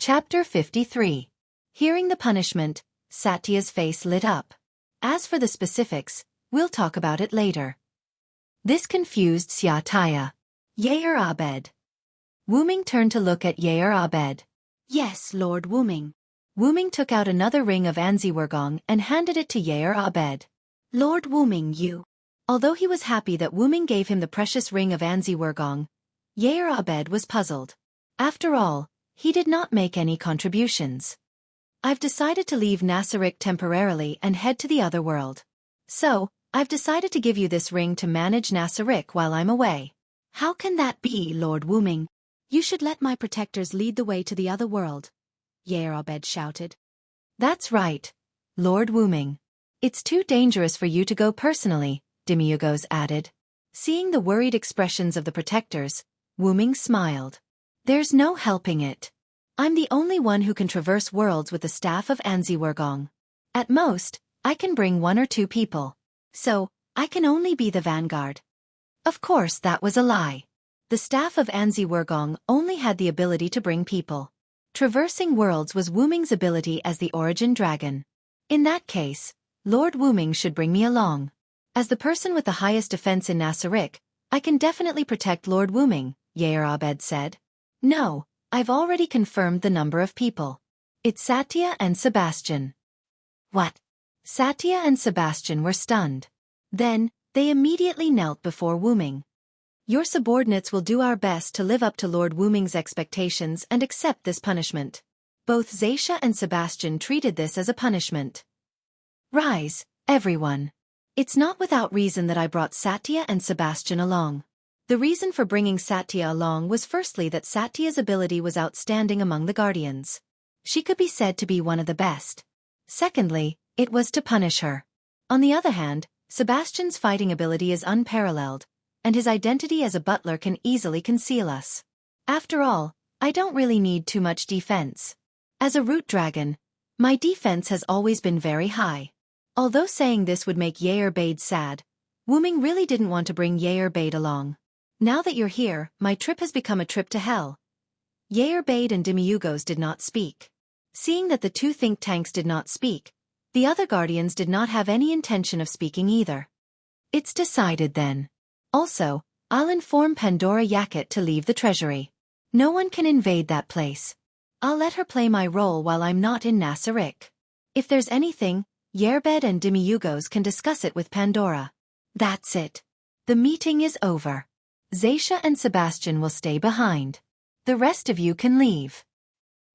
Chapter 53. Hearing the punishment, Satya's face lit up. As for the specifics, we'll talk about it later. This confused Xiaotaya. Yair Abed. Wuming turned to look at Yair Abed. Yes, Lord Wuming. Wuming took out another ring of Anziwergong and handed it to Yair Abed. Lord Wuming, you. Although he was happy that Wuming gave him the precious ring of Anziwergong, Yair Abed was puzzled. After all, he did not make any contributions. I've decided to leave Nasaric temporarily and head to the other world. So, I've decided to give you this ring to manage Nasaric while I'm away. How can that be, Lord Wuming? You should let my protectors lead the way to the other world, Yair Abed shouted. That's right, Lord Wuming. It's too dangerous for you to go personally, Demiurgos added. Seeing the worried expressions of the protectors, Wuming smiled. There's no helping it. I'm the only one who can traverse worlds with the staff of Anziwergong. At most, I can bring 1 or 2 people. So, I can only be the vanguard. Of course that was a lie. The staff of Anziwergong only had the ability to bring people. Traversing worlds was Wuming's ability as the origin dragon. In that case, Lord Wuming should bring me along. As the person with the highest defense in Nasaric, I can definitely protect Lord Wuming, Yair Abed said. No, I've already confirmed the number of people. It's Satya and Sebastian. What? Satya and Sebastian were stunned. Then, they immediately knelt before Wuming. Your subordinates will do our best to live up to Lord Wuming's expectations and accept this punishment. Both Zaisha and Sebastian treated this as a punishment. Rise, everyone. It's not without reason that I brought Satya and Sebastian along. The reason for bringing Satya along was firstly that Satya's ability was outstanding among the Guardians. She could be said to be one of the best. Secondly, it was to punish her. On the other hand, Sebastian's fighting ability is unparalleled, and his identity as a butler can easily conceal us. After all, I don't really need too much defense. As a root dragon, my defense has always been very high. Although saying this would make Yair Bade sad, Wuming really didn't want to bring Yair Bade along. Now that you're here, my trip has become a trip to hell. Yair Bade and Demiurgos did not speak. Seeing that the 2 think tanks did not speak, the other guardians did not have any intention of speaking either. It's decided then. Also, I'll inform Pandora Yakut to leave the treasury. No one can invade that place. I'll let her play my role while I'm not in Nasaric. If there's anything, Yairbed and Demiurgos can discuss it with Pandora. That's it. The meeting is over. Zaisha and Sebastian will stay behind. The rest of you can leave.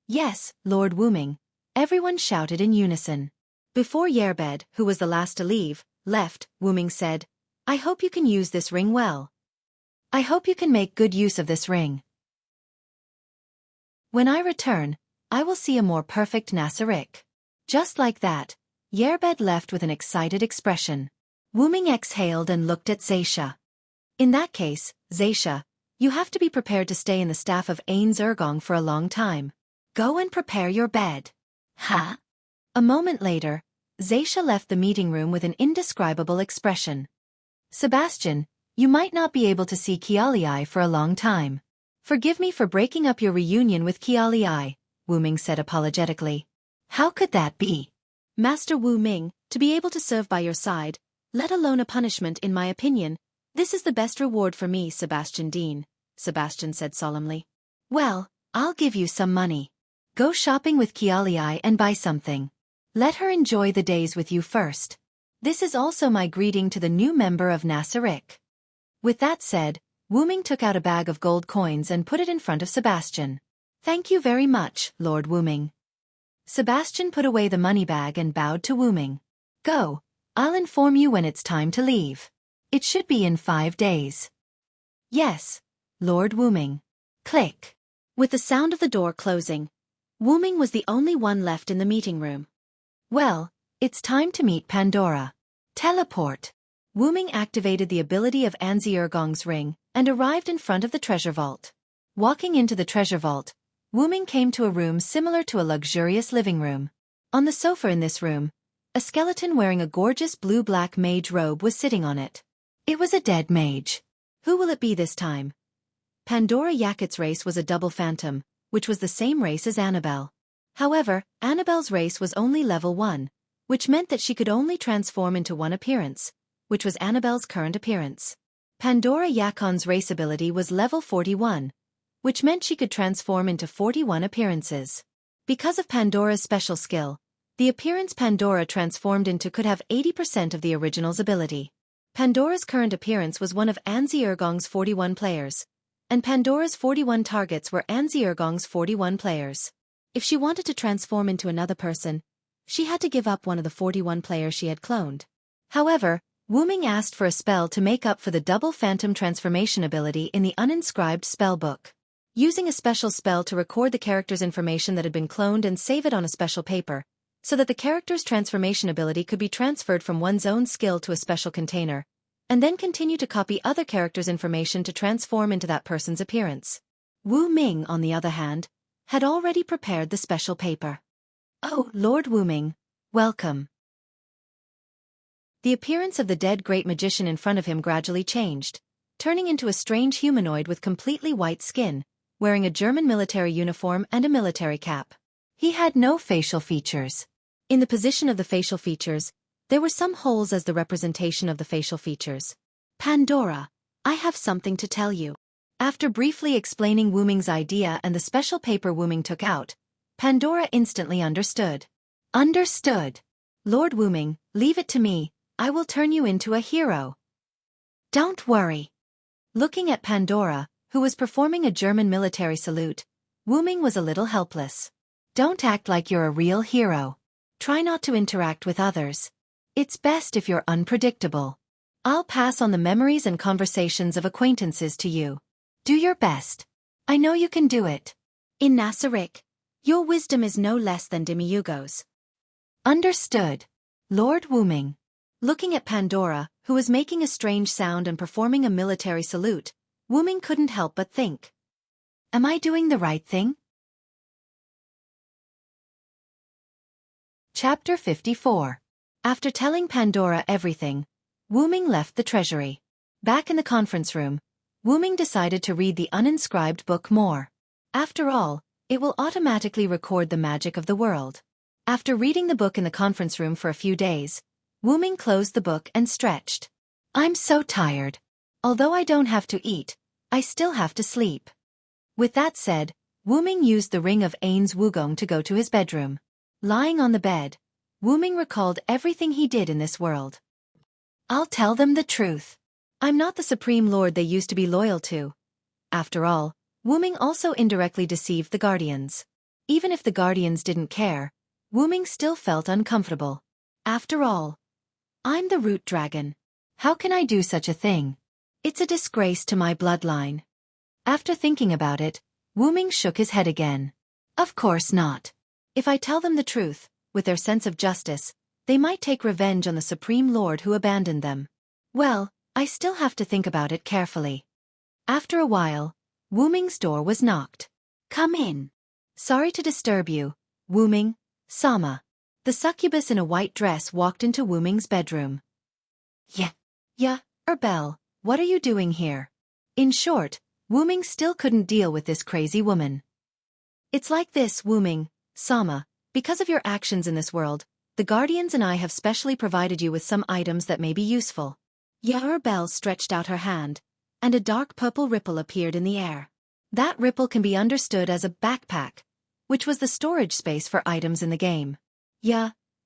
Yes, Lord Wuming, everyone shouted in unison. Before Yairbed, who was the last to leave, left, Wuming said, I hope you can use this ring well. I hope you can make good use of this ring. When I return, I will see a more perfect Nasaric. Just like that, Yairbed left with an excited expression. Wuming exhaled and looked at Zaisha. In that case, Zaisha, you have to be prepared to stay in the staff of Ainz-Ergong for a long time. Go and prepare your bed. Huh? A moment later, Zaisha left the meeting room with an indescribable expression. Sebastian, you might not be able to see Kialiai for a long time. Forgive me for breaking up your reunion with Kialiai, Wuming said apologetically. How could that be? Master Wuming, to be able to serve by your side, let alone a punishment in my opinion, this is the best reward for me, Sebastian Dean, Sebastian said solemnly. Well, I'll give you some money. Go shopping with Kialiai and buy something. Let her enjoy the days with you first. This is also my greeting to the new member of Nasaric. With that said, Wuming took out a bag of gold coins and put it in front of Sebastian. Thank you very much, Lord Wuming. Sebastian put away the money bag and bowed to Wuming. Go, I'll inform you when it's time to leave. It should be in 5 days. Yes, Lord Wuming. Click. With the sound of the door closing, Wuming was the only one left in the meeting room. Well, it's time to meet Pandora. Teleport. Wuming activated the ability of Anzi-Ergong's ring and arrived in front of the treasure vault. Walking into the treasure vault, Wuming came to a room similar to a luxurious living room. On the sofa in this room, a skeleton wearing a gorgeous blue-black mage robe was sitting on it. It was a dead mage. Who will it be this time? Pandora Yakut's race was a double phantom, which was the same race as Annabelle. However, Annabelle's race was only level 1, which meant that she could only transform into one appearance, which was Annabelle's current appearance. Pandora Yakon's race ability was level 41, which meant she could transform into 41 appearances. Because of Pandora's special skill, the appearance Pandora transformed into could have 80% of the original's ability. Pandora's current appearance was one of Anzi Ergong's 41 players, and Pandora's 41 targets were Anzi Ergong's 41 players. If she wanted to transform into another person, she had to give up one of the 41 players she had cloned. However, Wu Ming asked for a spell to make up for the double phantom transformation ability in the uninscribed spell book. Using a special spell to record the character's information that had been cloned and save it on a special paper, so that the character's transformation ability could be transferred from one's own skill to a special container, and then continue to copy other characters' information to transform into that person's appearance. Wu Ming, on the other hand, had already prepared the special paper. "Oh, Lord Wu Ming, welcome." The appearance of the dead great magician in front of him gradually changed, turning into a strange humanoid with completely white skin, wearing a German military uniform and a military cap. He had no facial features. In the position of the facial features, there were some holes as the representation of the facial features. "Pandora, I have something to tell you." After briefly explaining Wu Ming's idea and the special paper Wu Ming took out, Pandora instantly understood. "Understood. Lord Wu Ming, leave it to me, I will turn you into a hero." "Don't worry." Looking at Pandora, who was performing a German military salute, Wu Ming was a little helpless. "Don't act like you're a real hero. Try not to interact with others. It's best if you're unpredictable. I'll pass on the memories and conversations of acquaintances to you. Do your best. I know you can do it. In Nasarik, your wisdom is no less than Demiurgo's." "Understood. Lord Wu Ming." Looking at Pandora, who was making a strange sound and performing a military salute, Wu Ming couldn't help but think. Am I doing the right thing? Chapter 54. After telling Pandora everything, Wu Ming left the treasury. Back in the conference room, Wu Ming decided to read the uninscribed book more. After all, it will automatically record the magic of the world. After reading the book in the conference room for a few days, Wu Ming closed the book and stretched. "I'm so tired. Although I don't have to eat, I still have to sleep." With that said, Wu Ming used the ring of Ain's Wugong to go to his bedroom. Lying on the bed, Wu Ming recalled everything he did in this world. "I'll tell them the truth. I'm not the Supreme Lord they used to be loyal to." After all, Wu Ming also indirectly deceived the Guardians. Even if the Guardians didn't care, Wu Ming still felt uncomfortable. After all, I'm the root dragon. How can I do such a thing? It's a disgrace to my bloodline. After thinking about it, Wu Ming shook his head again. Of course not. If I tell them the truth, with their sense of justice, they might take revenge on the Supreme Lord who abandoned them. Well, I still have to think about it carefully. After a while, Wu Ming's door was knocked. "Come in." "Sorry to disturb you, Wu Ming, Sama." The succubus in a white dress walked into Wu Ming's bedroom. Yeah, Erbel, what are you doing here?" In short, Wu Ming still couldn't deal with this crazy woman. "It's like this, Wu Ming, Sama, because of your actions in this world, the Guardians and I have specially provided you with some items that may be useful." Erbel stretched out her hand, and a dark purple ripple appeared in the air. That ripple can be understood as a backpack, which was the storage space for items in the game.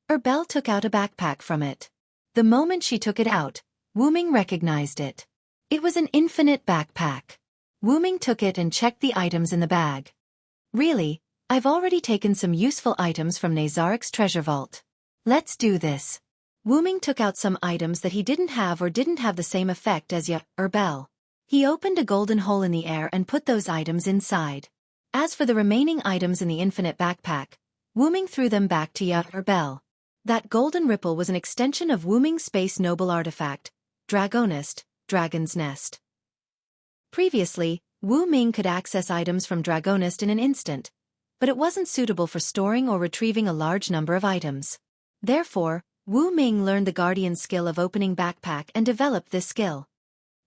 Erbel took out a backpack from it. The moment she took it out, Wu Ming recognized it. It was an infinite backpack. Wu Ming took it and checked the items in the bag. "Really, I've already taken some useful items from Nazarik's treasure vault. Let's do this." Wu Ming took out some items that he didn't have or didn't have the same effect as Erbel. He opened a golden hole in the air and put those items inside. As for the remaining items in the infinite backpack, Wu Ming threw them back to Erbel. That golden ripple was an extension of Wu Ming's space noble artifact, Dragonist, Dragon's Nest. Previously, Wu Ming could access items from Dragonist in an instant, but it wasn't suitable for storing or retrieving a large number of items. Therefore, Wu Ming learned the Guardian's skill of opening backpack and developed this skill.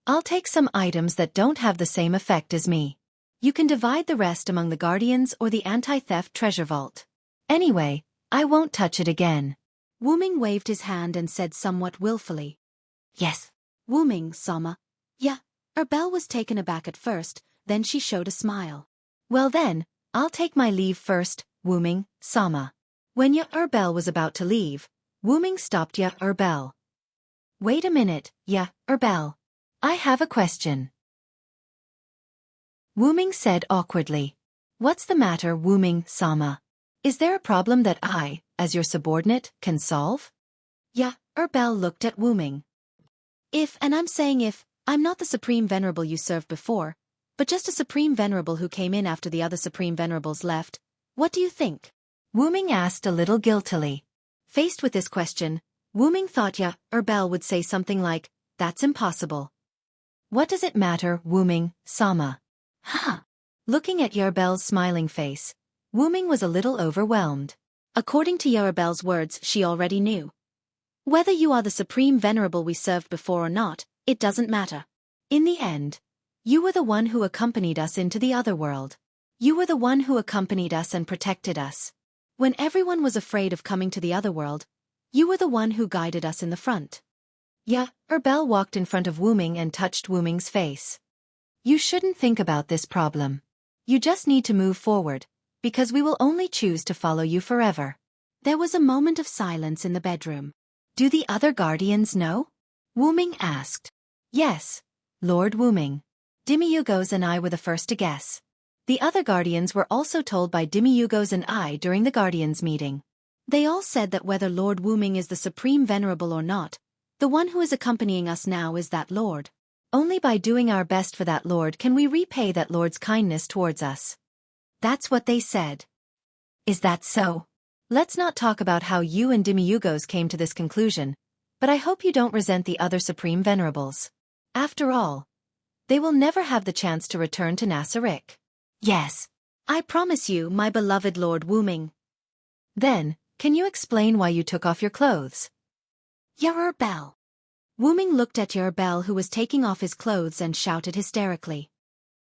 "I'll take some items that don't have the same effect as me." You can divide the rest among the guardians or the anti-theft treasure vault. Anyway, I won't touch it again. Wu-ming waved his hand and said somewhat willfully. Yes. Wu-ming, Sama. Yeah. Belle was taken aback at first, then she showed a smile. Well then, I'll take my leave first, Wu-ming, Sama. When Belle was about to leave, Wu-ming stopped Belle. Wait a minute, Belle. I have a question. Wu-ming said awkwardly. What's the matter, Wu-ming, Sama? Is there a problem that I, as your subordinate, can solve? Belle looked at Wu-ming. And I'm saying if, I'm not the Supreme Venerable you served before, but just a Supreme Venerable who came in after the other Supreme Venerables left, what do you think? Wu-ming asked a little guiltily. Faced with this question, Wu-ming thought Belle would say something like, that's impossible. What does it matter, Wu-ming, Sama? Looking at Belle's smiling face, Wu-ming was a little overwhelmed. According to Belle's words, she already knew. Whether you are the Supreme Venerable we served before or not, it doesn't matter. In the end, you were the one who accompanied us into the other world. You were the one who accompanied us and protected us. When everyone was afraid of coming to the other world, you were the one who guided us in the front. Belle walked in front of Wu-ming and touched Wu-ming's face. You shouldn't think about this problem. You just need to move forward, because we will only choose to follow you forever. There was a moment of silence in the bedroom. Do the other guardians know? Wu-ming asked. Yes, Lord Wu-ming. Demi-Yugos and I were the first to guess. The other guardians were also told by Demi-Yugos and I during the guardians meeting. They all said that whether Lord Wu-ming is the Supreme Venerable or not, the one who is accompanying us now is that Lord. Only by doing our best for that Lord can we repay that Lord's kindness towards us. That's what they said. Is that so? Let's not talk about how you and Demi-Yugos came to this conclusion, but I hope you don't resent the other Supreme Venerables. After all, they will never have the chance to return to Nasarick. Yes. I promise you, my beloved Lord Wu-ming. Then, can you explain why you took off your clothes? Belle. Wu-ming looked at Belle, who was taking off his clothes, and shouted hysterically.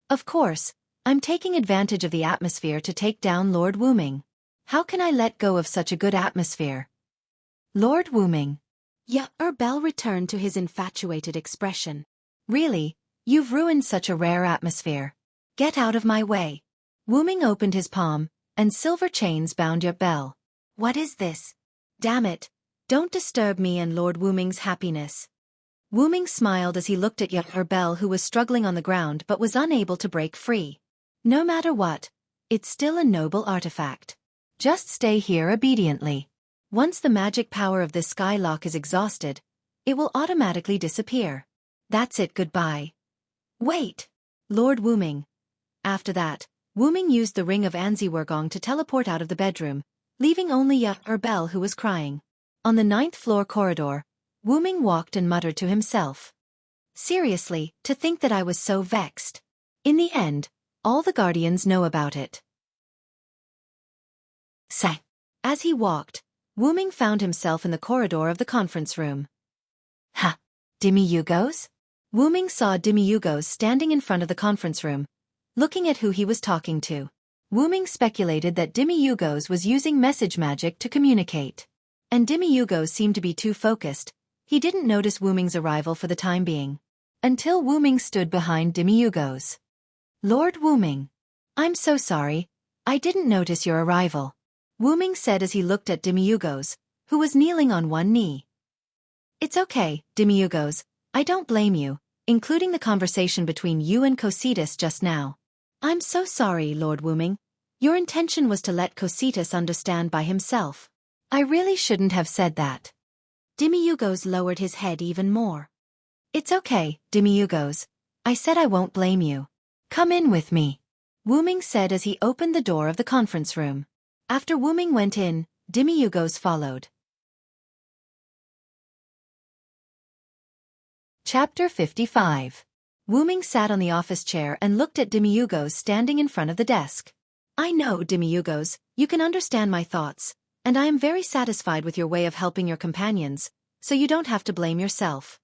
Of course, I'm taking advantage of the atmosphere to take down Lord Wu-ming. How can I let go of such a good atmosphere? Lord Wu-ming. Belle returned to his infatuated expression. Really, you've ruined such a rare atmosphere. Get out of my way. Wu-ming opened his palm, and silver chains bound Belle. What is this? Damn it, don't disturb me and Lord Wu-ming's happiness. Wu-ming smiled as he looked at Belle, who was struggling on the ground but was unable to break free. No matter what, it's still a noble artifact. Just stay here obediently. Once the magic power of this skylock is exhausted, it will automatically disappear. That's it, goodbye. Wait! Lord Wu-ming. After that, Wu-ming used the ring of Anziwergong to teleport out of the bedroom, leaving only Belle, who was crying. On the 9th floor corridor, Wu-ming walked and muttered to himself. Seriously, to think that I was so vexed. In the end, all the guardians know about it. As he walked, Wu-ming found himself in the corridor of the conference room. Demi-Yugos? Wu-ming saw Demi-Yugos standing in front of the conference room, looking at who he was talking to. Wu-ming speculated that Demi-Yugos was using message magic to communicate. And Demi-Yugos seemed to be too focused. He didn't notice Wu-ming's arrival for the time being. Until Wu-ming stood behind Demi-Yugos. Lord Wu-ming. I'm so sorry. I didn't notice your arrival. Wu-ming said as he looked at Demi-Yugos, who was kneeling on one knee. It's okay, Demi-Yugos. I don't blame you, including the conversation between you and Cositas just now. I'm so sorry, Lord Wu-ming. Your intention was to let Cositas understand by himself. I really shouldn't have said that. Demi-Yugos lowered his head even more. It's okay, Demi-Yugos. I said I won't blame you. Come in with me. Wu-ming said as he opened the door of the conference room. After Wu-ming went in, Demi-Yugos followed. Chapter 55. Wu-ming sat on the office chair and looked at Demi-Yugos standing in front of the desk. I know, Demi-Yugos, you can understand my thoughts, and I am very satisfied with your way of helping your companions, so you don't have to blame yourself.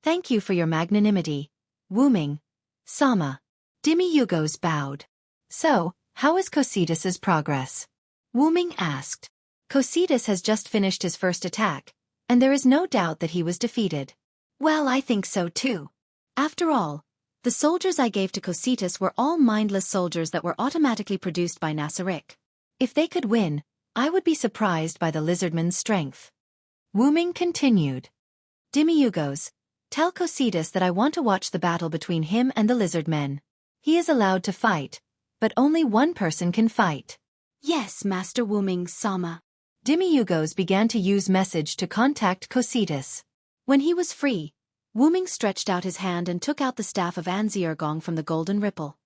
Thank you for your magnanimity, Wu-ming. Sama. Demi-Yugos bowed. So, how is Cocytus's progress? Wu Ming asked. Cocytus has just finished his first attack, and there is no doubt that he was defeated. Well, I think so too. After all, the soldiers I gave to Cocytus were all mindless soldiers that were automatically produced by Nasaric. If they could win, I would be surprised by the lizardman's strength. Wu Ming continued. Demi-Yugos, tell Cocytus that I want to watch the battle between him and the lizardmen. He is allowed to fight, but only one person can fight. Yes, Master Wu Ming-sama. Demi-Yugos began to use message to contact Cocytus. When he was free, Wu Ming stretched out his hand and took out the staff of Anziergong from the golden ripple.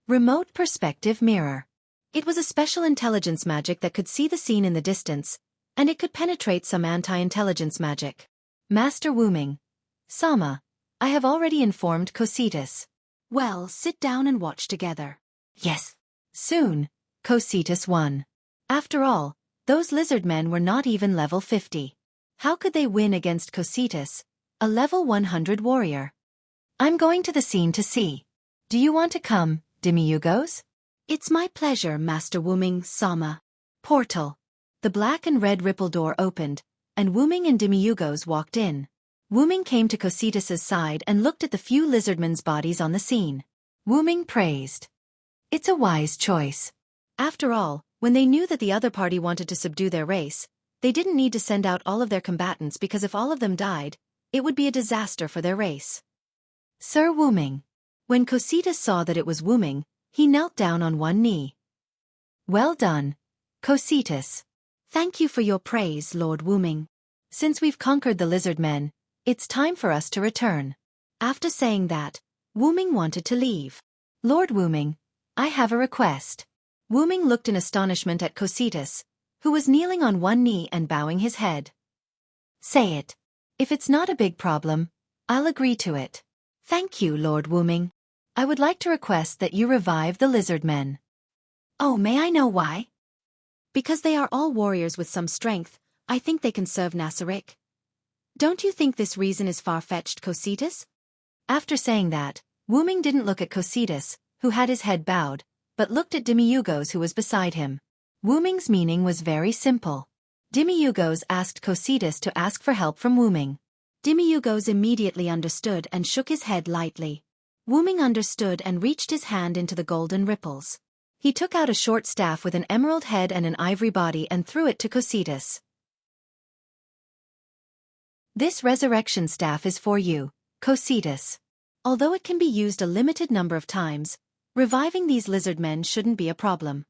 Remote perspective mirror. It was a special intelligence magic that could see the scene in the distance, and it could penetrate some anti-intelligence magic. Master Wu Ming-sama, I have already informed Cocytus. Well, sit down and watch together. Yes. Soon, Cocytus won. After all, those lizard men were not even level 50. How could they win against Cocytus, a level 100 warrior? I'm going to the scene to see. Do you want to come, Demi-Yugos? It's my pleasure, Master Wu Ming-sama. Portal. The black and red ripple door opened, and Wu Ming and Demi-Yugos walked in. Wu Ming came to Cocytus's side and looked at the few lizardmen's bodies on the scene. Wu Ming praised. It's a wise choice. After all, when they knew that the other party wanted to subdue their race, they didn't need to send out all of their combatants because if all of them died, it would be a disaster for their race. Sir Wu Ming. When Cocytus saw that it was Wu Ming, he knelt down on one knee. Well done, Cocytus. Thank you for your praise, Lord Wu Ming. Since we've conquered the lizard men, it's time for us to return. After saying that, Wu Ming wanted to leave. Lord Wu Ming, I have a request. Wu Ming looked in astonishment at Cocytus, who was kneeling on one knee and bowing his head. Say it. If it's not a big problem, I'll agree to it. Thank you, Lord Wu Ming. I would like to request that you revive the lizard men. Oh, may I know why? Because they are all warriors with some strength, I think they can serve Nasaric. Don't you think this reason is far-fetched, Cocytus? After saying that, Wu Ming didn't look at Cocytus, who had his head bowed, but looked at Demi-Yugos who was beside him. Wu Ming's meaning was very simple. Demi-Yugos asked Cocytus to ask for help from Wu Ming. Demi-Yugos immediately understood and shook his head lightly. Wu Ming understood and reached his hand into the golden ripples. He took out a short staff with an emerald head and an ivory body and threw it to Cocytus. This resurrection staff is for you, Cocytus. Although it can be used a limited number of times, reviving these lizard men shouldn't be a problem.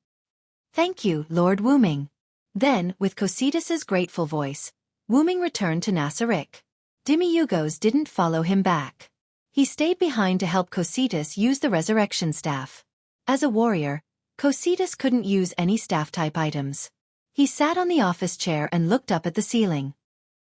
Thank you, Lord Wu Ming. Then, with Cocytus's grateful voice, Wu Ming returned to Nasaric. Demi-Yugos didn't follow him back. He stayed behind to help Cocytus use the resurrection staff. As a warrior, Cocytus couldn't use any staff-type items. He sat on the office chair and looked up at the ceiling.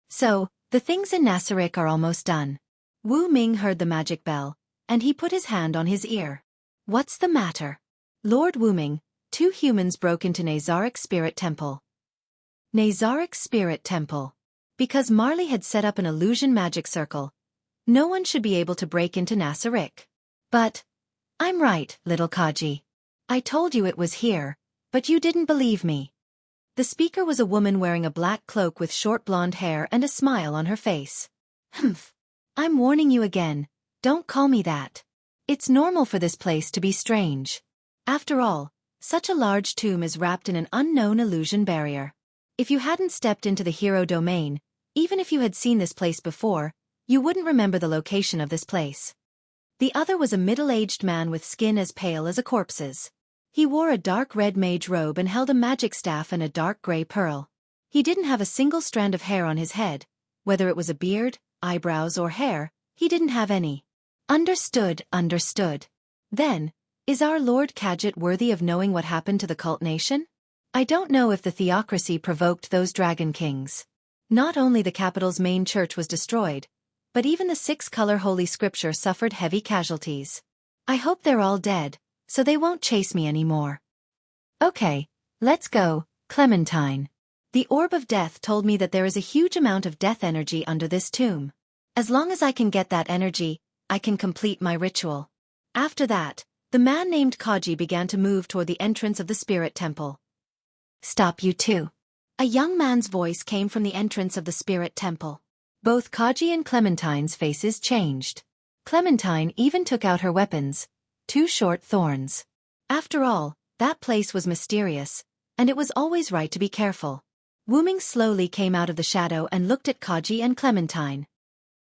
So, the things in Nasaric are almost done. Wu Ming heard the magic bell, and he put his hand on his ear. What's the matter? Lord Wu Ming, 2 humans broke into Nazaric's spirit temple. Nazaric's spirit temple. Because Marley had set up an illusion magic circle, no one should be able to break into Nasaric. But, I'm right, little Kaji. I told you it was here, but you didn't believe me. The speaker was a woman wearing a black cloak with short blonde hair and a smile on her face. Humph. I'm warning you again, don't call me that. It's normal for this place to be strange. After all, such a large tomb is wrapped in an unknown illusion barrier. If you hadn't stepped into the hero domain, even if you had seen this place before, you wouldn't remember the location of this place. The other was a middle-aged man with skin as pale as a corpse's. He wore a dark red mage robe and held a magic staff and a dark gray pearl. He didn't have a single strand of hair on his head, whether it was a beard, eyebrows or hair, he didn't have any. Understood. Then, is our Lord Kadjit worthy of knowing what happened to the cult nation? I don't know if the theocracy provoked those dragon kings. Not only the capital's main church was destroyed, but even the 6-color holy scripture suffered heavy casualties. I hope they're all dead, so they won't chase me anymore. Okay, let's go, Clementine. The orb of death told me that there is a huge amount of death energy under this tomb. As long as I can get that energy, I can complete my ritual. After that, The man named Kaji began to move toward the entrance of the spirit temple. "Stop, you two." A young man's voice came from the entrance of the spirit temple. Both Kaji and Clementine's faces changed. Clementine even took out her weapons, 2 short thorns. After all, that place was mysterious, and it was always right to be careful. Wuming slowly came out of the shadow and looked at Kaji and Clementine.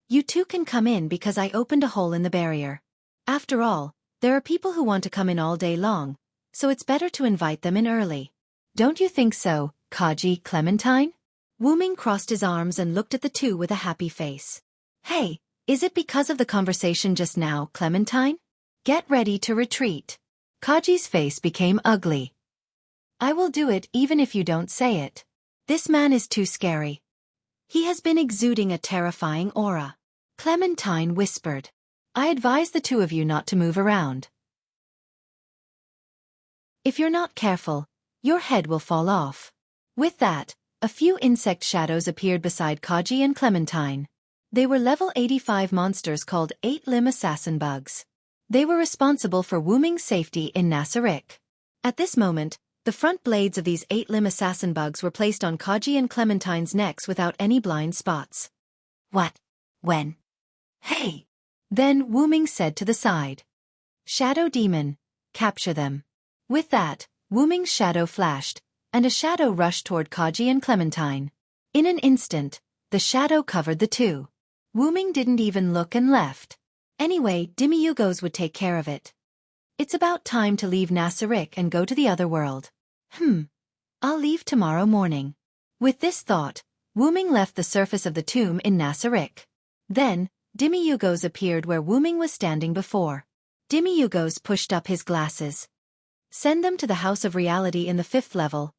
"You two can come in because I opened a hole in the barrier. After all, there are people who want to come in all day long, so it's better to invite them in early. Don't you think so, Kaji, Clementine?" Wuming crossed his arms and looked at the two with a happy face. "Hey, is it because of the conversation just now, Clementine? Get ready to retreat." Kaji's face became ugly. "I will do it even if you don't say it. This man is too scary. He has been exuding a terrifying aura." Clementine whispered. "I advise the two of you not to move around. If you're not careful, your head will fall off." With that, a few insect shadows appeared beside Kaji and Clementine. They were level 85 monsters called 8-limb assassin bugs. They were responsible for Wuming's safety in Nasarick. At this moment, the front blades of these 8-limb assassin bugs were placed on Kaji and Clementine's necks without any blind spots. "What? When? Hey!" Then Wuming said to the side. "Shadow Demon, capture them." With that, Wuming's shadow flashed, and a shadow rushed toward Kaji and Clementine. In an instant, the shadow covered the two. Wuming didn't even look and left. Anyway, Demi-Yugos would take care of it. It's about time to leave Nasarick and go to the other world. I'll leave tomorrow morning. With this thought, Wuming left the surface of the tomb in Nasarick. Then, Demi-Yugos appeared where Wuming was standing before. Demi-Yugos pushed up his glasses. "Send them to the House of Reality in the 5th level.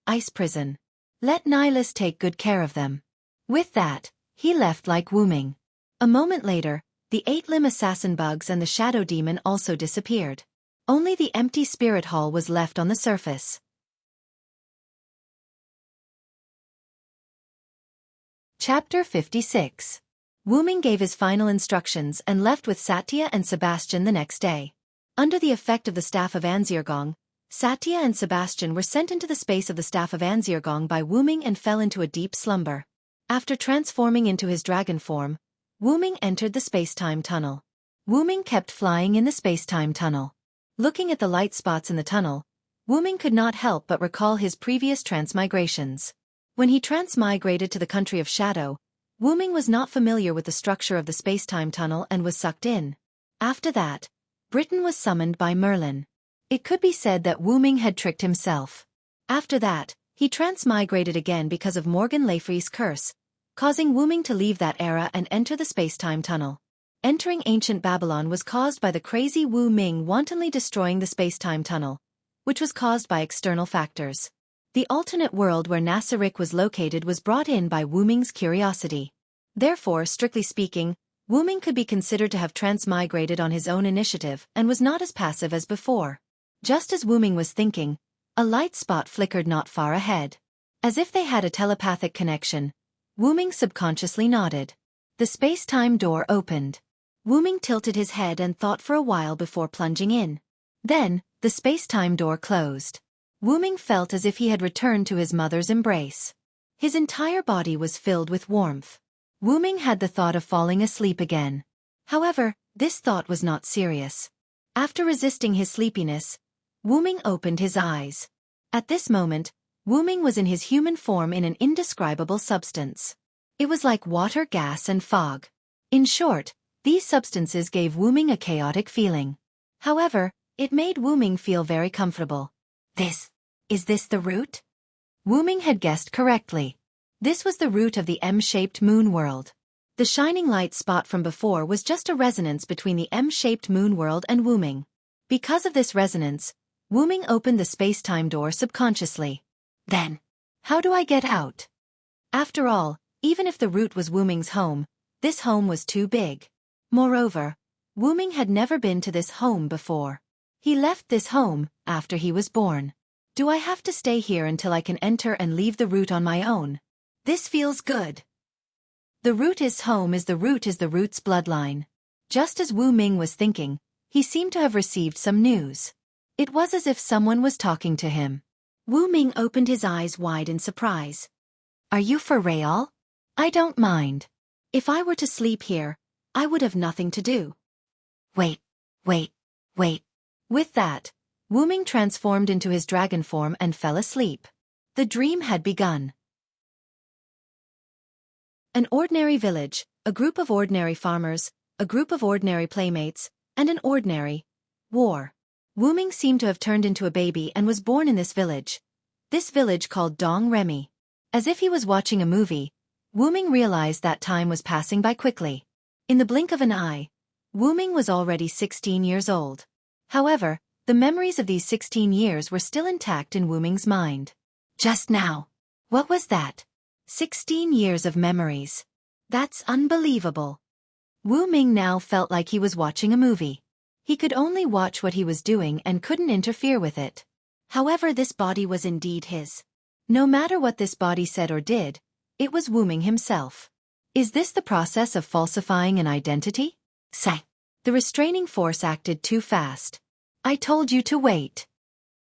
Ice prison. Let Nihilus take good care of them." With that, he left like Wuming. A moment later, the 8-limb assassin bugs and the shadow demon also disappeared. Only the empty spirit hall was left on the surface. Chapter 56. Wuming gave his final instructions and left with Satya and Sebastian the next day. Under the effect of the staff of Anzirgong, Satya and Sebastian were sent into the space of the staff of Anzirgong by Wuming and fell into a deep slumber. After transforming into his dragon form, Wuming entered the space-time tunnel. Wuming kept flying in the space-time tunnel. Looking at the light spots in the tunnel, Wuming could not help but recall his previous transmigrations. When he transmigrated to the country of Shadow, Wuming was not familiar with the structure of the space-time tunnel and was sucked in. After that, Britain was summoned by Merlin. It could be said that Wuming had tricked himself. After that, he transmigrated again because of Morgan Le Fay's curse, causing Wuming to leave that era and enter the space-time tunnel. Entering ancient Babylon was caused by the crazy Wu Ming wantonly destroying the space-time tunnel, which was caused by external factors. The alternate world where Nasarick was located was brought in by Wuming's curiosity. Therefore, strictly speaking, Wuming could be considered to have transmigrated on his own initiative and was not as passive as before. Just as Wuming was thinking, a light spot flickered not far ahead. As if they had a telepathic connection, Wuming subconsciously nodded. The space-time door opened. Wuming tilted his head and thought for a while before plunging in. Then, the space-time door closed. Wuming felt as if he had returned to his mother's embrace. His entire body was filled with warmth. Wuming had the thought of falling asleep again. However, this thought was not serious. After resisting his sleepiness, Wuming opened his eyes. At this moment, Wuming was in his human form in an indescribable substance. It was like water, gas, and fog. In short, these substances gave Wuming a chaotic feeling. However, it made Wuming feel very comfortable. Is this the route? Wuming had guessed correctly. This was the route of the M-shaped moon world. The shining light spot from before was just a resonance between the M-shaped moon world and Wuming. Because of this resonance, Wuming opened the space-time door subconsciously. Then, how do I get out? After all, even if the route was Wuming's home, this home was too big. Moreover, Wuming had never been to this home before. He left this home after he was born. Do I have to stay here until I can enter and leave the route on my own? This feels good. The root is home is the root's bloodline. Just as Wu Ming was thinking, He seemed to have received some news. It was as if someone was talking to him. Wu Ming opened his eyes wide in surprise. Are you for real? I don't mind. If I were to sleep here, I would have nothing to do. Wait. With that, Wu Ming transformed into his dragon form and fell asleep. The dream had begun. An ordinary village, a group of ordinary farmers, a group of ordinary playmates, and an ordinary war. Wu Ming seemed to have turned into a baby and was born in this village called Dong Remy. As if he was watching a movie, Wu Ming realized that time was passing by quickly. In the blink of an eye, Wu Ming was already 16 years old. However, the memories of these 16 years were still intact in Wu Ming's mind. Just now. What was that? 16 years of memories. That's unbelievable. Wu Ming now felt like he was watching a movie. He could only watch what he was doing and couldn't interfere with it. However, this body was indeed his. No matter what this body said or did, it was Wu Ming himself. Is this the process of falsifying an identity? Say. The restraining force acted too fast. I told you to wait.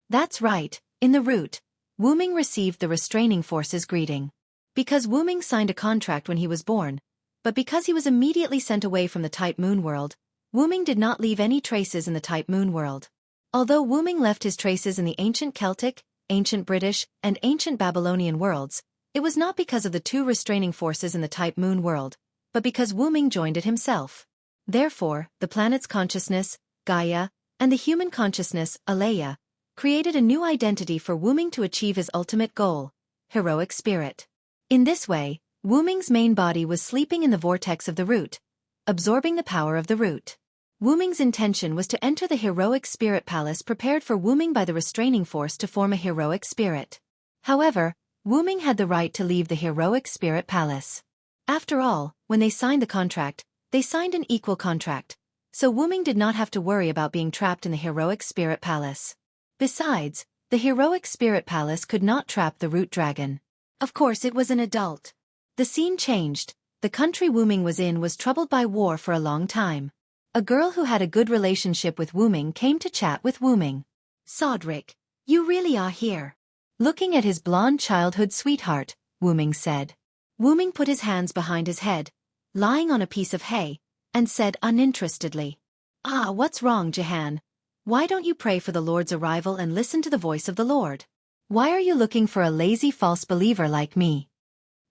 That's right, in the root, Wu Ming received the restraining force's greeting. Because Wu Ming signed a contract when he was born, but because he was immediately sent away from the Type Moon world, Wu Ming did not leave any traces in the Type Moon world. Although Wu Ming left his traces in the ancient Celtic, ancient British, and ancient Babylonian worlds, it was not because of the two restraining forces in the Type Moon world, but because Wu Ming joined it himself. Therefore, the planet's consciousness, Gaia, and the human consciousness, Alea, created a new identity for Wu Ming to achieve his ultimate goal, heroic spirit. In this way, Wu Ming's main body was sleeping in the vortex of the root, absorbing the power of the root. Wu Ming's intention was to enter the heroic spirit palace prepared for Wu Ming by the restraining force to form a heroic spirit. However, Wu Ming had the right to leave the heroic spirit palace. After all, when they signed the contract, they signed an equal contract, so Wu Ming did not have to worry about being trapped in the heroic spirit palace. Besides, the heroic spirit palace could not trap the root dragon. Of course, it was an adult. The scene changed. The country Wu Ming was in was troubled by war for a long time. A girl who had a good relationship with Wu Ming came to chat with Wu Ming. Sodric, you really are here. Looking at his blonde childhood sweetheart, Wu Ming said. Wu Ming put his hands behind his head, lying on a piece of hay, and said uninterestedly, Ah, what's wrong, Jihan? Why don't you pray for the Lord's arrival and listen to the voice of the Lord? Why are you looking for a lazy false believer like me?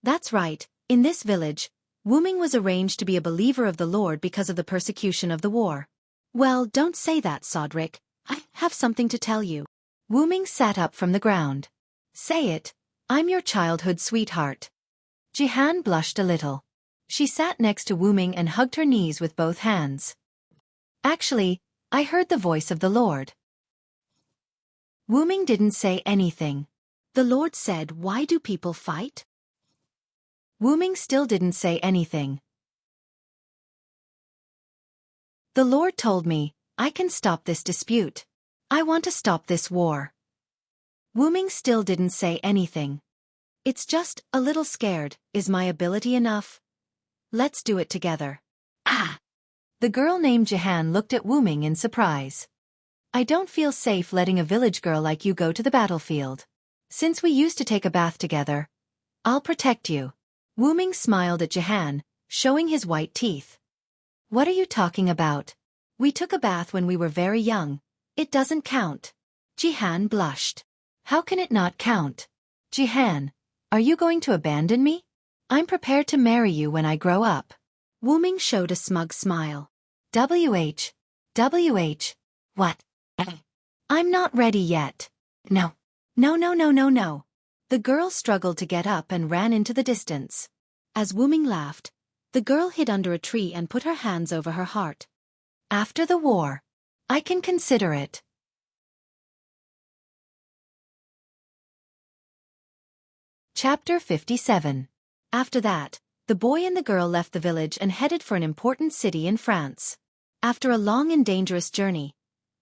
That's right, in this village, Wu Ming was arranged to be a believer of the Lord because of the persecution of the war. Well, don't say that, Sodric. I have something to tell you. Wu Ming sat up from the ground. Say it. I'm your childhood sweetheart. Jihan blushed a little. She sat next to Wu Ming and hugged her knees with both hands. Actually, I heard the voice of the Lord. Wu Ming didn't say anything. The Lord said, why do people fight? Wu Ming still didn't say anything. The Lord told me, I can stop this dispute. I want to stop this war. Wu Ming still didn't say anything. It's just, a little scared. Is my ability enough? Let's do it together. Ah! The girl named Jihan looked at Wu Ming in surprise. I don't feel safe letting a village girl like you go to the battlefield. Since we used to take a bath together, I'll protect you. Wu Ming smiled at Jihan, showing his white teeth. What are you talking about? We took a bath when we were very young. It doesn't count. Jihan blushed. How can it not count? Jihan, are you going to abandon me? I'm prepared to marry you when I grow up. Wu Ming showed a smug smile. WH. What? I'm not ready yet. No. No. The girl struggled to get up and ran into the distance. As Wu Ming laughed, the girl hid under a tree and put her hands over her heart. After the war, I can consider it. Chapter 57. After that, the boy and the girl left the village and headed for an important city in France. After a long and dangerous journey,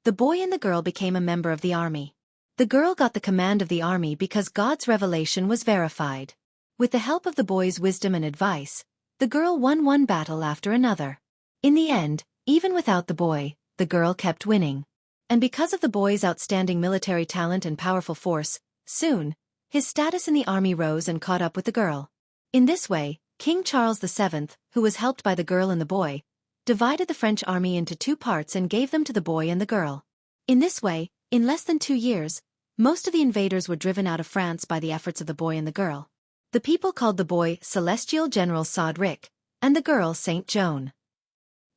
the boy and the girl became a member of the army. The girl got the command of the army because God's revelation was verified. With the help of the boy's wisdom and advice, the girl won one battle after another. In the end, even without the boy, the girl kept winning. And because of the boy's outstanding military talent and powerful force, soon, his status in the army rose and caught up with the girl. In this way, King Charles VII, who was helped by the girl and the boy, divided the French army into two parts and gave them to the boy and the girl. In this way, in less than 2 years, most of the invaders were driven out of France by the efforts of the boy and the girl. The people called the boy Celestial General Sodric, and the girl Saint Joan.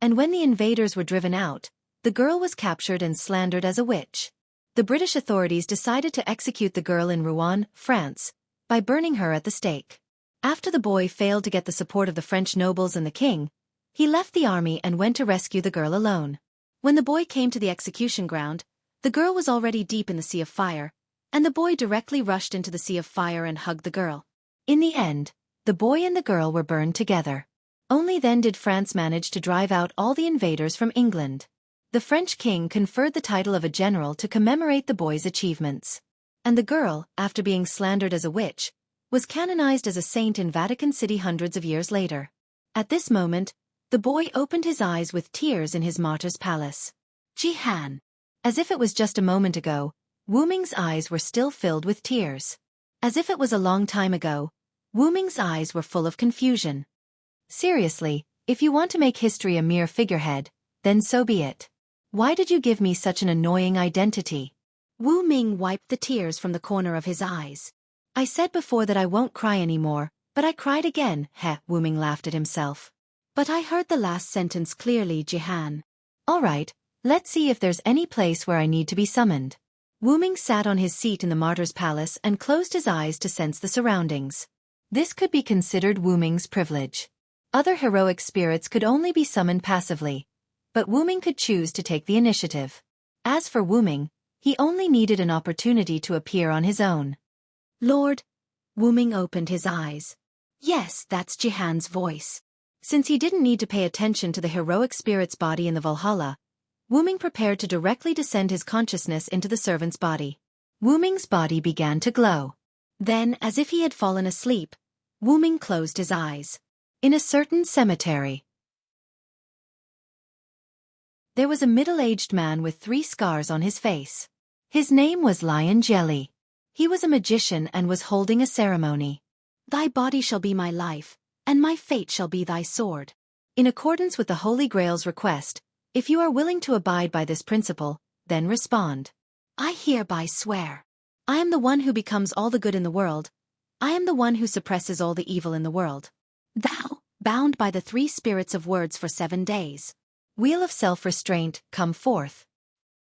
And when the invaders were driven out, the girl was captured and slandered as a witch. The British authorities decided to execute the girl in Rouen, France, by burning her at the stake. After the boy failed to get the support of the French nobles and the king, he left the army and went to rescue the girl alone. When the boy came to the execution ground, the girl was already deep in the sea of fire, and the boy directly rushed into the sea of fire and hugged the girl. In the end, the boy and the girl were burned together. Only then did France manage to drive out all the invaders from England. The French king conferred the title of a general to commemorate the boy's achievements. And the girl, after being slandered as a witch, was canonized as a saint in Vatican City hundreds of years later. At this moment, the boy opened his eyes with tears in his martyr's palace. Jihan. As if it was just a moment ago, Wu Ming's eyes were still filled with tears. As if it was a long time ago, Wu Ming's eyes were full of confusion. Seriously, if you want to make history a mere figurehead, then so be it. Why did you give me such an annoying identity? Wu Ming wiped the tears from the corner of his eyes. I said before that I won't cry anymore, but I cried again. Wu Ming laughed at himself. But I heard the last sentence clearly, Jihan. All right, let's see if there's any place where I need to be summoned. Wu Ming sat on his seat in the martyr's palace and closed his eyes to sense the surroundings. This could be considered Wu Ming's privilege. Other heroic spirits could only be summoned passively, but Wu Ming could choose to take the initiative. As for Wu Ming, he only needed an opportunity to appear on his own. Lord, Wu Ming opened his eyes. Yes, that's Jihan's voice. Since he didn't need to pay attention to the heroic spirit's body in the Valhalla, Wu Ming prepared to directly descend his consciousness into the servant's body. Wu Ming's body began to glow. Then, as if he had fallen asleep, Wu Ming closed his eyes. In a certain cemetery, there was a middle-aged man with 3 scars on his face. His name was Lion Jelly. He was a magician and was holding a ceremony. Thy body shall be my life, and my fate shall be thy sword. In accordance with the Holy Grail's request, if you are willing to abide by this principle, then respond. I hereby swear. I am the one who becomes all the good in the world. I am the one who suppresses all the evil in the world. Thou, bound by the 3 spirits of words for 7 days. Wheel of self-restraint, come forth.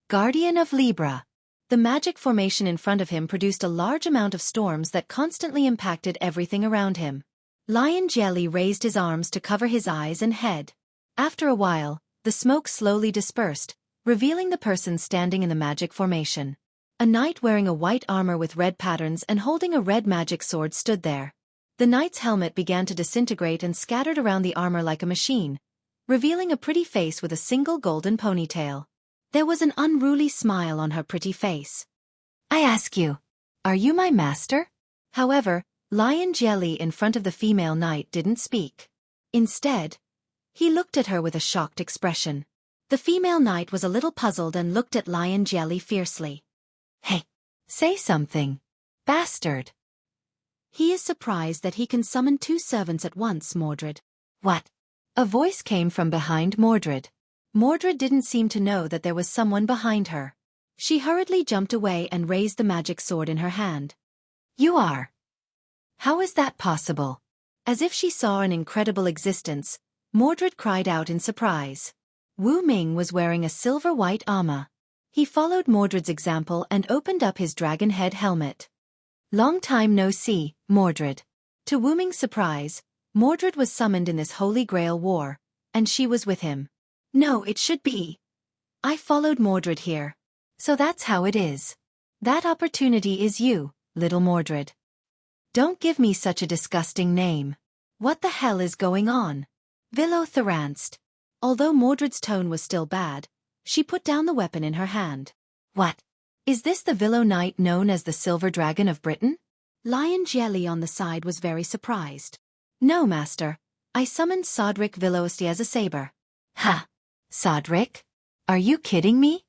Guardian of Libra. The magic formation in front of him produced a large amount of storms that constantly impacted everything around him. Lion Jelly raised his arms to cover his eyes and head. After a while, the smoke slowly dispersed, revealing the person standing in the magic formation. A knight wearing a white armor with red patterns and holding a red magic sword stood there. The knight's helmet began to disintegrate and scattered around the armor like a machine, revealing a pretty face with a single golden ponytail. There was an unruly smile on her pretty face. I ask you, are you my master? However, Lion Jelly in front of the female knight didn't speak. Instead, he looked at her with a shocked expression. The female knight was a little puzzled and looked at Lion Jelly fiercely. Hey, say something, bastard. He is surprised that he can summon 2 servants at once, Mordred. What? A voice came from behind Mordred. Mordred didn't seem to know that there was someone behind her. She hurriedly jumped away and raised the magic sword in her hand. You are. How is that possible? As if she saw an incredible existence, Mordred cried out in surprise. Wu Ming was wearing a silver-white armor. He followed Mordred's example and opened up his dragon head helmet. Long time no see, Mordred. To Wu Ming's surprise, Mordred was summoned in this Holy Grail war, and she was with him. No, it should be. I followed Mordred here. So that's how it is. That opportunity is you, little Mordred. Don't give me such a disgusting name. What the hell is going on? Willow Tyrant. Although Mordred's tone was still bad, she put down the weapon in her hand. What? Is this the Willow Knight known as the Silver Dragon of Britain? Lion Jelly on the side was very surprised. No, master. I summoned Sodric Villowsti as a saber. Ha! Sodric? Are you kidding me?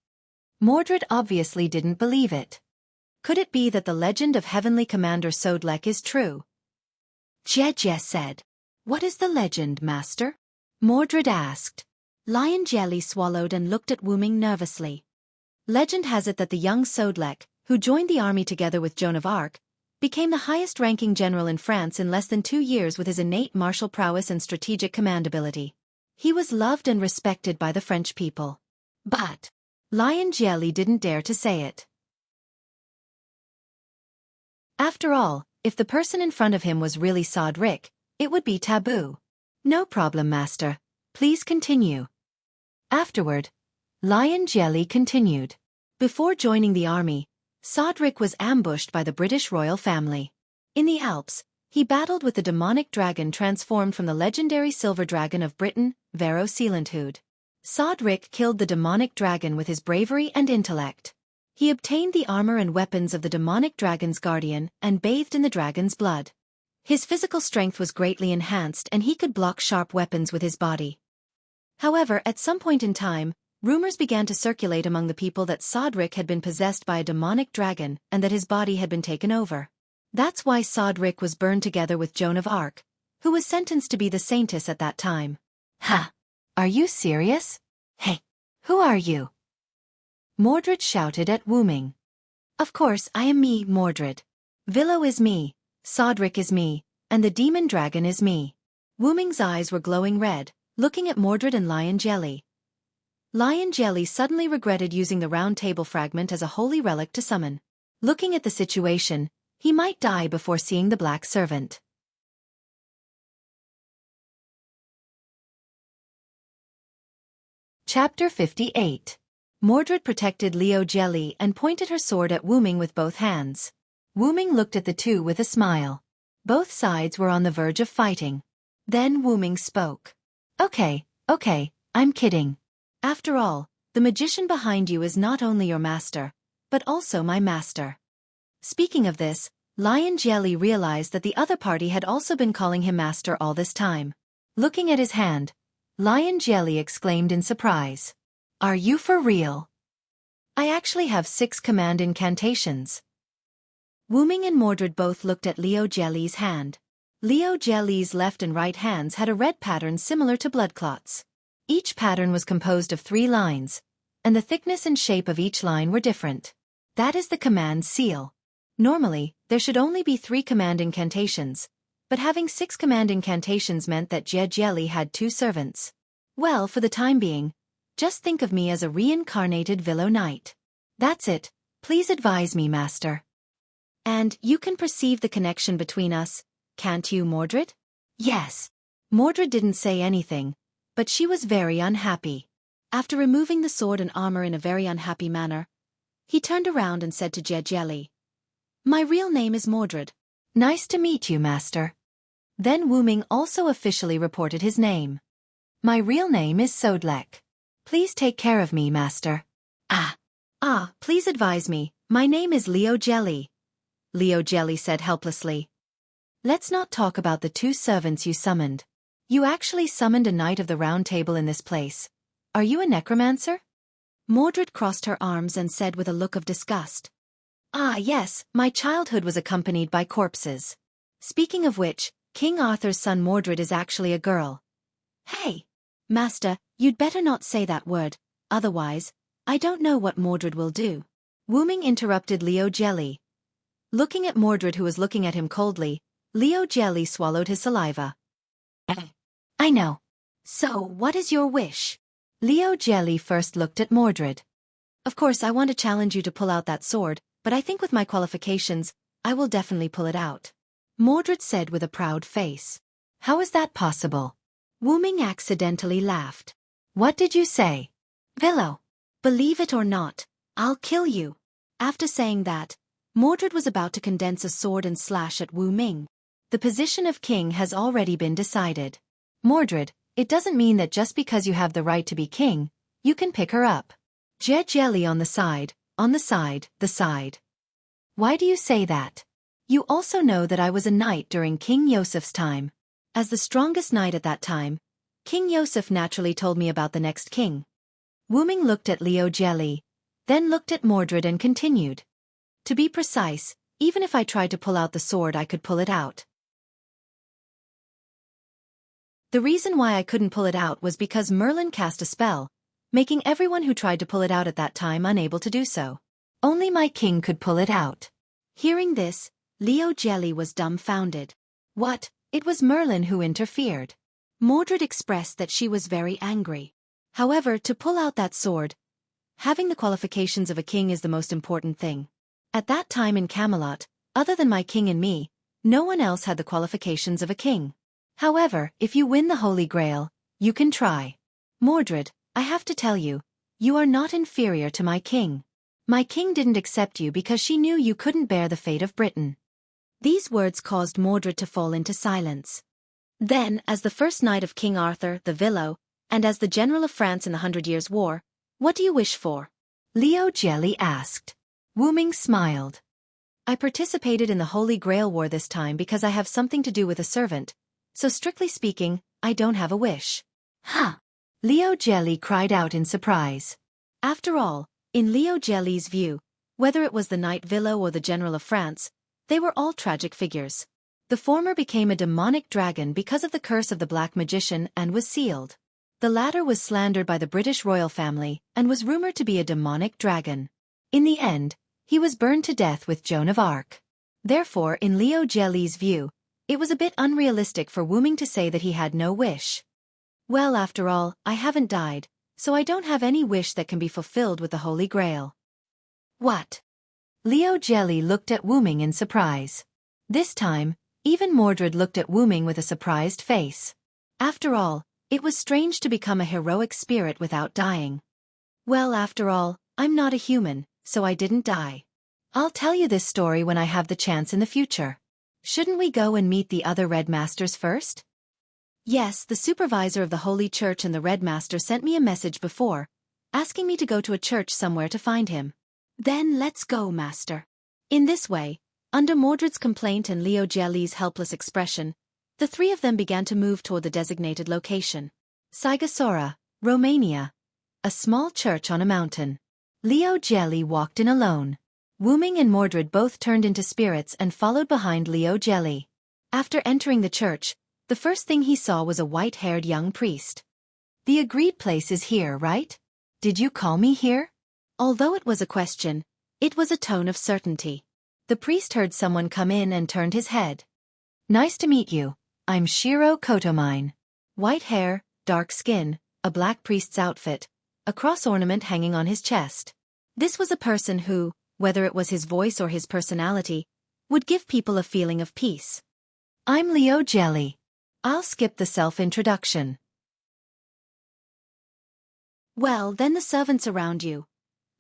Mordred obviously didn't believe it. Could it be that the legend of Heavenly Commander Sodlek is true? Jie said. What is the legend, Master? Mordred asked. Lion Jelly swallowed and looked at Wu Ming nervously. Legend has it that the young Sodlek, who joined the army together with Joan of Arc, became the highest-ranking general in France in less than 2 years with his innate martial prowess and strategic command ability. He was loved and respected by the French people. But Lion Jelly didn't dare to say it. After all, if the person in front of him was really Sodric, it would be taboo. No problem, Master. Please continue. Afterward, Lion Jelly continued. Before joining the army, Sodric was ambushed by the British royal family. In the Alps, he battled with the demonic dragon transformed from the legendary silver dragon of Britain, Vero Sealandhood. Sodric killed the demonic dragon with his bravery and intellect. He obtained the armor and weapons of the demonic dragon's guardian and bathed in the dragon's blood. His physical strength was greatly enhanced and he could block sharp weapons with his body. However, at some point in time, rumors began to circulate among the people that Sodric had been possessed by a demonic dragon and that his body had been taken over. That's why Sodric was burned together with Joan of Arc, who was sentenced to be the saintess at that time. Ha! Are you serious? Hey, who are you? Mordred shouted at Wu Ming. Of course, I am me, Mordred. Villo is me, Sodric is me, and the demon dragon is me. Wu Ming's eyes were glowing red, looking at Mordred and Lion Jelly. Lion Jelly suddenly regretted using the round table fragment as a holy relic to summon. Looking at the situation, he might die before seeing the black servant. Chapter 58. Mordred protected Liu Jelly and pointed her sword at Wu Ming with both hands. Wu Ming looked at the two with a smile. Both sides were on the verge of fighting. Then Wu Ming spoke. Okay, I'm kidding. After all, the magician behind you is not only your master, but also my master. Speaking of this, Lion Jelly realized that the other party had also been calling him master all this time. Looking at his hand, Lion Jelly exclaimed in surprise. Are you for real? I actually have 6 command incantations. Wu Ming and Mordred both looked at Liu Jelly's hand. Liu Jelly's left and right hands had a red pattern similar to blood clots. Each pattern was composed of 3 lines, and the thickness and shape of each line were different. That is the command seal. Normally, there should only be 3 command incantations, but having 6 command incantations meant that Jie Jelly had 2 servants. Well, for the time being, just think of me as a reincarnated Villo Knight. That's it, please advise me, Master. And you can perceive the connection between us, can't you, Mordred? Yes. Mordred didn't say anything, but she was very unhappy. After removing the sword and armor in a very unhappy manner, he turned around and said to Jie Jelly, My real name is Mordred. Nice to meet you, Master. Then Wu Ming also officially reported his name. My real name is Sodlek. Please take care of me, Master. Please advise me, my name is Liu Jelly. Liu Jelly said helplessly. Let's not talk about the 2 servants you summoned. You actually summoned a knight of the round table in this place. Are you a necromancer? Mordred crossed her arms and said with a look of disgust. Yes, my childhood was accompanied by corpses. Speaking of which, King Arthur's son Mordred is actually a girl. Hey! Master, you'd better not say that word, otherwise, I don't know what Mordred will do. Wu Ming interrupted Liu Jelly. Looking at Mordred, who was looking at him coldly, Liu Jelly swallowed his saliva. I know. So, what is your wish? Liu Jelly first looked at Mordred. Of course, I want to challenge you to pull out that sword, but I think with my qualifications, I will definitely pull it out. Mordred said with a proud face. How is that possible? Wu Ming accidentally laughed. What did you say? Villo. Believe it or not, I'll kill you. After saying that, Mordred was about to condense a sword and slash at Wu Ming. The position of king has already been decided. Mordred, it doesn't mean that just because you have the right to be king, you can pick her up. Jie Jelly on the side. Why do you say that? You also know that I was a knight during King Yosef's time. As the strongest knight at that time, King Yosef naturally told me about the next king. Wu Ming looked at Liu Jelly, then looked at Mordred and continued. To be precise, even if I tried to pull out the sword I could pull it out. The reason why I couldn't pull it out was because Merlin cast a spell, making everyone who tried to pull it out at that time unable to do so. Only my king could pull it out. Hearing this, Liu Jelly was dumbfounded. What? It was Merlin who interfered. Mordred expressed that she was very angry. However, to pull out that sword, having the qualifications of a king is the most important thing. At that time in Camelot, other than my king and me, no one else had the qualifications of a king. However, if you win the Holy Grail, you can try. Mordred, I have to tell you, you are not inferior to my king. My king didn't accept you because she knew you couldn't bear the fate of Britain. These words caused Mordred to fall into silence. Then, as the first knight of King Arthur, the Villo, and as the general of France in the 100 Years' War, what do you wish for? Liu Jelly asked. Wu Ming smiled. I participated in the Holy Grail War this time because I have something to do with a servant, so strictly speaking, I don't have a wish. Huh! Liu Jelly cried out in surprise. After all, in Liu Jelly's view, whether it was the Knight Villo or the General of France, they were all tragic figures. The former became a demonic dragon because of the curse of the Black Magician and was sealed. The latter was slandered by the British royal family and was rumored to be a demonic dragon. In the end, he was burned to death with Joan of Arc. Therefore, in Liu Jelly's view, it was a bit unrealistic for Wu Ming to say that he had no wish. Well, after all, I haven't died, so I don't have any wish that can be fulfilled with the Holy Grail. What? Liu Jelly looked at Wu Ming in surprise. This time, even Mordred looked at Wu Ming with a surprised face. After all, it was strange to become a heroic spirit without dying. Well, after all, I'm not a human, so I didn't die. I'll tell you this story when I have the chance in the future. Shouldn't we go and meet the other Red Masters first? Yes, the supervisor of the Holy Church and the Red Master sent me a message before, asking me to go to a church somewhere to find him. Then let's go, Master. In this way, under Mordred's complaint and Liu Jelly's helpless expression, the three of them began to move toward the designated location. Sighisoara, Romania. A small church on a mountain. Liu Jelly walked in alone. Wu Ming and Mordred both turned into spirits and followed behind Liu Jelly. After entering the church, the first thing he saw was a white-haired young priest. The agreed place is here, right? Did you call me here? Although it was a question, it was a tone of certainty. The priest heard someone come in and turned his head. Nice to meet you. I'm Shiro Kotomine. White hair, dark skin, a black priest's outfit, a cross ornament hanging on his chest. This was a person who, whether it was his voice or his personality, would give people a feeling of peace. I'm Liu Jelly. I'll skip the self-introduction. Well, then the servants around you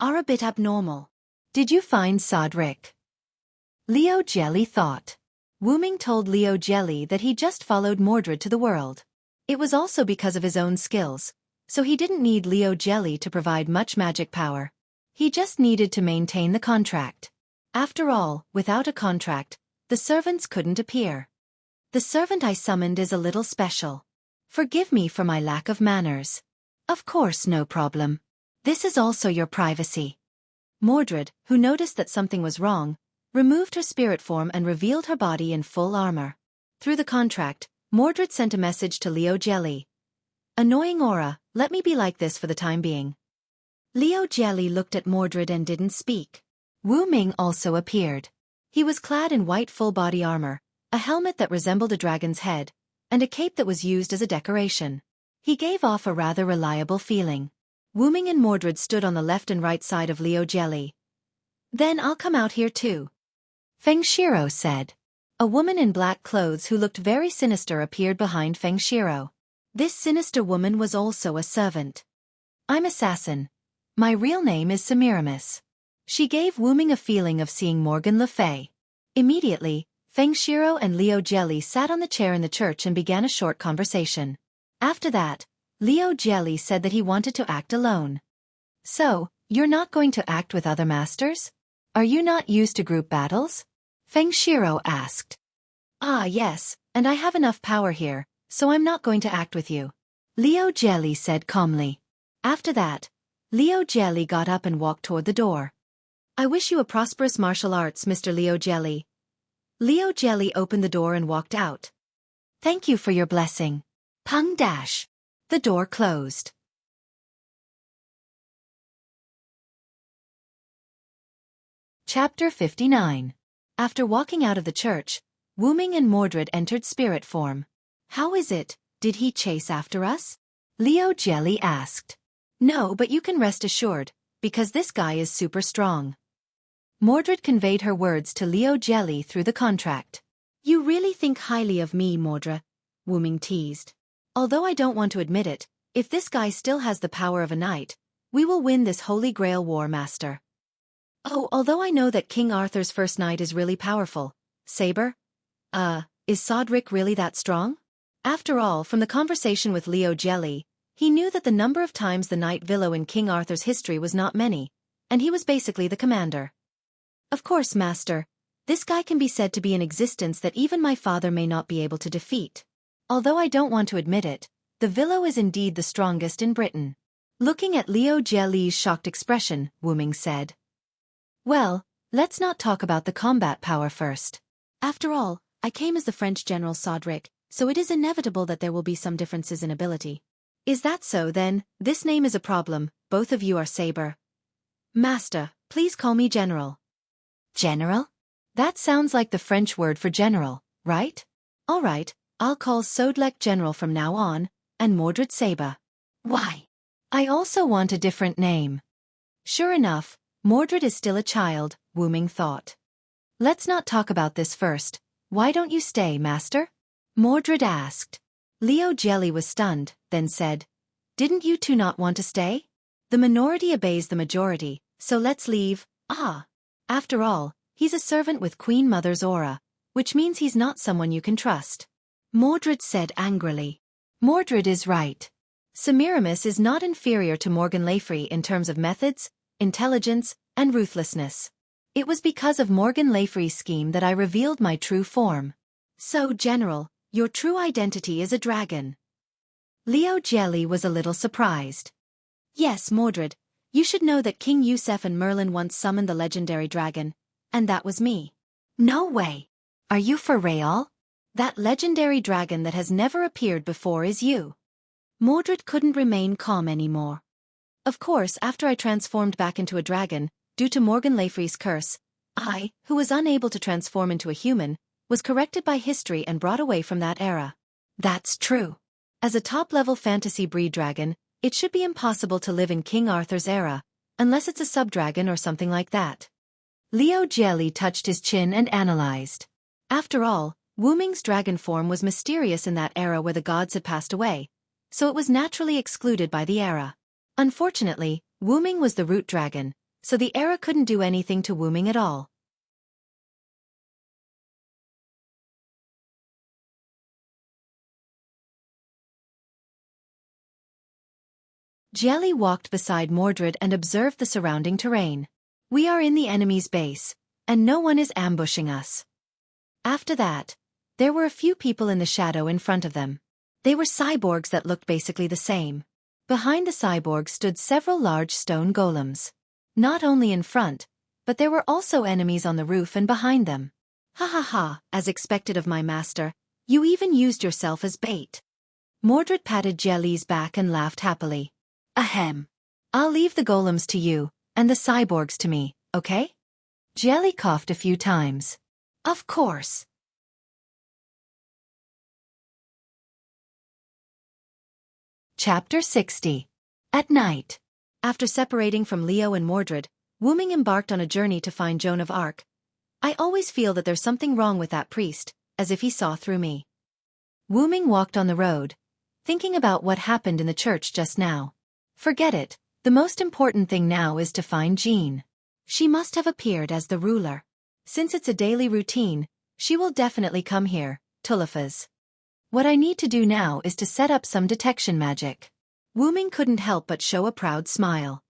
are a bit abnormal. Did you find Sodric? Liu Jelly thought. Wu Ming told Liu Jelly that he just followed Mordred to the world. It was also because of his own skills, so he didn't need Liu Jelly to provide much magic power. He just needed to maintain the contract. After all, without a contract, the servants couldn't appear. The servant I summoned is a little special. Forgive me for my lack of manners. Of course, no problem. This is also your privacy. Mordred, who noticed that something was wrong, removed her spirit form and revealed her body in full armor. Through the contract, Mordred sent a message to Liu Jelly. Annoying aura, let me be like this for the time being. Liu Jelly looked at Mordred and didn't speak. Wu Ming also appeared. He was clad in white full-body armor, a helmet that resembled a dragon's head, and a cape that was used as a decoration. He gave off a rather reliable feeling. Wu Ming and Mordred stood on the left and right side of Liu Jelly. Then I'll come out here too. Feng Shiro said. A woman in black clothes who looked very sinister appeared behind Feng Shiro. This sinister woman was also a servant. I'm Assassin. My real name is Semiramis. She gave Wu Ming a feeling of seeing Morgan Le Fay. Immediately, Feng Shiro and Liu Jelly sat on the chair in the church and began a short conversation. After that, Liu Jelly said that he wanted to act alone. So, you're not going to act with other masters? Are you not used to group battles? Feng Shiro asked. Ah yes, and I have enough power here, so I'm not going to act with you. Liu Jelly said calmly. After that, Liu Jelly got up and walked toward the door. I wish you a prosperous martial arts, Mr. Liu Jelly. Liu Jelly opened the door and walked out. Thank you for your blessing. Pung dash. The door closed. Chapter 59. After walking out of the church, Wuming and Mordred entered spirit form. How is it? Did he chase after us? Liu Jelly asked. No, but you can rest assured, because this guy is super strong. Mordred conveyed her words to Liu Jelly through the contract. You really think highly of me, Mordred, Wuming teased. Although I don't want to admit it, if this guy still has the power of a knight, we will win this Holy Grail war, Master. Oh, although I know that King Arthur's first knight is really powerful. Saber? Is Sodric really that strong? After all, from the conversation with Liu Jelly, he knew that the number of times the knight Villo in King Arthur's history was not many, and he was basically the commander. Of course, Master, this guy can be said to be in existence that even my father may not be able to defeat. Although I don't want to admit it, the Villo is indeed the strongest in Britain. Looking at Liu Jelly's shocked expression, Wuming said. Well, let's not talk about the combat power first. After all, I came as the French General Sodric, so it is inevitable that there will be some differences in ability. Is that so then? This name is a problem, both of you are Saber. Master, please call me General. General? That sounds like the French word for general, right? All right, I'll call Sodlek General from now on, and Mordred Saber. Why? I also want a different name. Sure enough, Mordred is still a child, Wuming thought. Let's not talk about this first. Why don't you stay, Master? Mordred asked. Liu Jelly was stunned, then said, Didn't you two not want to stay? The minority obeys the majority, so let's leave. After all, he's a servant with Queen Mother's aura, which means he's not someone you can trust. Mordred said angrily. Mordred is right. Semiramis is not inferior to Morgan Le Fay in terms of methods, intelligence, and ruthlessness. It was because of Morgan Le Fay's scheme that I revealed my true form. So, General, your true identity is a dragon. Liu Jelly was a little surprised. Yes, Mordred, you should know that King Yusef and Merlin once summoned the legendary dragon, and that was me. No way. Are you for real? That legendary dragon that has never appeared before is you. Mordred couldn't remain calm anymore. Of course, after I transformed back into a dragon, due to Morgan Le Fay's curse, I, who was unable to transform into a human, was corrected by history and brought away from that era. That's true. As a top-level fantasy breed dragon, it should be impossible to live in King Arthur's era, unless it's a sub-dragon or something like that. Liu Jelly touched his chin and analyzed. After all, Wuming's dragon form was mysterious in that era where the gods had passed away, so it was naturally excluded by the era. Unfortunately, Wuming was the root dragon, so the era couldn't do anything to Wuming at all. Jelly walked beside Mordred and observed the surrounding terrain. We are in the enemy's base, and no one is ambushing us. After that, there were a few people in the shadow in front of them. They were cyborgs that looked basically the same. Behind the cyborgs stood several large stone golems. Not only in front, but there were also enemies on the roof and behind them. Ha ha ha, as expected of my master, you even used yourself as bait. Mordred patted Jelly's back and laughed happily. Ahem. I'll leave the golems to you, and the cyborgs to me, okay? Jelly coughed a few times. Of course. Chapter 60. At night. After separating from Leo and Mordred, Wuming embarked on a journey to find Joan of Arc. I always feel that there's something wrong with that priest, as if he saw through me. Wuming walked on the road, thinking about what happened in the church just now. Forget it, the most important thing now is to find Jean. She must have appeared as the ruler. Since it's a daily routine, she will definitely come here, Tulifas. What I need to do now is to set up some detection magic. Wuming couldn't help but show a proud smile.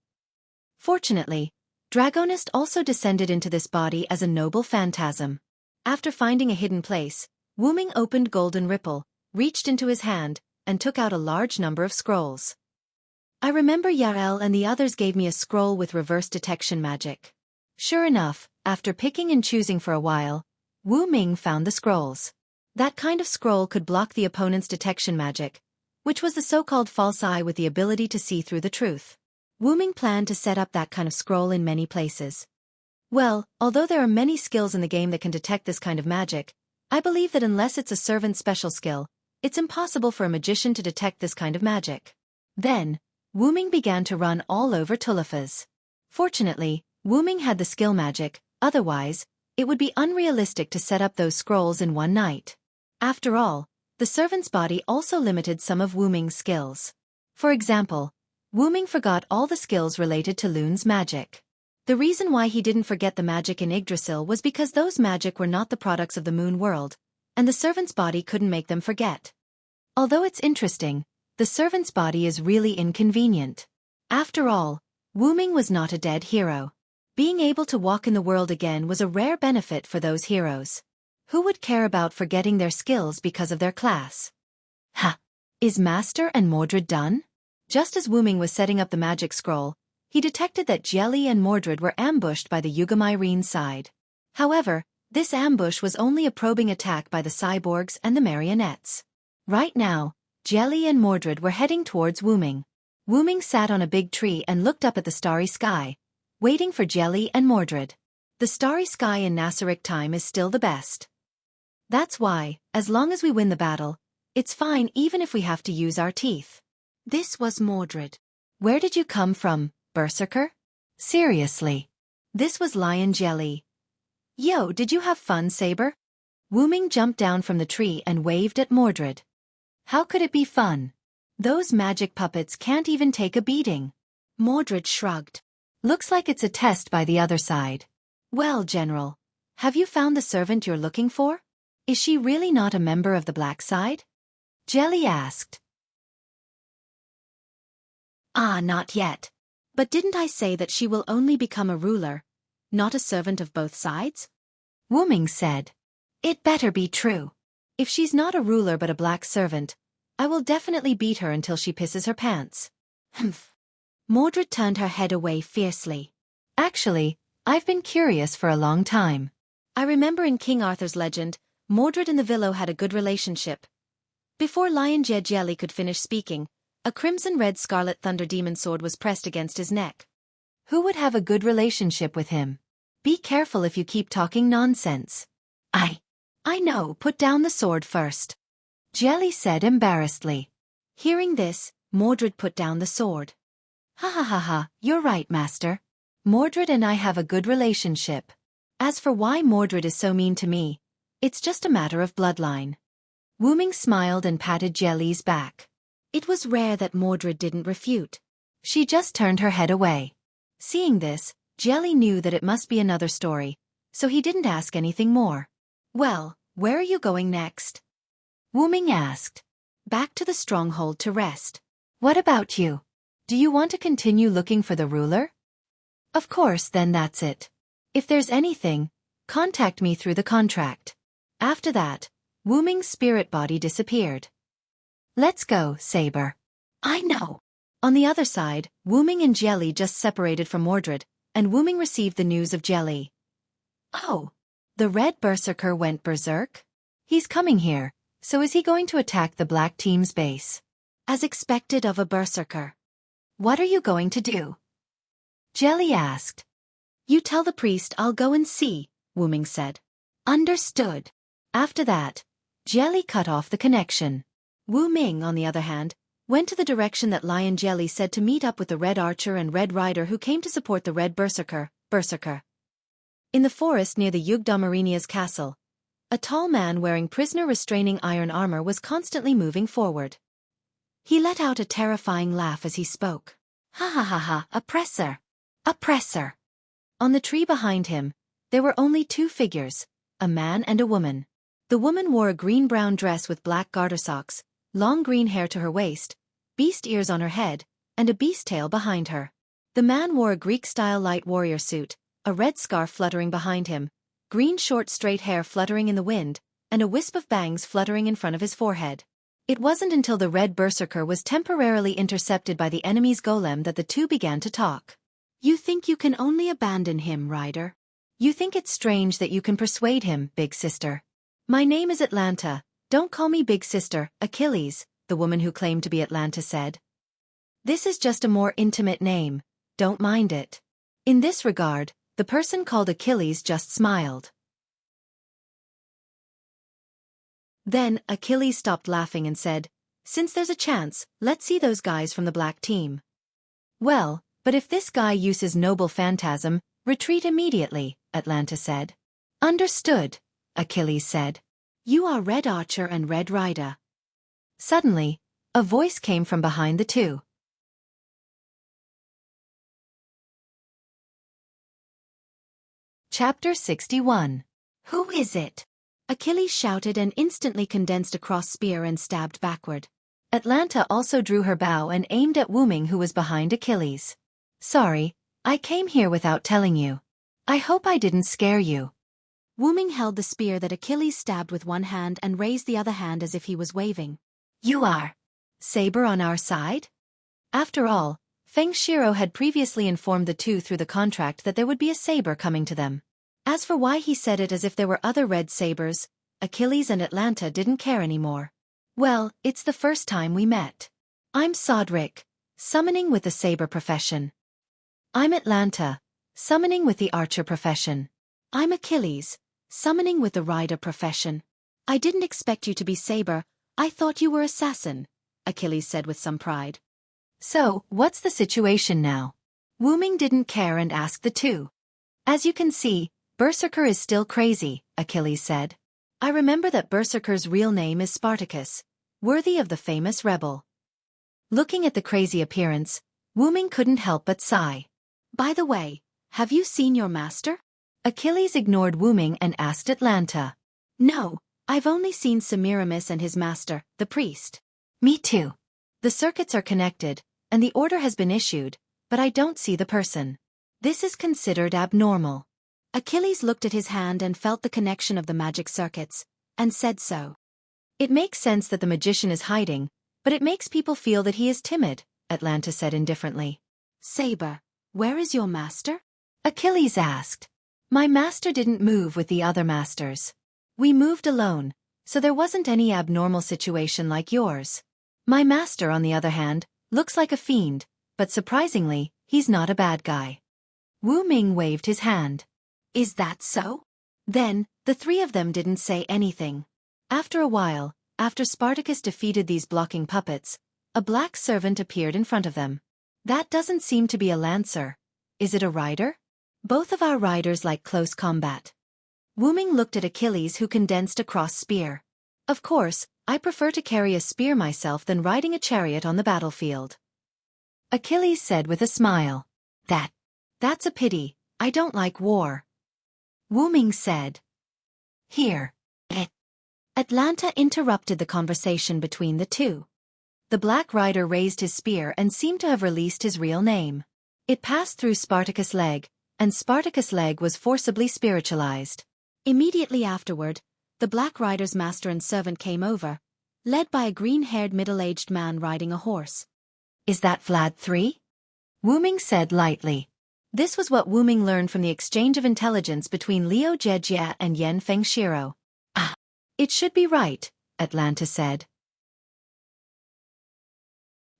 Fortunately, Dragonist also descended into this body as a noble phantasm. After finding a hidden place, Wuming opened Golden Ripple, reached into his hand, and took out a large number of scrolls. I remember Yarel and the others gave me a scroll with reverse detection magic. Sure enough, after picking and choosing for a while, Wu Ming found the scrolls. That kind of scroll could block the opponent's detection magic, which was the so-called false eye with the ability to see through the truth. Wu Ming planned to set up that kind of scroll in many places. Well, although there are many skills in the game that can detect this kind of magic, I believe that unless it's a servant's special skill, it's impossible for a magician to detect this kind of magic. Then, Wu Ming began to run all over Tulifas. Fortunately, Wu Ming had the skill magic, otherwise, it would be unrealistic to set up those scrolls in one night. After all, the servant's body also limited some of Wu Ming's skills. For example, Wu Ming forgot all the skills related to Lun's magic. The reason why he didn't forget the magic in Yggdrasil was because those magic were not the products of the moon world, and the servant's body couldn't make them forget. Although it's interesting, the servant's body is really inconvenient. After all, Wu Ming was not a dead hero. Being able to walk in the world again was a rare benefit for those heroes. Who would care about forgetting their skills because of their class? Ha! Is Master and Mordred done? Just as Wu Ming was setting up the magic scroll, he detected that Jelly and Mordred were ambushed by the Yugamirene side. However, this ambush was only a probing attack by the cyborgs and the marionettes. Right now, Jelly and Mordred were heading towards Wu Ming. Wu Ming sat on a big tree and looked up at the starry sky, waiting for Jelly and Mordred. The starry sky in Nasaric time is still the best. That's why, as long as we win the battle, it's fine even if we have to use our teeth. This was Mordred. Where did you come from, Berserker? Seriously. This was Lion Jelly. Yo, did you have fun, Saber? Wu Ming jumped down from the tree and waved at Mordred. How could it be fun? Those magic puppets can't even take a beating. Mordred shrugged. Looks like it's a test by the other side. Well, General, have you found the servant you're looking for? Is she really not a member of the black side? Jelly asked. Ah, not yet. But didn't I say that she will only become a ruler, not a servant of both sides? Wu Ming said. It better be true. If she's not a ruler but a black servant, I will definitely beat her until she pisses her pants. Humph. Mordred turned her head away fiercely. Actually, I've been curious for a long time. I remember in King Arthur's legend, Mordred and the Villo had a good relationship. Before Lion Jelly could finish speaking, a crimson-red scarlet thunder demon sword was pressed against his neck. Who would have a good relationship with him? Be careful if you keep talking nonsense. I know, put down the sword first. Jelly said embarrassedly. Hearing this, Mordred put down the sword. Ha ha ha ha, you're right, Master. Mordred and I have a good relationship. As for why Mordred is so mean to me, it's just a matter of bloodline. Wu Ming smiled and patted Jelly's back. It was rare that Mordred didn't refute. She just turned her head away. Seeing this, Jelly knew that it must be another story, so he didn't ask anything more. Well, where are you going next? Wu Ming asked. Back to the stronghold to rest. What about you? Do you want to continue looking for the ruler? Of course, then that's it. If there's anything, contact me through the contract. After that, Wu Ming's spirit body disappeared. Let's go, Saber. I know. On the other side, Wu Ming and Jelly just separated from Mordred, and Wu Ming received the news of Jelly. Oh, the red berserker went berserk? He's coming here, so is he going to attack the black team's base? As expected of a berserker. What are you going to do? Jelly asked. You tell the priest I'll go and see, Wu Ming said. Understood. After that, Jelly cut off the connection. Wu Ming, on the other hand, went to the direction that Lion Jelly said to meet up with the Red Archer and Red Rider who came to support the Red Berserker. In the forest near the Yugdamarinia's castle, a tall man wearing prisoner-restraining iron armor was constantly moving forward. He let out a terrifying laugh as he spoke. Ha ha ha ha, oppressor! Oppressor! On the tree behind him, there were only two figures, a man and a woman. The woman wore a green-brown dress with black garter socks, long green hair to her waist, beast ears on her head, and a beast tail behind her. The man wore a Greek-style light warrior suit, a red scarf fluttering behind him, green short straight hair fluttering in the wind, and a wisp of bangs fluttering in front of his forehead. It wasn't until the red berserker was temporarily intercepted by the enemy's golem that the two began to talk. You think you can only abandon him, Ryder? You think it's strange that you can persuade him, big sister. My name is Atlanta. Don't call me big sister, Achilles, the woman who claimed to be Atlanta said. This is just a more intimate name. Don't mind it. In this regard, the person called Achilles just smiled. Then, Achilles stopped laughing and said, "Since there's a chance, let's see those guys from the black team." "Well, but if this guy uses noble phantasm, retreat immediately," Atlanta said. "Understood," Achilles said. You are Red Archer and Red Rider. Suddenly, a voice came from behind the two. Chapter 61. Who is it? Achilles shouted and instantly condensed a cross spear and stabbed backward. Atlanta also drew her bow and aimed at Wuming, who was behind Achilles. "Sorry, I came here without telling you. I hope I didn't scare you." Wuming held the spear that Achilles stabbed with one hand and raised the other hand as if he was waving. "You are Saber on our side?" After all, Feng Shiro had previously informed the two through the contract that there would be a saber coming to them. As for why he said it as if there were other red sabers, Achilles and Atlanta didn't care anymore. "Well, it's the first time we met. I'm Sodric, summoning with the saber profession. I'm Atlanta, summoning with the archer profession. I'm Achilles, summoning with the rider profession. I didn't expect you to be Saber, I thought you were assassin," Achilles said with some pride. "So, what's the situation now?" Wuming didn't care and asked the two. "As you can see, Berserker is still crazy," Achilles said. "I remember that Berserker's real name is Spartacus, worthy of the famous rebel." Looking at the crazy appearance, Wuming couldn't help but sigh. "By the way, have you seen your master?" Achilles ignored Wuming and asked Atlanta. "No, I've only seen Semiramis and his master, the priest." "Me too. The circuits are connected, and the order has been issued, but I don't see the person. This is considered abnormal." Achilles looked at his hand and felt the connection of the magic circuits, and said so. "It makes sense that the magician is hiding, but it makes people feel that he is timid," Atlanta said indifferently. "Saber, where is your master?" Achilles asked. "My master didn't move with the other masters. We moved alone, so there wasn't any abnormal situation like yours. My master, on the other hand, looks like a fiend, but surprisingly, he's not a bad guy." Wuming waved his hand. "Is that so?" Then, the three of them didn't say anything. After a while, after Spartacus defeated these blocking puppets, a black servant appeared in front of them. "That doesn't seem to be a lancer. Is it a rider? Both of our riders like close combat." Wuming looked at Achilles, who condensed a cross spear. "Of course, I prefer to carry a spear myself than riding a chariot on the battlefield." Achilles said with a smile. That's a pity. I don't like war." Wuming said. "Here." Atlanta interrupted the conversation between the two. The black rider raised his spear and seemed to have released his real name. It passed through Spartacus' leg, and Spartacus' leg was forcibly spiritualized. Immediately afterward, the black rider's master and servant came over, led by a green-haired middle-aged man riding a horse. "Is that Vlad III?" Wuming said lightly. This was what Wuming learned from the exchange of intelligence between Liu Jejia and Yen Fengshiro. "Ah, it should be right," Atlanta said.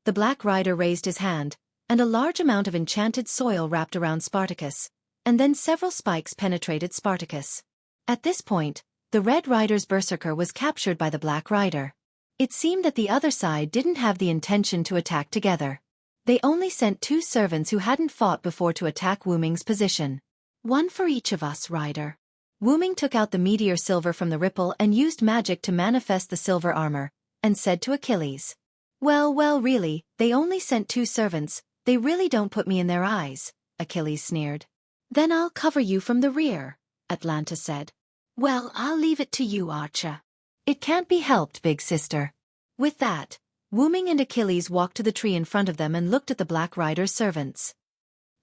The black rider raised his hand, and a large amount of enchanted soil wrapped around Spartacus, and then several spikes penetrated Spartacus. At this point, the red rider's berserker was captured by the black rider. It seemed that the other side didn't have the intention to attack together. They only sent two servants who hadn't fought before to attack Wuming's position. "One for each of us, rider." Wuming took out the meteor silver from the ripple and used magic to manifest the silver armor, and said to Achilles. Well, really, they only sent two servants, they really don't put me in their eyes," Achilles sneered. "Then I'll cover you from the rear," Atlanta said. "Well, I'll leave it to you, Archer." "It can't be helped, big sister." With that, Wuming and Achilles walked to the tree in front of them and looked at the black rider's servants.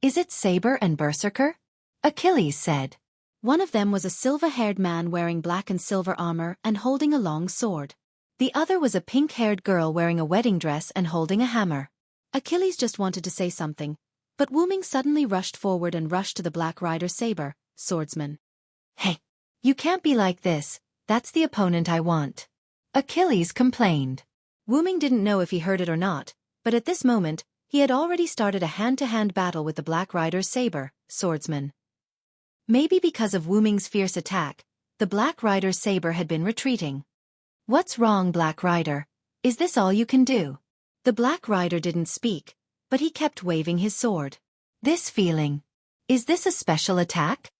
"Is it Saber and Berserker?" Achilles said. One of them was a silver-haired man wearing black and silver armor and holding a long sword. The other was a pink-haired girl wearing a wedding dress and holding a hammer. Achilles just wanted to say something, but Wu Ming suddenly rushed forward and rushed to the Black Rider's saber, swordsman. Hey! You can't be like this, that's the opponent I want. Achilles complained. Wu Ming didn't know if he heard it or not, but at this moment, he had already started a hand-to-hand battle with the Black Rider's saber, swordsman. Maybe because of Wu Ming's fierce attack, the Black Rider's saber had been retreating. What's wrong, Black Rider? Is this all you can do? The Black Rider didn't speak, but he kept waving his sword. This feeling. Is this a special attack?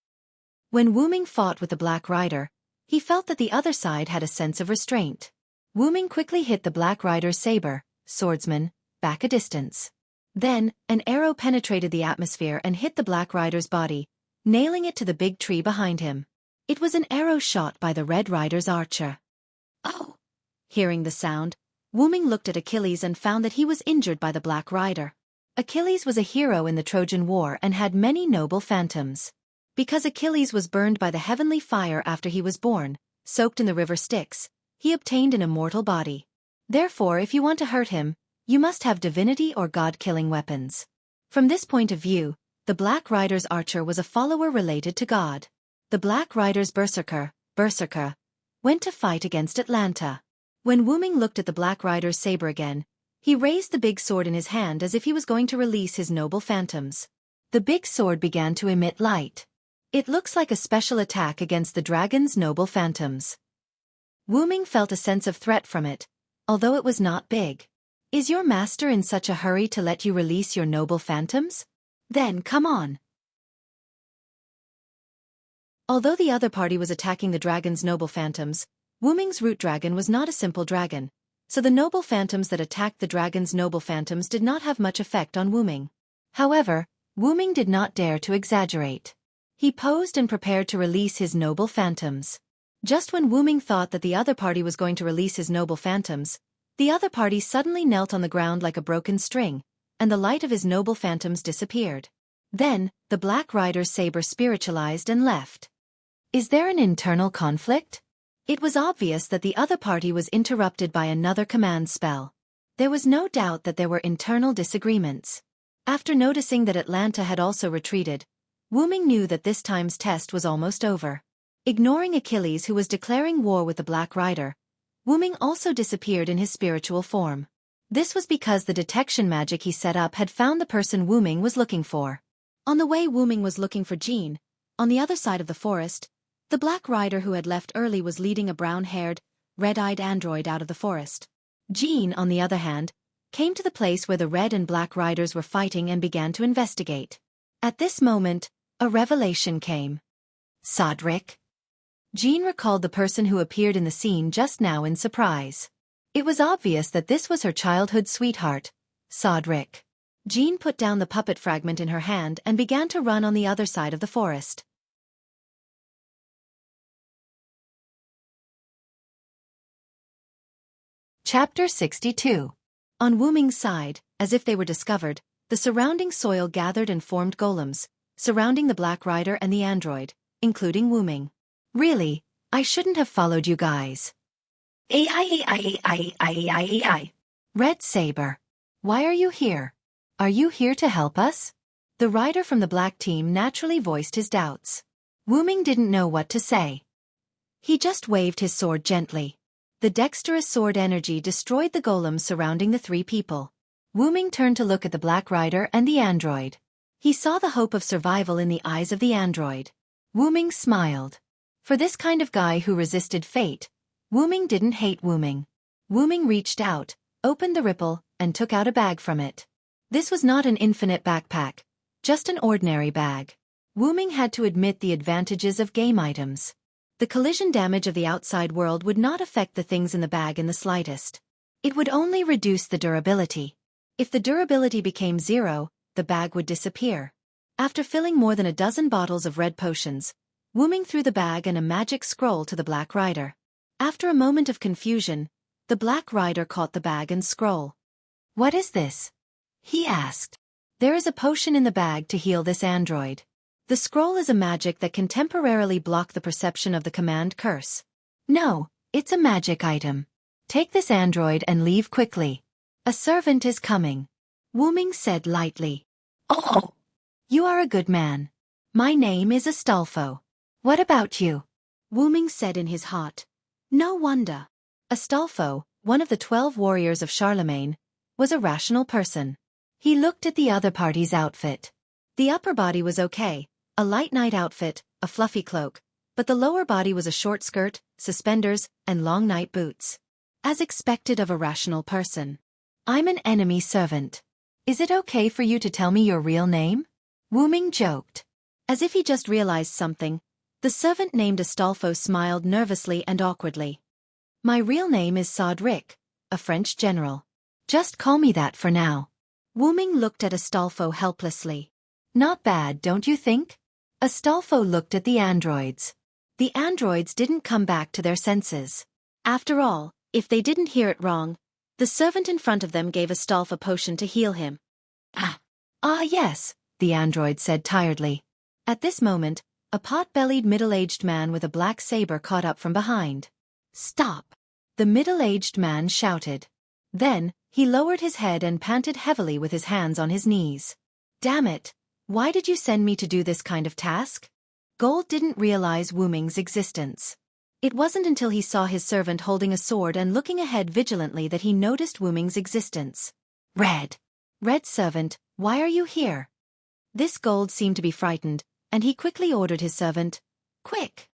When Wu Ming fought with the Black Rider, he felt that the other side had a sense of restraint. Wu Ming quickly hit the Black Rider's saber, swordsman, back a distance. Then, an arrow penetrated the atmosphere and hit the Black Rider's body, nailing it to the big tree behind him. It was an arrow shot by the Red Rider's archer. Oh! Hearing the sound, Wu Ming looked at Achilles and found that he was injured by the Black Rider. Achilles was a hero in the Trojan War and had many noble phantoms. Because Achilles was burned by the heavenly fire after he was born, soaked in the river Styx, he obtained an immortal body. Therefore, if you want to hurt him, you must have divinity or god-killing weapons. From this point of view, the Black Rider's archer was a follower related to God. The Black Rider's berserker, went to fight against Atlanta. When Wu Ming looked at the Black Rider's saber again, he raised the big sword in his hand as if he was going to release his noble phantoms. The big sword began to emit light. It looks like a special attack against the dragon's noble phantoms. Wu Ming felt a sense of threat from it, although it was not big. Is your master in such a hurry to let you release your noble phantoms? Then come on. Although the other party was attacking the dragon's noble phantoms, Wu Ming's root dragon was not a simple dragon, so the noble phantoms that attacked the dragon's noble phantoms did not have much effect on Wu Ming. However, Wu Ming did not dare to exaggerate. He posed and prepared to release his noble phantoms. Just when Wu Ming thought that the other party was going to release his noble phantoms, the other party suddenly knelt on the ground like a broken string, and the light of his noble phantoms disappeared. Then, the Black Rider's saber spiritualized and left. Is there an internal conflict? It was obvious that the other party was interrupted by another command spell. There was no doubt that there were internal disagreements. After noticing that Atlanta had also retreated, Wu Ming knew that this time's test was almost over. Ignoring Achilles, who was declaring war with the Black Rider, Wu Ming also disappeared in his spiritual form. This was because the detection magic he set up had found the person Wu Ming was looking for. On the way Wu Ming was looking for Jean, on the other side of the forest, the Black Rider who had left early was leading a brown-haired, red-eyed android out of the forest. Jean, on the other hand, came to the place where the Red and Black Riders were fighting and began to investigate. At this moment, a revelation came. Sodric. Jean recalled the person who appeared in the scene just now in surprise. It was obvious that this was her childhood sweetheart, Sodric. Jean put down the puppet fragment in her hand and began to run on the other side of the forest. Chapter 62. On Wu Ming's side, as if they were discovered, the surrounding soil gathered and formed golems, surrounding the Black Rider and the android, including Wu Ming. Really, I shouldn't have followed you guys. Red Saber. Why are you here? Are you here to help us? The rider from the black team naturally voiced his doubts. Wu Ming didn't know what to say. He just waved his sword gently. The dexterous sword energy destroyed the golems surrounding the three people. Wu Ming turned to look at the Black Rider and the android. He saw the hope of survival in the eyes of the android. Wu Ming smiled. For this kind of guy who resisted fate, Wu Ming didn't hate Wu Ming. Wu Ming reached out, opened the ripple, and took out a bag from it. This was not an infinite backpack, just an ordinary bag. Wu Ming had to admit the advantages of game items. The collision damage of the outside world would not affect the things in the bag in the slightest. It would only reduce the durability. If the durability became 0, the bag would disappear. After filling more than a dozen bottles of red potions, Wu Ming threw the bag and a magic scroll to the Black Rider. After a moment of confusion, the Black Rider caught the bag and scroll. What is this? He asked. There is a potion in the bag to heal this android. The scroll is a magic that can temporarily block the perception of the command curse. No, it's a magic item. Take this android and leave quickly. A servant is coming. Wu-ming said lightly. Oh! You are a good man. My name is Astolfo. What about you? Wu-ming said in his heart. No wonder. Astolfo, one of the 12 warriors of Charlemagne, was a rational person. He looked at the other party's outfit. The upper body was okay, a light night outfit, a fluffy cloak, but the lower body was a short skirt, suspenders, and long night boots. As expected of a rational person. I'm an enemy servant. Is it okay for you to tell me your real name? Wu-ming joked. As if he just realized something, the servant named Astolfo smiled nervously and awkwardly. My real name is Codric, a French general. Just call me that for now. Wu-ming looked at Astolfo helplessly. Not bad, don't you think? Astolfo looked at the androids. The androids didn't come back to their senses. After all, if they didn't hear it wrong, the servant in front of them gave Astolfo a potion to heal him. Yes, the android said tiredly. At this moment, a pot-bellied middle-aged man with a black saber caught up from behind. Stop! The middle-aged man shouted. Then, he lowered his head and panted heavily with his hands on his knees. Damn it! Why did you send me to do this kind of task? Gold didn't realize Wu-ming's existence. It wasn't until he saw his servant holding a sword and looking ahead vigilantly that he noticed Wu-ming's existence. Red servant, why are you here? This Gold seemed to be frightened, and he quickly ordered his servant, Quick,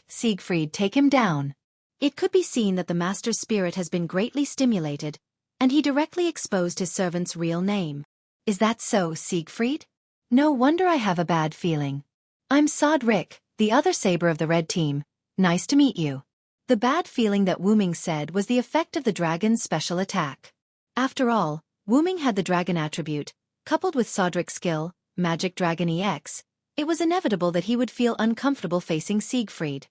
Siegfried, take him down. It could be seen that the master's spirit has been greatly stimulated, and he directly exposed his servant's real name. Is that so, Siegfried? No wonder I have a bad feeling. I'm Codric, the other saber of the red team. Nice to meet you. The bad feeling that Wu-ming said was the effect of the dragon's special attack. After all, Wu-ming had the dragon attribute, coupled with Codric's skill, Magic Dragon EX, it was inevitable that he would feel uncomfortable facing Siegfried.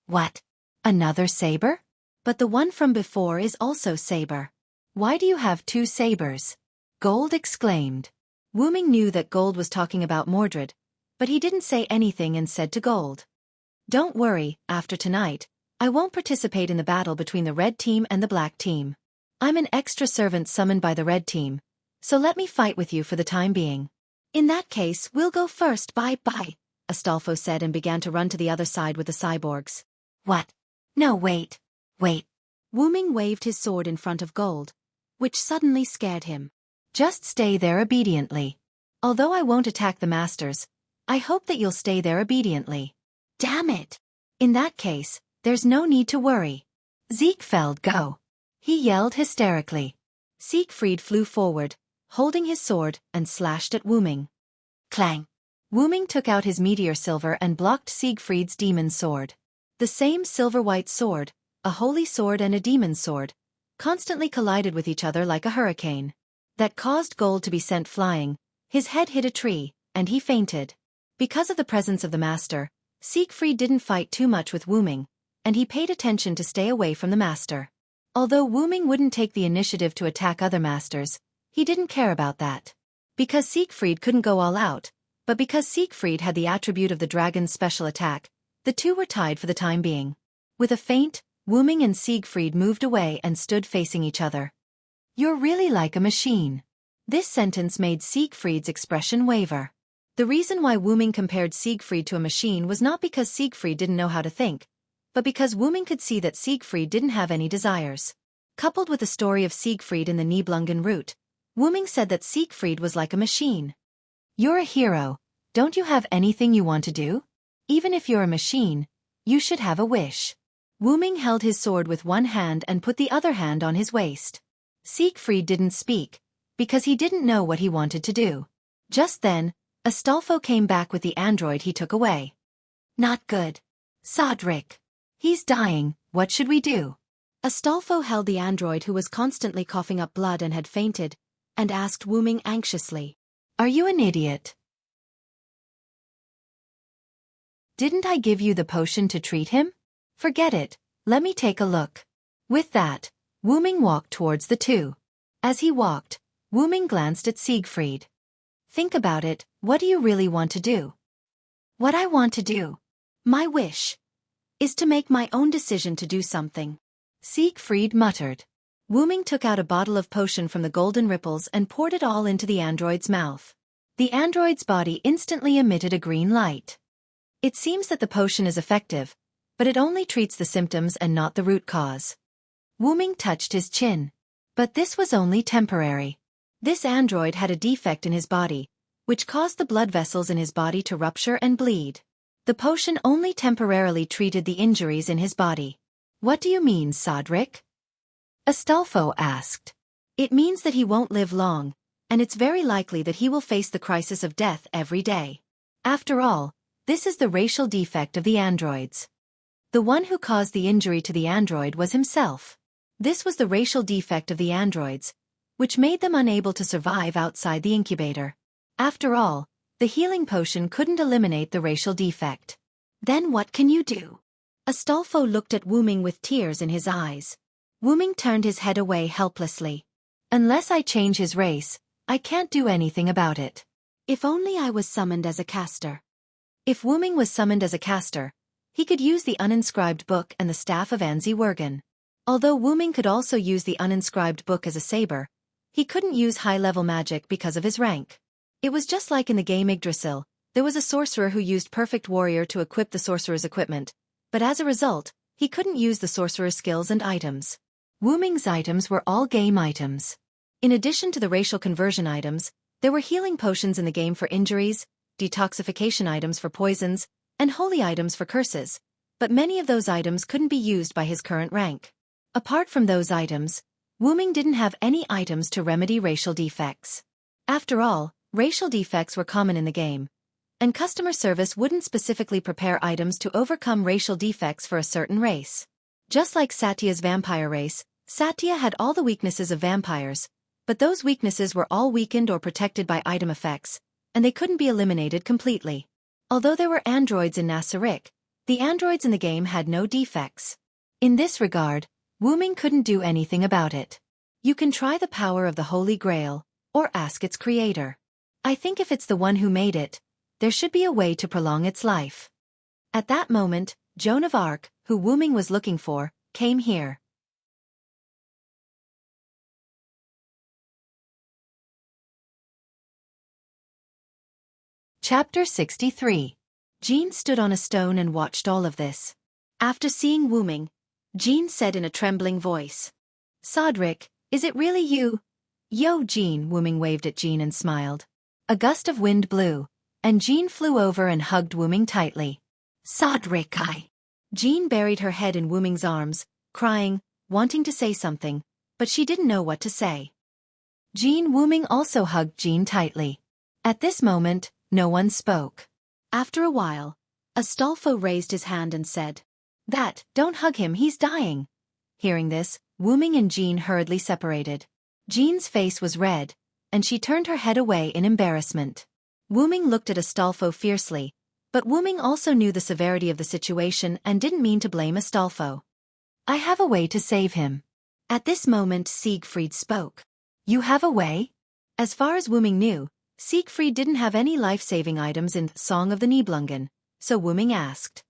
What? Another saber? But the one from before is also saber. Why do you have two sabers? Gold exclaimed. Wu-ming knew that Gold was talking about Mordred, but he didn't say anything and said to Gold. Don't worry, after tonight, I won't participate in the battle between the red team and the black team. I'm an extra servant summoned by the red team, so let me fight with you for the time being. In that case, we'll go first, bye-bye, Astolfo said and began to run to the other side with the cyborgs. What? No, wait. Wu-ming waved his sword in front of Gold, which suddenly scared him. Just stay there obediently. Although I won't attack the masters, I hope that you'll stay there obediently. Damn it! In that case, there's no need to worry. Siegfried, go! He yelled hysterically. Siegfried flew forward, holding his sword, and slashed at Wu-ming. Clang! Wu-ming took out his meteor silver and blocked Siegfried's demon sword. The same silver-white sword, a holy sword and a demon sword, constantly collided with each other like a hurricane. That caused Gold to be sent flying, his head hit a tree, and he fainted. Because of the presence of the master, Siegfried didn't fight too much with Wu-ming, and he paid attention to stay away from the master. Although Wu-ming wouldn't take the initiative to attack other masters, he didn't care about that. Because Siegfried couldn't go all out, but because Siegfried had the attribute of the dragon's special attack, the two were tied for the time being. With a feint, Wu-ming and Siegfried moved away and stood facing each other. You're really like a machine. This sentence made Siegfried's expression waver. The reason why Wu-ming compared Siegfried to a machine was not because Siegfried didn't know how to think, but because Wu-ming could see that Siegfried didn't have any desires. Coupled with the story of Siegfried in the Nibelungen route, Wu-ming said that Siegfried was like a machine. You're a hero, don't you have anything you want to do? Even if you're a machine, you should have a wish. Wu-ming held his sword with one hand and put the other hand on his waist. Siegfried didn't speak, because he didn't know what he wanted to do. Just then, Astolfo came back with the android he took away. Not good. Codric. He's dying, what should we do? Astolfo held the android who was constantly coughing up blood and had fainted, and asked Wu-ming anxiously. Are you an idiot? Didn't I give you the potion to treat him? Forget it, let me take a look. With that, Wu-ming walked towards the two. As he walked, Wu-ming glanced at Siegfried. Think about it, what do you really want to do? What I want to do? My wish. is to make my own decision to do something. Siegfried muttered. Wu-Ming took out a bottle of potion from the golden ripples and poured it all into the android's mouth. The android's body instantly emitted a green light. It seems that the potion is effective, but it only treats the symptoms and not the root cause. Wu-Ming touched his chin. But this was only temporary. This android had a defect in his body, which caused the blood vessels in his body to rupture and bleed. The potion only temporarily treated the injuries in his body. What do you mean, Sodric? Astolfo asked. It means that he won't live long, and it's very likely that he will face the crisis of death every day. After all, this is the racial defect of the androids. The one who caused the injury to the android was himself. This was the racial defect of the androids, which made them unable to survive outside the incubator. After all, the healing potion couldn't eliminate the racial defect. Then what can you do? Astolfo looked at Wu-Ming with tears in his eyes. Wu-Ming turned his head away helplessly. Unless I change his race, I can't do anything about it. If only I was summoned as a caster. If Wu-Ming was summoned as a caster, he could use the uninscribed book and the staff of Anzi Wergen. Although Wu-Ming could also use the uninscribed book as a saber, he couldn't use high-level magic because of his rank. It was just like in the game Yggdrasil, there was a sorcerer who used Perfect Warrior to equip the sorcerer's equipment, but as a result, he couldn't use the sorcerer's skills and items. Wu-Ming's items were all game items. In addition to the racial conversion items, there were healing potions in the game for injuries, detoxification items for poisons, and holy items for curses, but many of those items couldn't be used by his current rank. Apart from those items, Wu-Ming didn't have any items to remedy racial defects. After all, racial defects were common in the game, and customer service wouldn't specifically prepare items to overcome racial defects for a certain race. Just like Satya's vampire race, Satya had all the weaknesses of vampires, but those weaknesses were all weakened or protected by item effects, and they couldn't be eliminated completely. Although there were androids in Nasaric, the androids in the game had no defects. In this regard, Wu-Ming couldn't do anything about it. You can try the power of the Holy Grail, or ask its creator. I think if it's the one who made it, there should be a way to prolong its life. At that moment, Joan of Arc, who Wu-Ming was looking for, came here. Chapter 63. Jean stood on a stone and watched all of this. After seeing Wu-Ming, Jean said in a trembling voice, "Sodric, is it really you?" "Yo, Jean," Wu-Ming waved at Jean and smiled. A gust of wind blew, and Jean flew over and hugged Wu-Ming tightly. "Sodric, Jean buried her head in Wu-Ming's arms, crying, wanting to say something, but she didn't know what to say. Wu-Ming also hugged Jean tightly. At this moment, no one spoke. After a while, Astolfo raised his hand and said, "Don't hug him, he's dying." Hearing this, Wu-Ming and Jean hurriedly separated. Jean's face was red, and she turned her head away in embarrassment. Wu-Ming looked at Astolfo fiercely, but Wu-Ming also knew the severity of the situation and didn't mean to blame Astolfo. "I have a way to save him." At this moment Siegfried spoke. "You have a way?" As far as Wu-Ming knew, Siegfried didn't have any life-saving items in Song of the Nibelungen, so Wu-Ming asked.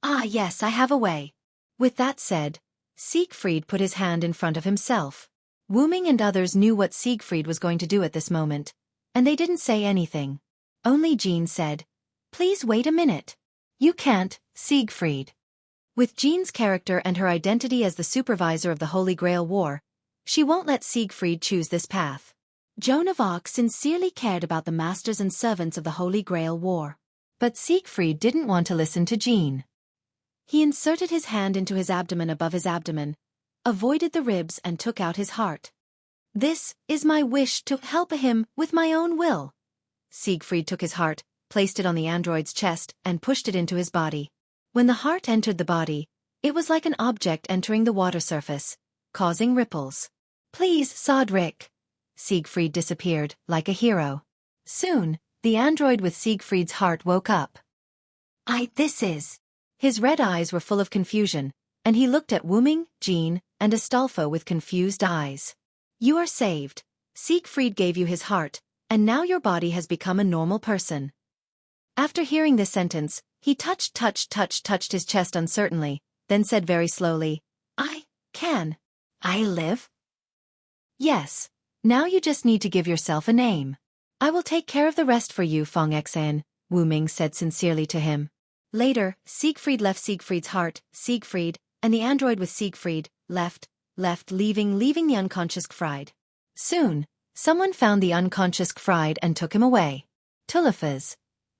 "Ah yes, I have a way." With that said, Siegfried put his hand in front of himself. Wu-Ming and others knew what Siegfried was going to do at this moment, and they didn't say anything. Only Jean said, "Please wait a minute." "You can't, Siegfried." With Jean's character and her identity as the supervisor of the Holy Grail War, she won't let Siegfried choose this path. Joan of Arc sincerely cared about the masters and servants of the Holy Grail War. But Siegfried didn't want to listen to Jean. He inserted his hand into his abdomen above his abdomen, avoided the ribs and took out his heart. "This is my wish to help him with my own will." Siegfried took his heart, placed it on the android's chest, and pushed it into his body. When the heart entered the body, it was like an object entering the water surface, causing ripples. "Please, Sodric." Siegfried disappeared, like a hero. Soon, the android with Siegfried's heart woke up. This is..." His red eyes were full of confusion, and he looked at Wu-Ming, Jean, and Astolfo with confused eyes. "You are saved. Siegfried gave you his heart, and now your body has become a normal person." After hearing this sentence, he touched his chest uncertainly, then said very slowly, Can I live? Yes. Now you just need to give yourself a name. I will take care of the rest for you, Fong Xan, Wu Ming said sincerely to him. Later, Siegfried left Siegfried's heart, Siegfried, and the android with Siegfried, left, leaving the unconscious Fried. Soon, someone found the unconscious Fried and took him away. Tulifas.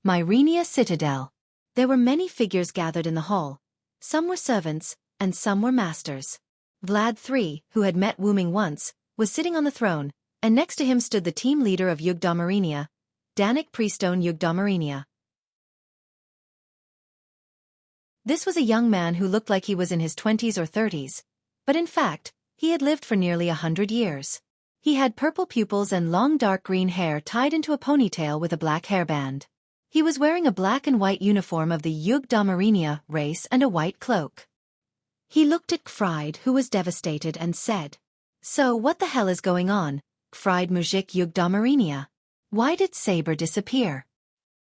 Myrenia Citadel. There were many figures gathered in the hall. Some were servants, and some were masters. Vlad III, who had met Wu Ming once, was sitting on the throne, and next to him stood the team leader of Yugdamarinia, Danik Priestone Yugdamarinia. This was a young man who looked like he was in his 20s or 30s, but in fact, he had lived for nearly 100 years. He had purple pupils and long dark green hair tied into a ponytail with a black hairband. He was wearing a black and white uniform of the Yugdamarinia race and a white cloak. He looked at Fried, who was devastated, and said, So what the hell is going on, Fried Mujik Yugdamarinia? Why did Saber disappear?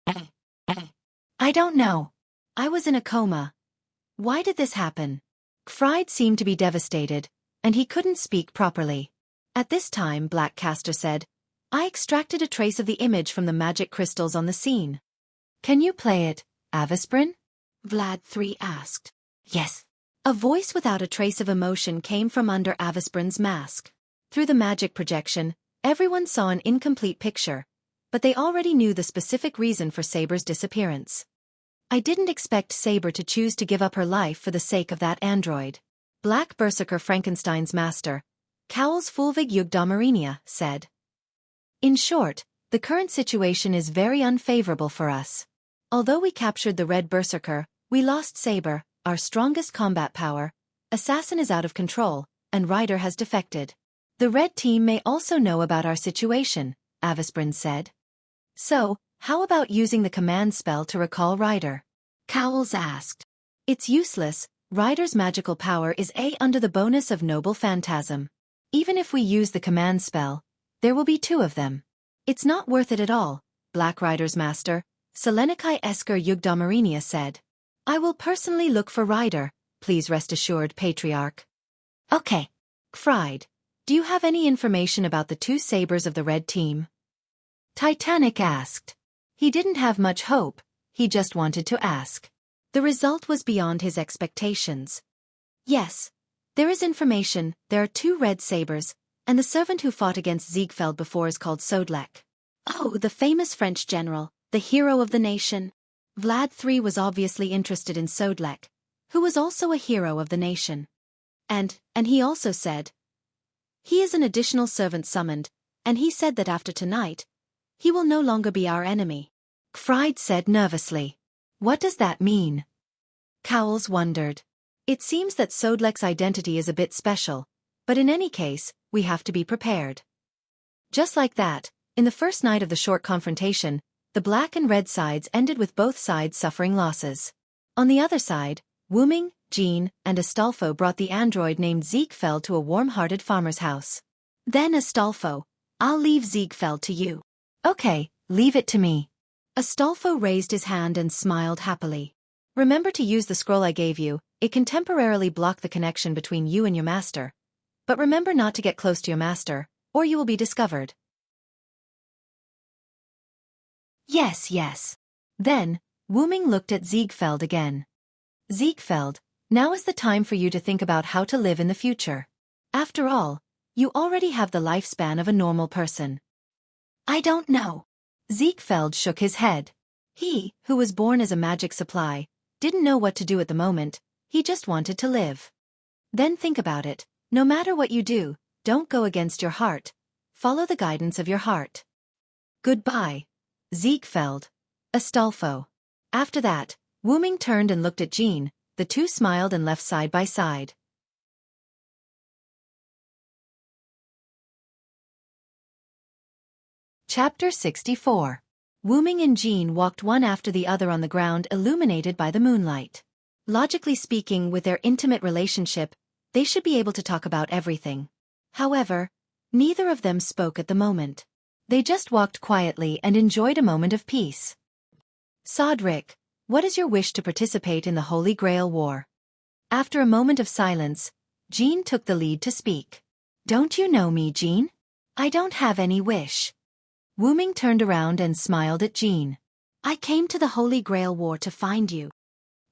I don't know. I was in a coma. Why did this happen? Fried seemed to be devastated, and he couldn't speak properly. At this time Blackcaster said, I extracted a trace of the image from the magic crystals on the scene. Can you play it, Avisprin? Vlad III asked. Yes. A voice without a trace of emotion came from under Avisprin's mask. Through the magic projection, everyone saw an incomplete picture, but they already knew the specific reason for Saber's disappearance. I didn't expect Saber to choose to give up her life for the sake of that android. Black Berserker Frankenstein's master, Cowles Fulvig Yugdamarinia, said. In short, the current situation is very unfavorable for us. Although we captured the Red Berserker, we lost Saber, our strongest combat power, Assassin is out of control, and Ryder has defected. The Red Team may also know about our situation, Avisprin said. So, how about using the command spell to recall Ryder? Cowles asked. It's useless, Ryder's magical power is A under the bonus of Noble Phantasm. Even if we use the command spell, there will be 2 of them. It's not worth it at all, Black Ryder's master, Selenikai Esker Yugdamarinia said. I will personally look for Ryder, please rest assured, Patriarch. Okay. Fried, do you have any information about the 2 sabers of the Red Team? Titanic asked. He didn't have much hope, he just wanted to ask. The result was beyond his expectations. Yes. There is information, there are 2 red sabers, and the servant who fought against Ziegfeld before is called Sodlek. Oh, the famous French general, the hero of the nation. Vlad III was obviously interested in Sodlek, who was also a hero of the nation. And he also said, he is an additional servant summoned, and he said that after tonight, he will no longer be our enemy. Fried said nervously. What does that mean? Cowles wondered. It seems that Sodlek's identity is a bit special, but in any case, we have to be prepared. Just like that, in the first night of the short confrontation, the black and red sides ended with both sides suffering losses. On the other side, Wu Ming, Jean, and Astolfo brought the android named Ziegfeld to a warm-hearted farmer's house. Then Astolfo, I'll leave Ziegfeld to you. Okay, leave it to me. Astolfo raised his hand and smiled happily. Remember to use the scroll I gave you, it can temporarily block the connection between you and your master. But remember not to get close to your master, or you will be discovered. Yes. Then, Wu Ming looked at Ziegfeld again. Ziegfeld, now is the time for you to think about how to live in the future. After all, you already have the lifespan of a normal person. I don't know. Ziegfeld shook his head. He, who was born as a magic supply, didn't know what to do at the moment, he just wanted to live. Then think about it, no matter what you do, don't go against your heart. Follow the guidance of your heart. Goodbye. Ziegfeld. Astolfo. After that, Wu Ming turned and looked at Jean, the 2 smiled and left side by side. Chapter 64. Wu Ming and Jean walked one after the other on the ground illuminated by the moonlight. Logically speaking, with their intimate relationship, they should be able to talk about everything. However, neither of them spoke at the moment. They just walked quietly and enjoyed a moment of peace. Sodric, what is your wish to participate in the Holy Grail War? After a moment of silence, Jean took the lead to speak. Don't you know me, Jean? I don't have any wish. Wu Ming turned around and smiled at Jean. I came to the Holy Grail War to find you.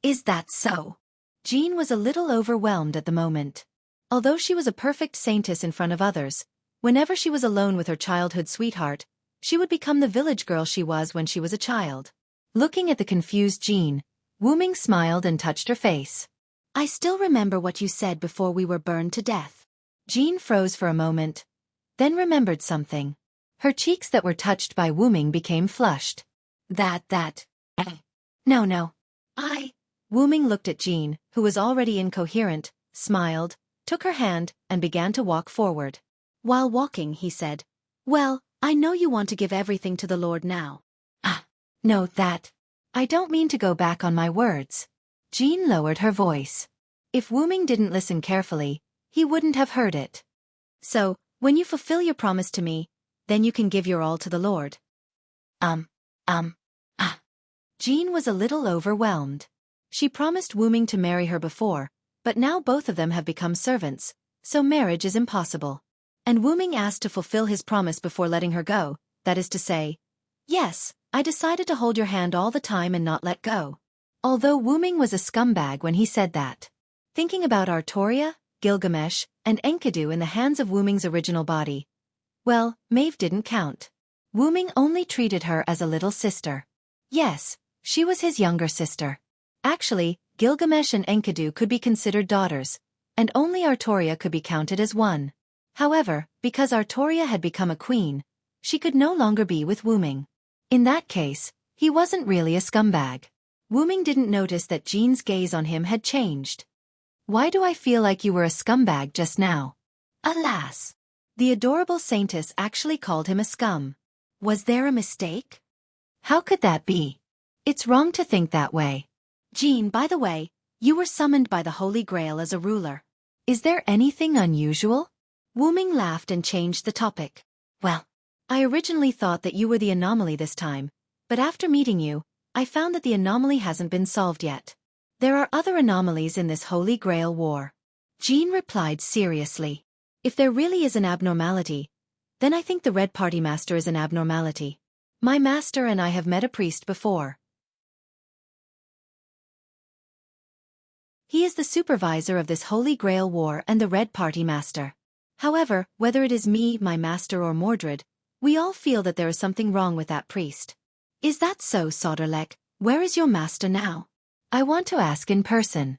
Is that so? Jean was a little overwhelmed at the moment. Although she was a perfect saintess in front of others, whenever she was alone with her childhood sweetheart, she would become the village girl she was when she was a child. Looking at the confused Jean, Wu Ming smiled and touched her face. I still remember what you said before we were burned to death. Jean froze for a moment, then remembered something. Her cheeks that were touched by Wu Ming became flushed. No. Wu Ming looked at Jean, who was already incoherent, smiled, took her hand, and began to walk forward. While walking, he said, Well, I know you want to give everything to the Lord now. No, I don't mean to go back on my words. Jean lowered her voice. If Wu Ming didn't listen carefully, he wouldn't have heard it. So, when you fulfill your promise to me, then you can give your all to the Lord. Jean was a little overwhelmed. She promised Wu Ming to marry her before, but now both of them have become servants, so marriage is impossible. And Wu Ming asked to fulfill his promise before letting her go, that is to say, yes, I decided to hold your hand all the time and not let go. Although Wu Ming was a scumbag when he said that. Thinking about Artoria, Gilgamesh, and Enkidu in the hands of Wu Ming's original body. Well, Maeve didn't count. Wu Ming only treated her as a little sister. Yes, she was his younger sister. Actually, Gilgamesh and Enkidu could be considered daughters, and only Artoria could be counted as one. However, because Artoria had become a queen, she could no longer be with Wu Ming. In that case, he wasn't really a scumbag. Wu Ming didn't notice that Jean's gaze on him had changed. Why do I feel like you were a scumbag just now? Alas! The adorable saintess actually called him a scum. Was there a mistake? How could that be? It's wrong to think that way. Jean, by the way, you were summoned by the Holy Grail as a ruler. Is there anything unusual? Wu Ming laughed and changed the topic. Well, I originally thought that you were the anomaly this time, but after meeting you, I found that the anomaly hasn't been solved yet. There are other anomalies in this Holy Grail War. Jean replied seriously. If there really is an abnormality, then I think the Red Party Master is an abnormality. My master and I have met a priest before. He is the supervisor of this Holy Grail War and the Red Party Master. However, whether it is me, my master, or Mordred, we all feel that there is something wrong with that priest. Is that so, Soderlek? Where is your master now? I want to ask in person.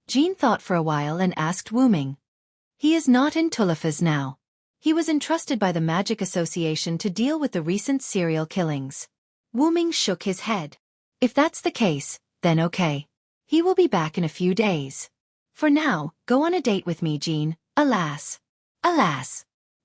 Jean thought for a while and asked Wu Ming. He is not in Tulifas now. He was entrusted by the Magic Association to deal with the recent serial killings. Wu Ming shook his head. If that's the case, then okay. He will be back in a few days. For now, go on a date with me, Jean. Alas.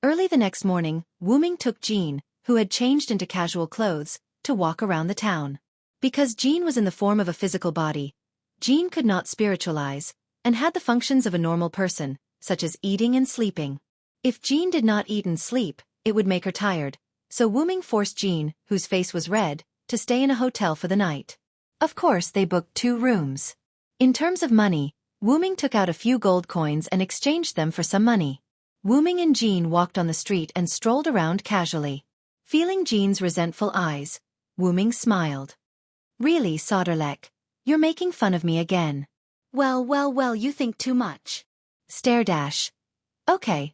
Early the next morning, Wu Ming took Jean, who had changed into casual clothes, to walk around the town. Because Jean was in the form of a physical body, Jean could not spiritualize, and had the functions of a normal person, such as eating and sleeping. If Jean did not eat and sleep, it would make her tired, so Wu Ming forced Jean, whose face was red, to stay in a hotel for the night. Of course, they booked 2 rooms. In terms of money, Wu Ming took out a few gold coins and exchanged them for some money. Wu Ming and Jean walked on the street and strolled around casually. Feeling Jean's resentful eyes, Wu Ming smiled. Really, Soderlek, you're making fun of me again. Well, you think too much. Stare dash. Okay,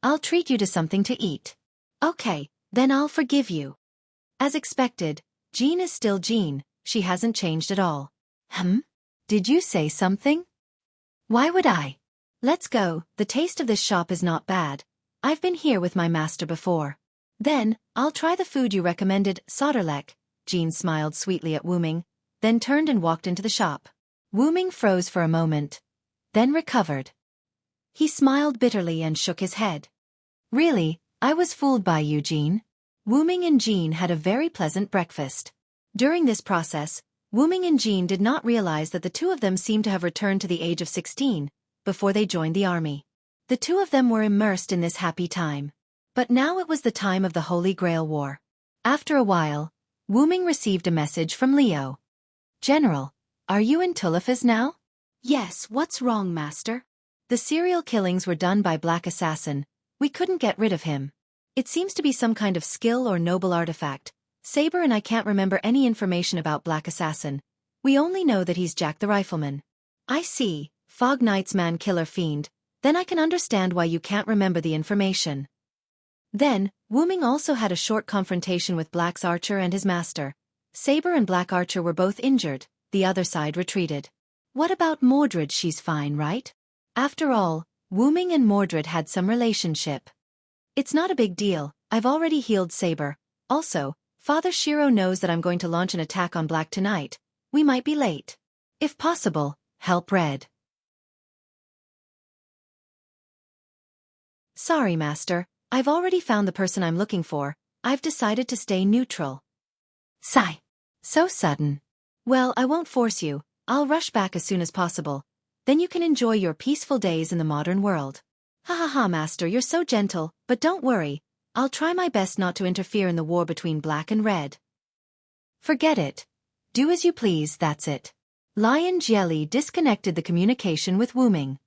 I'll treat you to something to eat. Okay, then I'll forgive you. As expected, Jean is still Jean, she hasn't changed at all. Did you say something? Why would I? Let's go, the taste of this shop is not bad. I've been here with my master before. Then, I'll try the food you recommended, Soderlek. Jean smiled sweetly at Wu Ming, then turned and walked into the shop. Wu Ming froze for a moment, then recovered. He smiled bitterly and shook his head. Really, I was fooled by you, Jean. Wu Ming and Jean had a very pleasant breakfast. During this process, Wu Ming and Jean did not realize that the two of them seemed to have returned to the age of 16, before they joined the army. The two of them were immersed in this happy time. But now it was the time of the Holy Grail War. After a while, Wu Ming received a message from Leo. General, are you in Tulifas now? Yes, what's wrong, Master? The serial killings were done by Black Assassin. We couldn't get rid of him. It seems to be some kind of skill or noble artifact. Saber and I can't remember any information about Black Assassin. We only know that he's Jack the Rifleman. I see, Fog Knight's man killer fiend. Then I can understand why you can't remember the information. Then, Wu Ming also had a short confrontation with Black's archer and his master. Saber and Black Archer were both injured, the other side retreated. What about Mordred? She's fine, right? After all, Wu Ming and Mordred had some relationship. It's not a big deal, I've already healed Saber. Also, Father Shiro knows that I'm going to launch an attack on Black tonight. We might be late. If possible, help Red. Sorry, Master, I've already found the person I'm looking for. I've decided to stay neutral. Sigh. So sudden. Well, I won't force you. I'll rush back as soon as possible. Then you can enjoy your peaceful days in the modern world. Ha ha ha, Master, you're so gentle, but don't worry. I'll try my best not to interfere in the war between Black and Red. Forget it. Do as you please, that's it. Lion Jelly disconnected the communication with Wu Ming.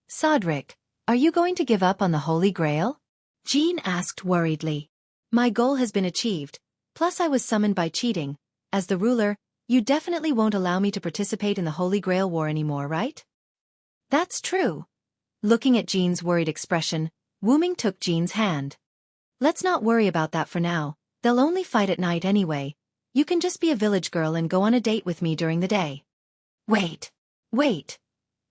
Sodric, are you going to give up on the Holy Grail? Jean asked worriedly. My goal has been achieved, plus I was summoned by cheating. As the ruler, you definitely won't allow me to participate in the Holy Grail war anymore, right? That's true. Looking at Jean's worried expression, Wu Ming took Jean's hand. Let's not worry about that for now, they'll only fight at night anyway. You can just be a village girl and go on a date with me during the day. Wait.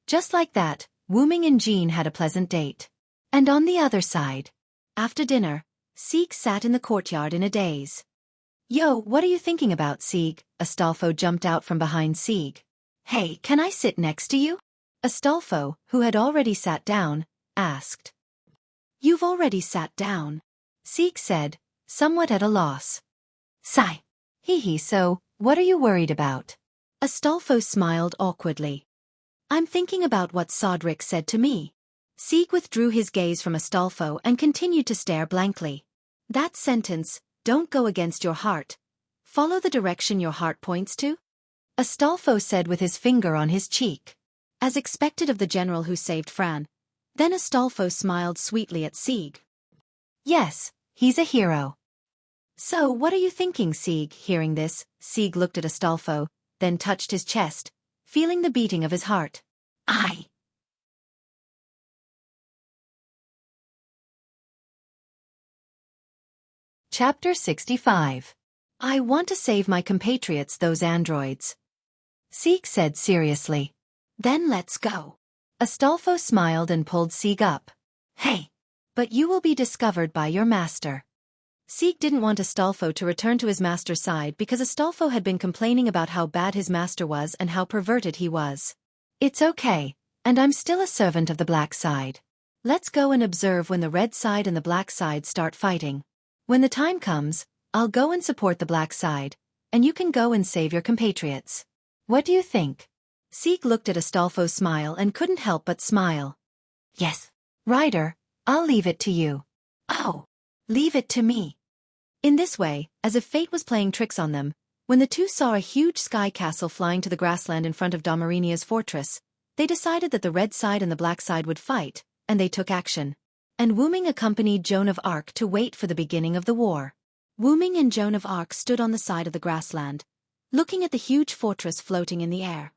Just like that, Wu Ming and Jean had a pleasant date. And on the other side, after dinner, Sieg sat in the courtyard in a daze. Yo, what are you thinking about, Sieg? Astolfo jumped out from behind Sieg. Hey, can I sit next to you? Astolfo, who had already sat down, asked. You've already sat down, Sieg said, somewhat at a loss. Sigh. Hee, so, what are you worried about? Astolfo smiled awkwardly. I'm thinking about what Sodric said to me. Sieg withdrew his gaze from Astolfo and continued to stare blankly. That sentence, don't go against your heart. Follow the direction your heart points to? Astolfo said with his finger on his cheek. As expected of the general who saved Fran. Then Astolfo smiled sweetly at Sieg. Yes, he's a hero. So what are you thinking, Sieg? Hearing this, Sieg looked at Astolfo, then touched his chest, feeling the beating of his heart. Chapter 65. I want to save my compatriots, those androids. Sieg said seriously. Then let's go. Astolfo smiled and pulled Sieg up. Hey! But you will be discovered by your master. Sieg didn't want Astolfo to return to his master's side because Astolfo had been complaining about how bad his master was and how perverted he was. It's okay, and I'm still a servant of the black side. Let's go and observe when the red side and the black side start fighting. When the time comes, I'll go and support the black side, and you can go and save your compatriots. What do you think? Sieg looked at Astolfo's smile and couldn't help but smile. Yes. Ryder, I'll leave it to you. Oh, leave it to me. In this way, as if fate was playing tricks on them, when the two saw a huge sky castle flying to the grassland in front of Domarinia's fortress, they decided that the red side and the black side would fight, and they took action. And Wu Ming accompanied Joan of Arc to wait for the beginning of the war. Wu Ming and Joan of Arc stood on the side of the grassland, looking at the huge fortress floating in the air.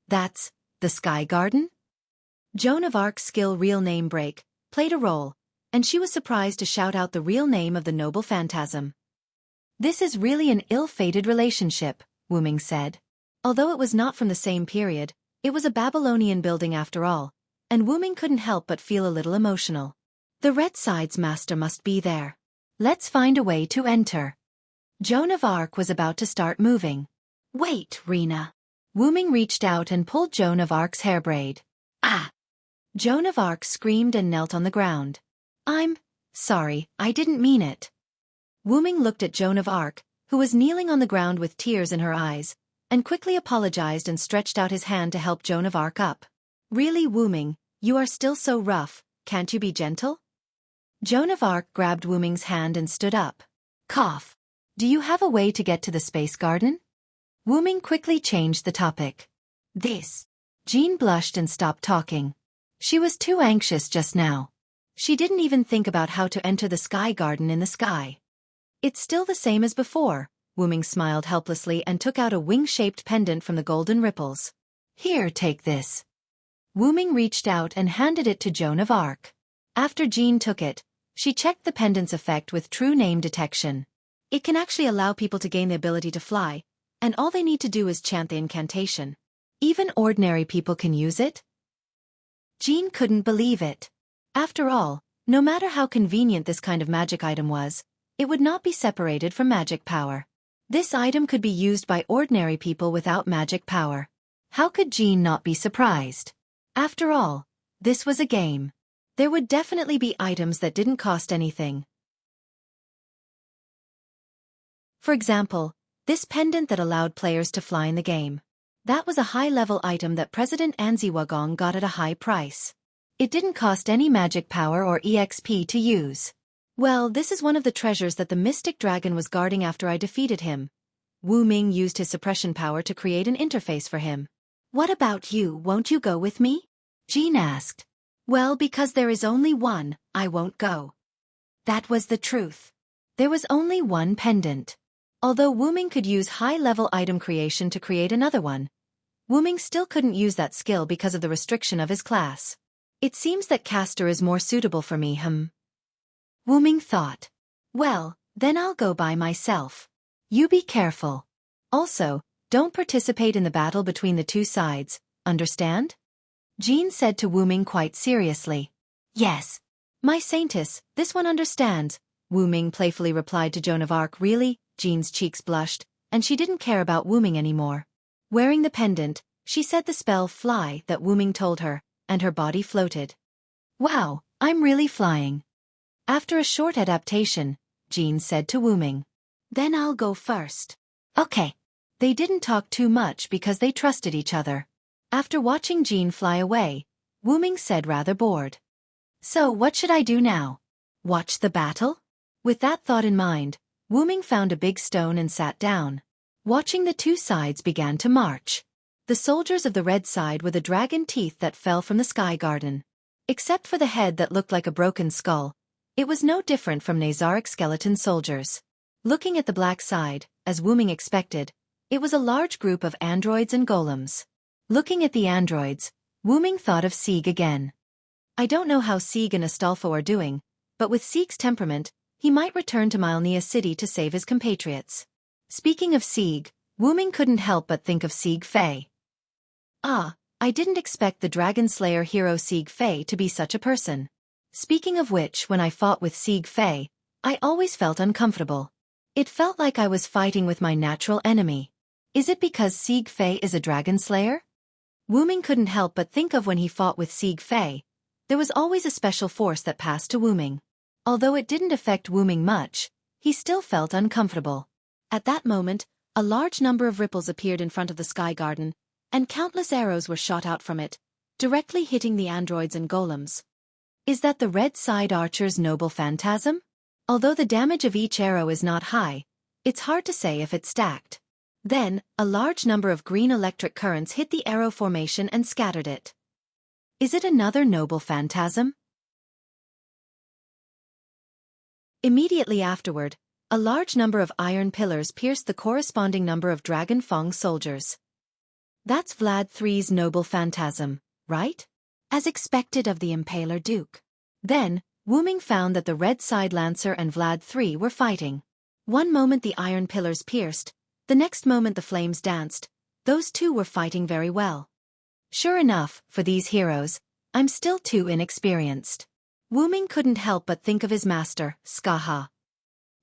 That's the Sky Garden? Joan of Arc's skill real name break played a role, and she was surprised to shout out the real name of the noble phantasm. This is really an ill-fated relationship, Wu Ming said. Although it was not from the same period, it was a Babylonian building after all, and Wu Ming couldn't help but feel a little emotional. The red side's master must be there. Let's find a way to enter. Joan of Arc was about to start moving. Wait, Rena. Wu Ming reached out and pulled Joan of Arc's hair braid. Ah! Joan of Arc screamed and knelt on the ground. I'm sorry, I didn't mean it. Wu Ming looked at Joan of Arc, who was kneeling on the ground with tears in her eyes, and quickly apologized and stretched out his hand to help Joan of Arc up. Really, Wu Ming, you are still so rough, can't you be gentle? Joan of Arc grabbed Wu Ming's hand and stood up. Cough. Do you have a way to get to the space garden? Wu-ming quickly changed the topic. This. Jean blushed and stopped talking. She was too anxious just now. She didn't even think about how to enter the sky garden in the sky. It's still the same as before. Wu-ming smiled helplessly and took out a wing-shaped pendant from the golden ripples. Here, take this. Wu-ming reached out and handed it to Joan of Arc. After Jean took it, she checked the pendant's effect with true name detection. It can actually allow people to gain the ability to fly, and all they need to do is chant the incantation. Even ordinary people can use it? Jean couldn't believe it. After all, no matter how convenient this kind of magic item was, it would not be separated from magic power. This item could be used by ordinary people without magic power. How could Jean not be surprised? After all, this was a game. There would definitely be items that didn't cost anything. For example, this pendant that allowed players to fly in the game. That was a high-level item that President Anziwagong got at a high price. It didn't cost any magic power or EXP to use. Well, this is one of the treasures that the Mystic Dragon was guarding after I defeated him. Wu-ming used his suppression power to create an interface for him. What about you, won't you go with me? Jean asked. Well, because there is only one, I won't go. That was the truth. There was only one pendant. Although Wu-ming could use high-level item creation to create another one, Wu-ming still couldn't use that skill because of the restriction of his class. It seems that Castor is more suitable for me, Wu-ming thought. Well, then I'll go by myself. You be careful. Also, don't participate in the battle between the two sides, understand? Jean said to Wu-ming quite seriously. Yes. My saintess, this one understands, Wu-ming playfully replied to Joan of Arc. Really? Jean's cheeks blushed, and she didn't care about Wu-ming anymore. Wearing the pendant, she said the spell fly that Wu-ming told her, and her body floated. Wow, I'm really flying. After a short adaptation, Jean said to Wu-ming. Then I'll go first. Okay. They didn't talk too much because they trusted each other. After watching Jean fly away, Wu-ming said rather bored. So what should I do now? Watch the battle? With that thought in mind, Wu-ming found a big stone and sat down. Watching the two sides began to march. The soldiers of the red side were the dragon teeth that fell from the sky garden. Except for the head that looked like a broken skull, it was no different from Nazaric skeleton soldiers. Looking at the black side, as Wu-ming expected, it was a large group of androids and golems. Looking at the androids, Wu-ming thought of Sieg again. I don't know how Sieg and Astolfo are doing, but with Sieg's temperament, he might return to Mylnia City to save his compatriots. Speaking of Sieg, Wu-ming couldn't help but think of Sieg Fei. Ah, I didn't expect the Dragon Slayer hero Sieg Fei to be such a person. Speaking of which, when I fought with Sieg Fei, I always felt uncomfortable. It felt like I was fighting with my natural enemy. Is it because Sieg Fei is a Dragon Slayer? Wu-ming couldn't help but think of when he fought with Sieg Fei. There was always a special force that passed to Wu-ming. Although it didn't affect Wu-ming much, he still felt uncomfortable. At that moment, a large number of ripples appeared in front of the sky garden, and countless arrows were shot out from it, directly hitting the androids and golems. Is that the red side archer's noble phantasm? Although the damage of each arrow is not high, it's hard to say if it's stacked. Then, a large number of green electric currents hit the arrow formation and scattered it. Is it another noble phantasm? Immediately afterward, a large number of iron pillars pierced the corresponding number of Dragon Fang soldiers. That's Vlad III's noble phantasm, right? As expected of the Impaler Duke. Then, Wu-ming found that the red side Lancer and Vlad III were fighting. One moment the iron pillars pierced, the next moment the flames danced. Those two were fighting very well. Sure enough, for these heroes, I'm still too inexperienced. Wu-ming couldn't help but think of his master, Skaha.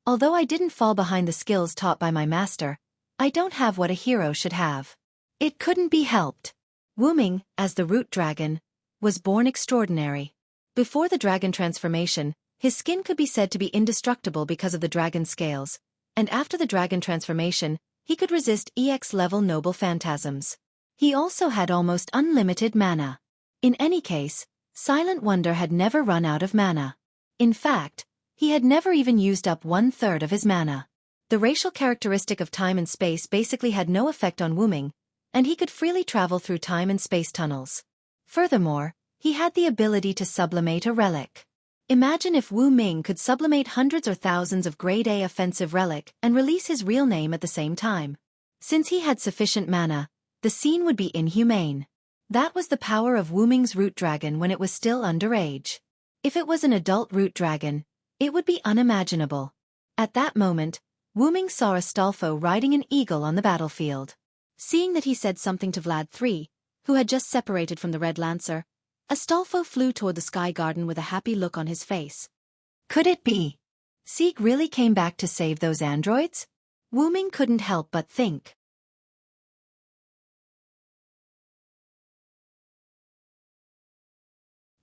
Although I didn't fall behind the skills taught by my master, I don't have what a hero should have. It couldn't be helped. Wu-ming, as the root dragon, was born extraordinary. Before the dragon transformation, his skin could be said to be indestructible because of the dragon scales, and after the dragon transformation, he could resist EX-level noble phantasms. He also had almost unlimited mana. In any case, Silent Wonder had never run out of mana. In fact, he had never even used up 1/3 of his mana. The racial characteristic of time and space basically had no effect on Wuming, and he could freely travel through time and space tunnels. Furthermore, he had the ability to sublimate a relic. Imagine if Wu Ming could sublimate hundreds or thousands of grade A offensive relic and release his real name at the same time. Since he had sufficient mana, the scene would be inhumane. That was the power of Wu Ming's root dragon when it was still underage. If it was an adult root dragon, it would be unimaginable. At that moment, Wu Ming saw Astolfo riding an eagle on the battlefield. Seeing that he said something to Vlad III, who had just separated from the Red Lancer, Astolfo flew toward the Sky Garden with a happy look on his face. Could it be? Sieg really came back to save those androids? Wu Ming couldn't help but think.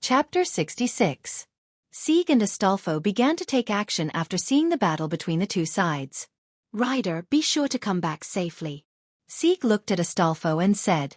Chapter 66. Sieg and Astolfo began to take action after seeing the battle between the two sides. "Rider, be sure to come back safely." Sieg looked at Astolfo and said.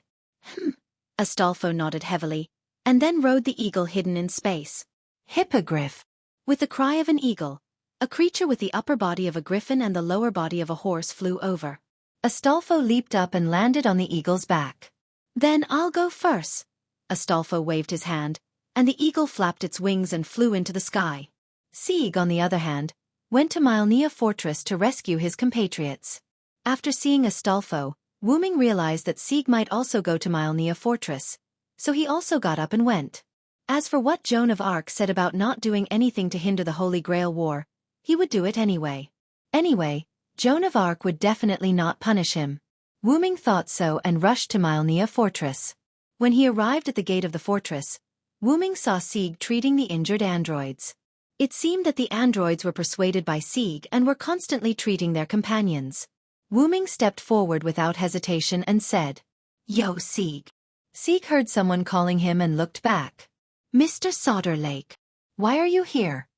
Astolfo nodded heavily, and then rode the eagle hidden in space. Hippogriff. With the cry of an eagle, a creature with the upper body of a griffin and the lower body of a horse flew over. Astolfo leaped up and landed on the eagle's back. "Then I'll go first." Astolfo waved his hand, and the eagle flapped its wings and flew into the sky. Sieg, on the other hand, went to Mylnia Fortress to rescue his compatriots. After seeing Astolfo, Wu Ming realized that Sieg might also go to Mylnia Fortress, so he also got up and went. As for what Joan of Arc said about not doing anything to hinder the Holy Grail War, he would do it anyway. Anyway, Joan of Arc would definitely not punish him. Wu Ming thought so and rushed to Mylnia Fortress. When he arrived at the gate of the fortress, Wu Ming saw Sieg treating the injured androids. It seemed that the androids were persuaded by Sieg and were constantly treating their companions. Wu Ming stepped forward without hesitation and said, "Yo, Sieg." Sieg heard someone calling him and looked back. "Mr. Solder Lake, why are you here?"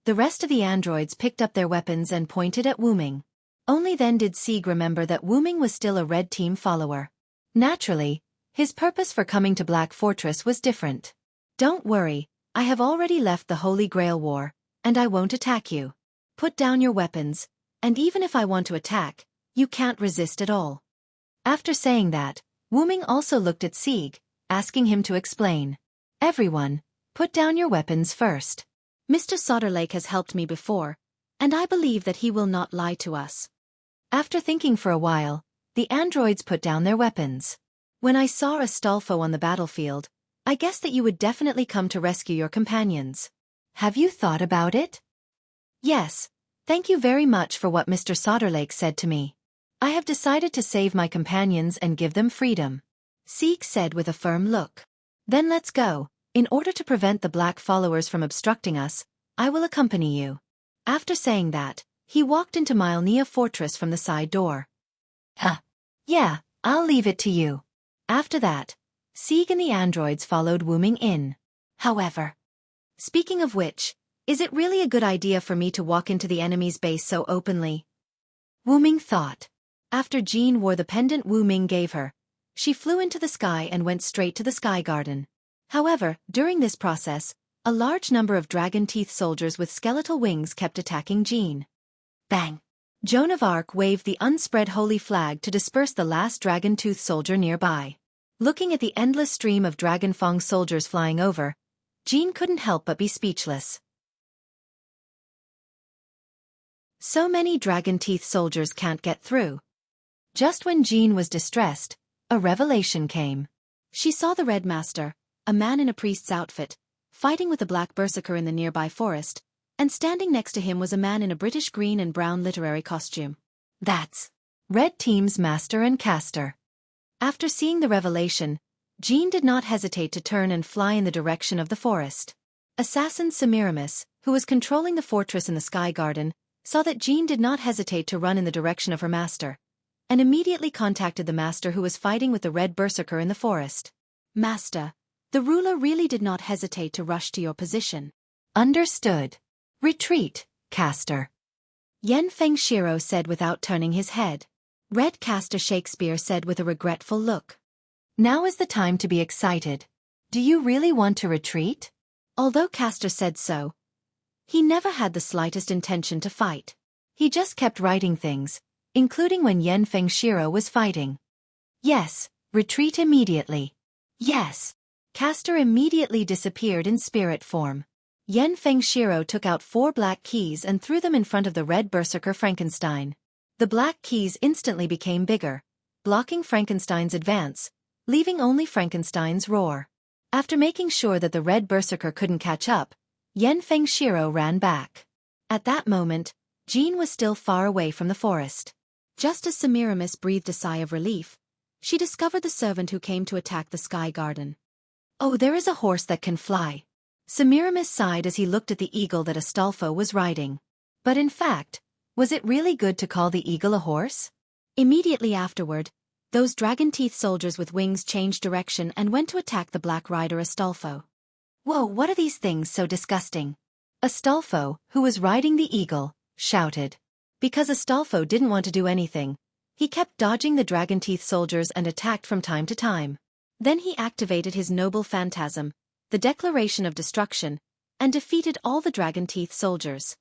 The rest of the androids picked up their weapons and pointed at Wu Ming. Only then did Sieg remember that Wu Ming was still a Red Team follower. Naturally, his purpose for coming to Black Fortress was different. "Don't worry, I have already left the Holy Grail War, and I won't attack you. Put down your weapons, and even if I want to attack, you can't resist at all." After saying that, Wu Ming also looked at Sieg, asking him to explain. "Everyone, put down your weapons first. Mr. Solderlake has helped me before, and I believe that he will not lie to us." After thinking for a while, the androids put down their weapons. "When I saw Astolfo on the battlefield, I guessed that you would definitely come to rescue your companions. Have you thought about it?" "Yes, thank you very much for what Mr. Solderlake said to me. I have decided to save my companions and give them freedom," Sieg said with a firm look. "Then let's go. In order to prevent the black followers from obstructing us, I will accompany you." After saying that, he walked into Mylnia Fortress from the side door. Yeah, I'll leave it to you." After that, Sieg and the androids followed Wu Ming in. However, speaking of which, is it really a good idea for me to walk into the enemy's base so openly? Wu Ming thought. After Jean wore the pendant Wu Ming gave her, she flew into the sky and went straight to the Sky Garden. However, during this process, a large number of dragon teeth soldiers with skeletal wings kept attacking Jean. Bang! Joan of Arc waved the unspread holy flag to disperse the last dragon tooth soldier nearby. Looking at the endless stream of Dragon Fang soldiers flying over, Jean couldn't help but be speechless. So many dragon teeth soldiers can't get through. Just when Jean was distressed, a revelation came. She saw the Red Master, a man in a priest's outfit, fighting with a black berserker in the nearby forest, and standing next to him was a man in a British green and brown literary costume. That's Red Team's master and caster. After seeing the revelation, Jean did not hesitate to turn and fly in the direction of the forest. Assassin Semiramis, who was controlling the fortress in the Sky Garden, saw that Jean did not hesitate to run in the direction of her master, and immediately contacted the master who was fighting with the red berserker in the forest. "Master, the ruler really did not hesitate to rush to your position." "Understood. Retreat, caster," Yen Fengshiro said without turning his head. Red Caster Shakespeare said with a regretful look. "Now is the time to be excited. Do you really want to retreat?" Although Caster said so, he never had the slightest intention to fight. He just kept writing things, including when Yen Fengshiro was fighting. Yes, retreat immediately. Yes. Castor immediately disappeared in spirit form. Yen Fengshiro took out 4 black keys and threw them in front of the red berserker Frankenstein. The black keys instantly became bigger, blocking Frankenstein's advance, leaving only Frankenstein's roar. After making sure that the red berserker couldn't catch up, Yen Fengshiro ran back. At that moment, Jean was still far away from the forest. Just as Semiramis breathed a sigh of relief, she discovered the servant who came to attack the sky garden. Oh, there is a horse that can fly. Semiramis sighed as he looked at the eagle that Astolfo was riding. But in fact, was it really good to call the eagle a horse? Immediately afterward, those dragon-teeth soldiers with wings changed direction and went to attack the black rider Astolfo. Whoa, what are these things so disgusting? Astolfo, who was riding the eagle, shouted. Because Astolfo didn't want to do anything, he kept dodging the dragon-teeth soldiers and attacked from time to time. Then he activated his noble phantasm, the declaration of destruction, and defeated all the dragon-teeth soldiers.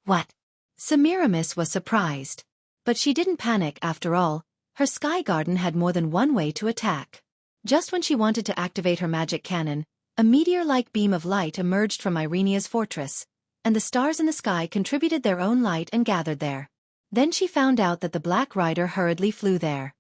What? Semiramis was surprised. But she didn't panic after all, her sky garden had more than one way to attack. Just when she wanted to activate her magic cannon, a meteor-like beam of light emerged from Irenia's fortress, and the stars in the sky contributed their own light and gathered there. Then she found out that the Black Rider hurriedly flew there.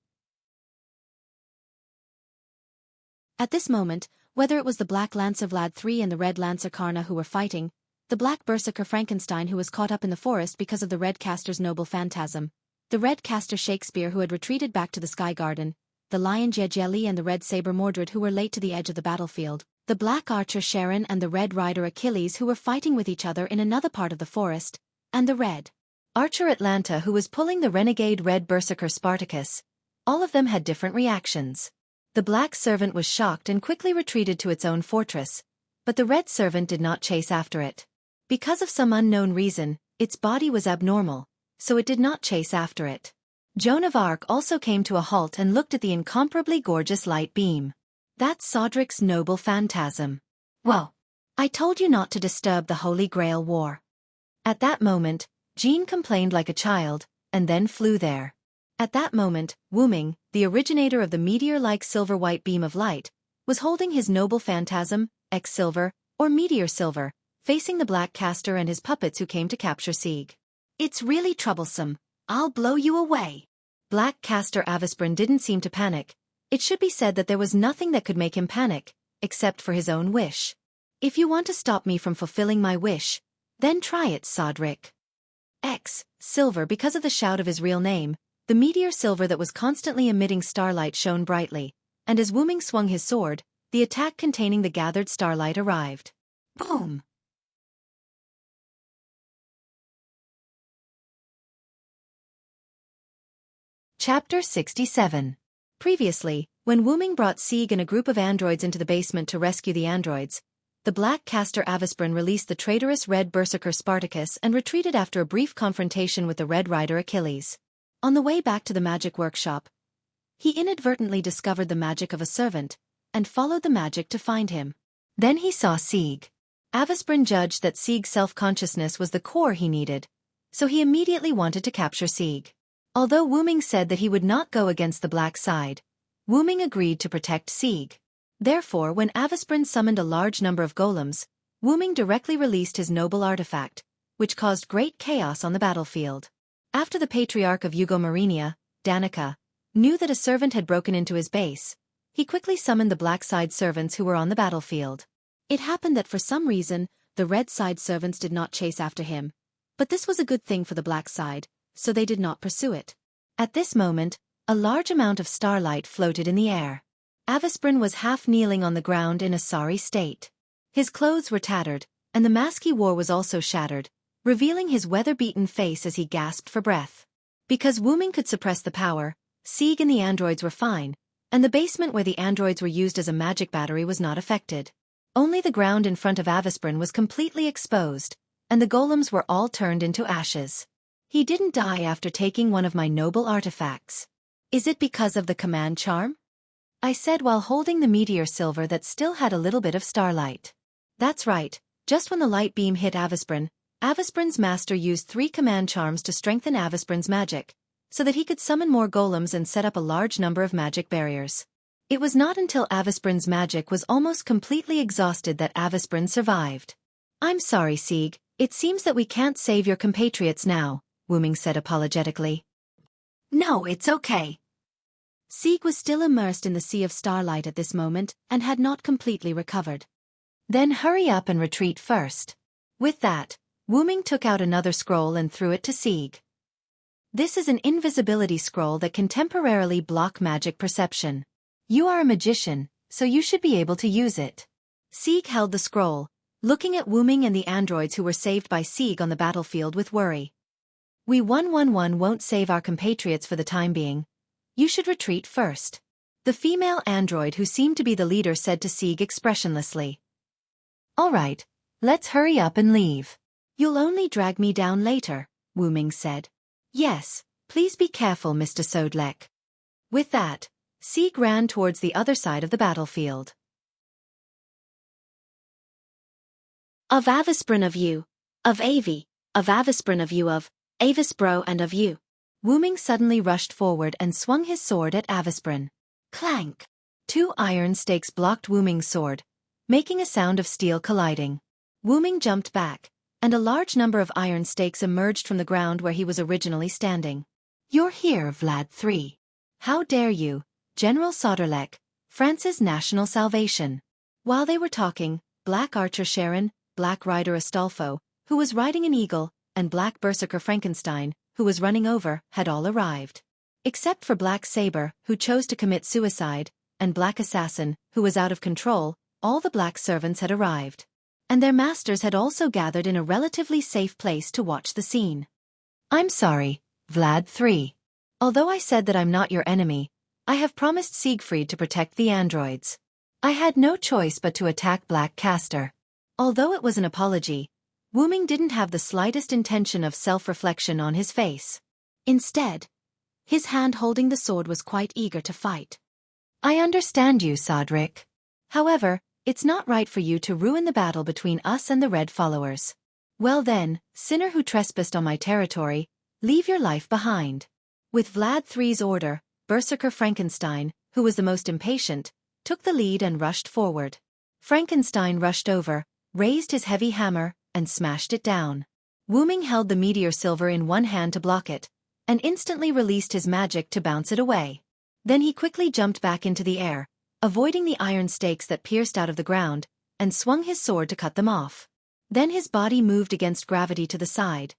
At this moment, whether it was the Black Lancer Vlad III and the Red Lancer Karna who were fighting, the Black Berserker Frankenstein who was caught up in the forest because of the Red Caster's noble phantasm, the Red Caster Shakespeare who had retreated back to the Sky Garden, the Lion Jejeli and the Red Saber Mordred who were late to the edge of the battlefield, the Black Archer Sharon and the Red Rider Achilles who were fighting with each other in another part of the forest, and the Red Archer Atlanta who was pulling the renegade Red Berserker Spartacus. All of them had different reactions. The Black Servant was shocked and quickly retreated to its own fortress, but the Red Servant did not chase after it. Because of some unknown reason, its body was abnormal, so it did not chase after it. Joan of Arc also came to a halt and looked at the incomparably gorgeous light beam. That's Sodric's noble phantasm. Whoa! I told you not to disturb the Holy Grail War. At that moment, Jean complained like a child, and then flew there. At that moment, Wuming, the originator of the meteor-like silver-white beam of light, was holding his noble phantasm, X-Silver, or Meteor Silver, facing the Black Caster and his puppets who came to capture Sieg. It's really troublesome. I'll blow you away. Black Caster Avisprin didn't seem to panic. It should be said that there was nothing that could make him panic, except for his own wish. If you want to stop me from fulfilling my wish, then try it, Sodric. Silver because of the shout of his real name, the meteor silver that was constantly emitting starlight shone brightly, and as Wuming swung his sword, the attack containing the gathered starlight arrived. Boom! Chapter 67. Previously, when Wuming brought Sieg and a group of androids into the basement to rescue the androids, the Black Caster Avisprin released the traitorous Red Berserker Spartacus and retreated after a brief confrontation with the Red Rider Achilles. On the way back to the magic workshop, he inadvertently discovered the magic of a servant, and followed the magic to find him. Then he saw Sieg. Avisprin judged that Sieg's self-consciousness was the core he needed, so he immediately wanted to capture Sieg. Although Wuming said that he would not go against the black side, Wuming agreed to protect Sieg. Therefore, when Avisprin summoned a large number of golems, Wuming directly released his noble artifact, which caused great chaos on the battlefield. After the Patriarch of Eugomarinia, Danica, knew that a servant had broken into his base, he quickly summoned the black side servants who were on the battlefield. It happened that for some reason, the red side servants did not chase after him, but this was a good thing for the black side, so they did not pursue it. At this moment, a large amount of starlight floated in the air. Avisprin was half kneeling on the ground in a sorry state. His clothes were tattered, and the mask he wore was also shattered, revealing his weather-beaten face as he gasped for breath. Because Wuming could suppress the power, Sieg and the androids were fine, and the basement where the androids were used as a magic battery was not affected. Only the ground in front of Avisprin was completely exposed, and the golems were all turned into ashes. He didn't die after taking one of my noble artifacts. Is it because of the command charm? I said while holding the meteor silver that still had a little bit of starlight. That's right, just when the light beam hit Avisprin, Avisprin's master used 3 command charms to strengthen Avisprin's magic, so that he could summon more golems and set up a large number of magic barriers. It was not until Avisprin's magic was almost completely exhausted that Avisprin survived. "I'm sorry, Sieg, it seems that we can't save your compatriots now," Wuming said apologetically. "No, it's okay." Sieg was still immersed in the sea of starlight at this moment and had not completely recovered. "Then hurry up and retreat first." With that, Wuming took out another scroll and threw it to Sieg. "This is an invisibility scroll that can temporarily block magic perception. You are a magician, so you should be able to use it." Sieg held the scroll, looking at Wuming and the androids who were saved by Sieg on the battlefield with worry. "We 111 won't save our compatriots for the time being. You should retreat first," the female android who seemed to be the leader said to Sieg expressionlessly. "All right, let's hurry up and leave. You'll only drag me down later," Wuming said. "Yes, please be careful, Mr. Sodlek." With that, Sieg ran towards the other side of the battlefield. "Of Avisprin of you, of Avi, of Avisprin of you of, Avisbro and of you." Wuming suddenly rushed forward and swung his sword at Avisprin. Clank! 2 iron stakes blocked Wuming's sword, making a sound of steel colliding. Wuming jumped back, and a large number of iron stakes emerged from the ground where he was originally standing. "You're here, Vlad III. How dare you, General Soderlek, France's national salvation." While they were talking, Black Archer Sharon, Black Rider Astolfo, who was riding an eagle, and Black Berserker Frankenstein, who was running over, had all arrived. Except for Black Saber, who chose to commit suicide, and Black Assassin, who was out of control, all the black servants had arrived. And their masters had also gathered in a relatively safe place to watch the scene. "I'm sorry, Vlad III. Although I said that I'm not your enemy, I have promised Siegfried to protect the androids. I had no choice but to attack Black Castor." Although it was an apology, Wuming didn't have the slightest intention of self-reflection on his face. Instead, his hand holding the sword was quite eager to fight. "I understand you, Sodrik. However, it's not right for you to ruin the battle between us and the Red followers. Well then, sinner who trespassed on my territory, leave your life behind." With Vlad III's order, Berserker Frankenstein, who was the most impatient, took the lead and rushed forward. Frankenstein rushed over, raised his heavy hammer, and smashed it down. Wuming held the meteor silver in one hand to block it, and instantly released his magic to bounce it away. Then he quickly jumped back into the air, avoiding the iron stakes that pierced out of the ground, and swung his sword to cut them off. Then his body moved against gravity to the side,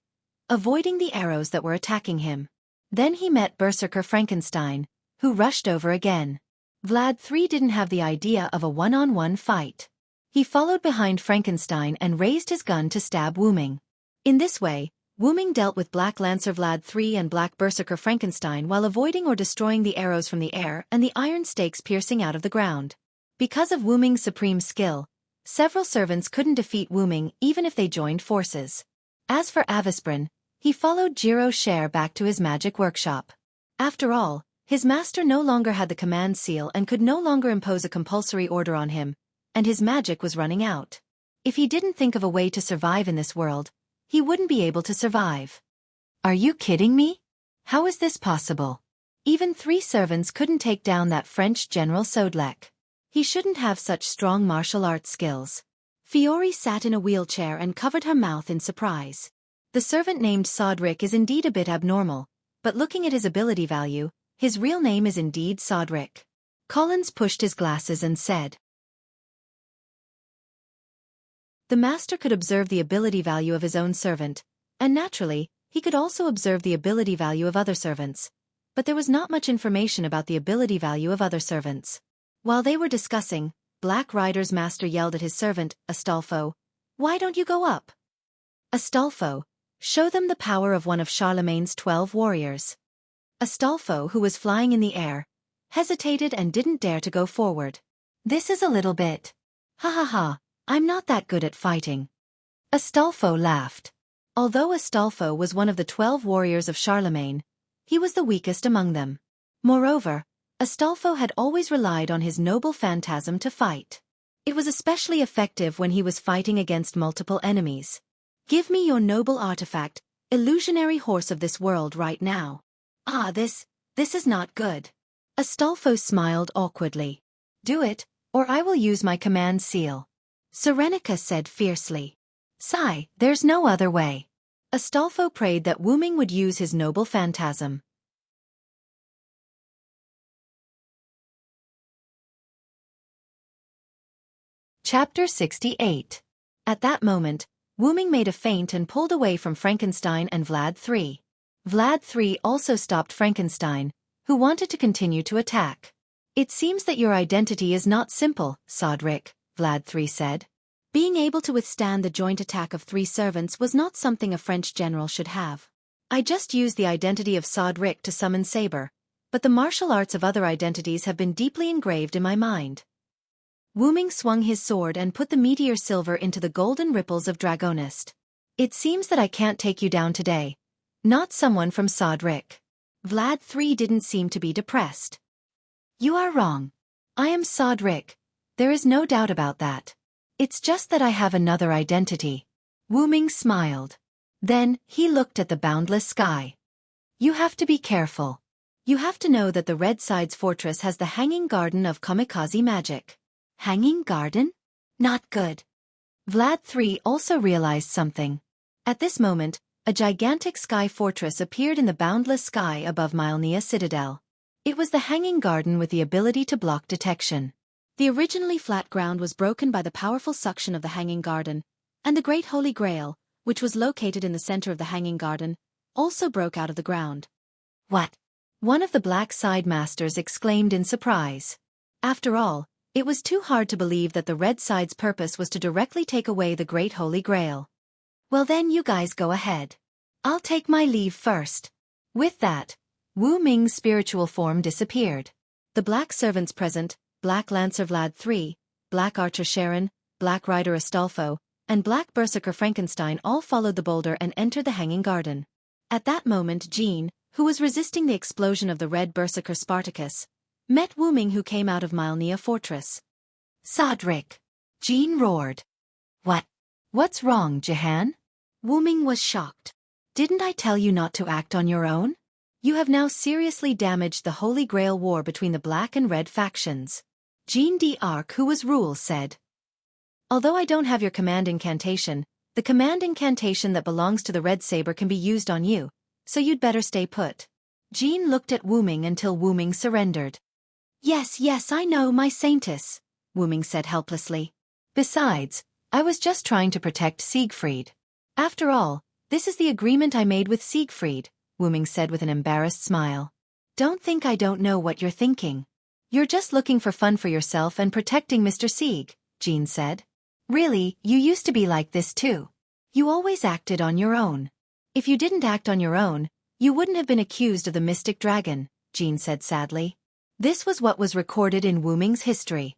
avoiding the arrows that were attacking him. Then he met Berserker Frankenstein, who rushed over again. Vlad III didn't have the idea of a one-on-one fight. He followed behind Frankenstein and raised his gun to stab Wuming. In this way, Wuming dealt with Black Lancer Vlad III and Black Berserker Frankenstein while avoiding or destroying the arrows from the air and the iron stakes piercing out of the ground. Because of Wuming's supreme skill, several servants couldn't defeat Wuming even if they joined forces. As for Avisprin, he followed Jiro Cher back to his magic workshop. After all, his master no longer had the command seal and could no longer impose a compulsory order on him, and his magic was running out. If he didn't think of a way to survive in this world, he wouldn't be able to survive. Are you kidding me? How is this possible? Even 3 servants couldn't take down that French General Sodlek. He shouldn't have such strong martial arts skills. Fiori sat in a wheelchair and covered her mouth in surprise. The servant named Sodrik is indeed a bit abnormal, but looking at his ability value, his real name is indeed Sodrik. Collins pushed his glasses and said. The master could observe the ability value of his own servant, and naturally, he could also observe the ability value of other servants. But there was not much information about the ability value of other servants. While they were discussing, Black Rider's master yelled at his servant, Astolfo, "Why don't you go up? Astolfo, show them the power of one of Charlemagne's 12 warriors." Astolfo, who was flying in the air, hesitated and didn't dare to go forward. "This is a little bit. Ha ha ha, I'm not that good at fighting." Astolfo laughed. Although Astolfo was one of the 12 warriors of Charlemagne, he was the weakest among them. Moreover, Astolfo had always relied on his noble phantasm to fight. It was especially effective when he was fighting against multiple enemies. Give me your noble artifact, illusionary horse of this world right now. Ah, this is not good. Astolfo smiled awkwardly. Do it, or I will use my command seal. Serenica said fiercely. Sigh, there's no other way. Astolfo prayed that Wu Ming would use his noble phantasm. Chapter 68. At that moment, Wu Ming made a feint and pulled away from Frankenstein and Vlad III. Vlad III also stopped Frankenstein, who wanted to continue to attack. It seems that your identity is not simple, Sodric, Vlad III said. Being able to withstand the joint attack of 3 servants was not something a French general should have. I just used the identity of Sodric to summon Saber, but the martial arts of other identities have been deeply engraved in my mind. Wu Ming swung his sword and put the meteor silver into the golden ripples of Dragonist. It seems that I can't take you down today. Not someone from Sodric. Vlad III didn't seem to be depressed. You are wrong. I am Sodric. There is no doubt about that. It's just that I have another identity. Wu Ming smiled. Then, he looked at the boundless sky. You have to be careful. You have to know that the Red Sides Fortress has the Hanging Garden of Kamikaze magic. Hanging Garden? Not good. Vlad III also realized something. At this moment, a gigantic sky fortress appeared in the boundless sky above Mylnea Citadel. It was the Hanging Garden with the ability to block detection. The originally flat ground was broken by the powerful suction of the Hanging Garden, and the Great Holy Grail, which was located in the center of the Hanging Garden, also broke out of the ground. What? One of the Black Side Masters exclaimed in surprise. After all, it was too hard to believe that the Red Side's purpose was to directly take away the Great Holy Grail. Well then you guys go ahead. I'll take my leave first. With that, Wu Ming's spiritual form disappeared. The black servants present, Black Lancer Vlad III, Black Archer Sharon, Black Rider Astolfo, and Black Berserker Frankenstein all followed the boulder and entered the Hanging Garden. At that moment Jean, who was resisting the explosion of the Red Berserker Spartacus, met Wu Ming who came out of Mylnea Fortress. Sodric! Jean roared. What's wrong, Jahan? Wu Ming was shocked. Didn't I tell you not to act on your own? You have now seriously damaged the Holy Grail war between the Black and Red factions. Jean d'Arc, who was Rule, said. Although I don't have your command incantation, the command incantation that belongs to the Red Saber can be used on you, so you'd better stay put. Jean looked at Wu Ming until Wu Ming surrendered. Yes, I know, my saintess, Wu Ming said helplessly. Besides, I was just trying to protect Siegfried. After all, this is the agreement I made with Siegfried, Wu Ming said with an embarrassed smile. Don't think I don't know what you're thinking. You're just looking for fun for yourself and protecting Mr. Sieg, Jean said. Really, you used to be like this too. You always acted on your own. If you didn't act on your own, you wouldn't have been accused of the mystic dragon, Jean said sadly. This was what was recorded in Wu Ming's history.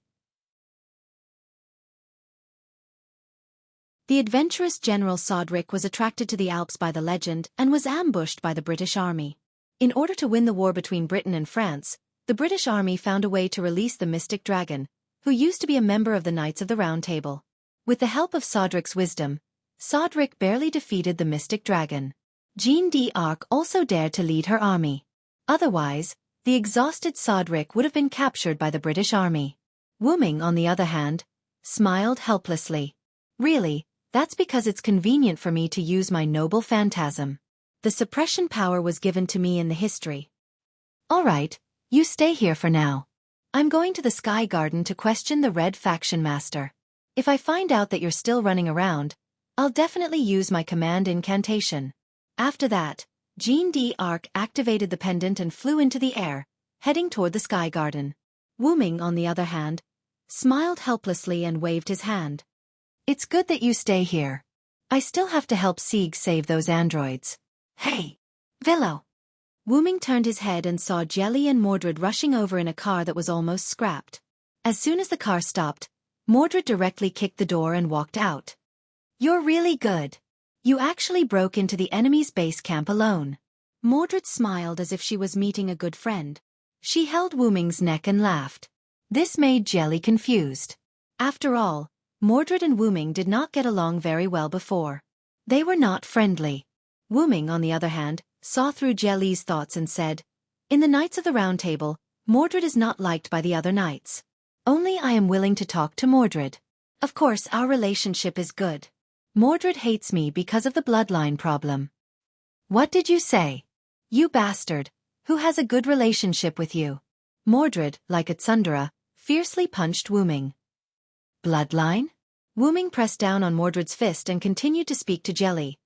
The adventurous General Sodric was attracted to the Alps by the legend and was ambushed by the British Army. In order to win the war between Britain and France, the British Army found a way to release the mystic dragon, who used to be a member of the Knights of the Round Table. With the help of Sodric's wisdom, Sodric barely defeated the mystic dragon. Jean d'Arc also dared to lead her army. Otherwise, the exhausted Sodric would have been captured by the British Army. Wu Ming, on the other hand, smiled helplessly. Really, that's because it's convenient for me to use my noble phantasm. The suppression power was given to me in the history. All right. You stay here for now. I'm going to the Sky Garden to question the Red Faction Master. If I find out that you're still running around, I'll definitely use my command incantation. After that, Jean d'Arc activated the pendant and flew into the air, heading toward the Sky Garden. Wu Ming, on the other hand, smiled helplessly and waved his hand. It's good that you stay here. I still have to help Sieg save those androids. Hey! Villo! Wu Ming turned his head and saw Jelly and Mordred rushing over in a car that was almost scrapped. As soon as the car stopped, Mordred directly kicked the door and walked out. You're really good. You actually broke into the enemy's base camp alone. Mordred smiled as if she was meeting a good friend. She held Wu Ming's neck and laughed. This made Jelly confused. After all, Mordred and Wu Ming did not get along very well before. They were not friendly. Wu Ming, on the other hand, saw through Jie Li's thoughts and said, "In the Knights of the Round Table, Mordred is not liked by the other knights. Only I am willing to talk to Mordred. Of course our relationship is good. Mordred hates me because of the bloodline problem." "What did you say? You bastard, who has a good relationship with you?" Mordred, like a tsundere, fiercely punched Wu Ming. "Bloodline?" Wu Ming pressed down on Mordred's fist and continued to speak to Jelly.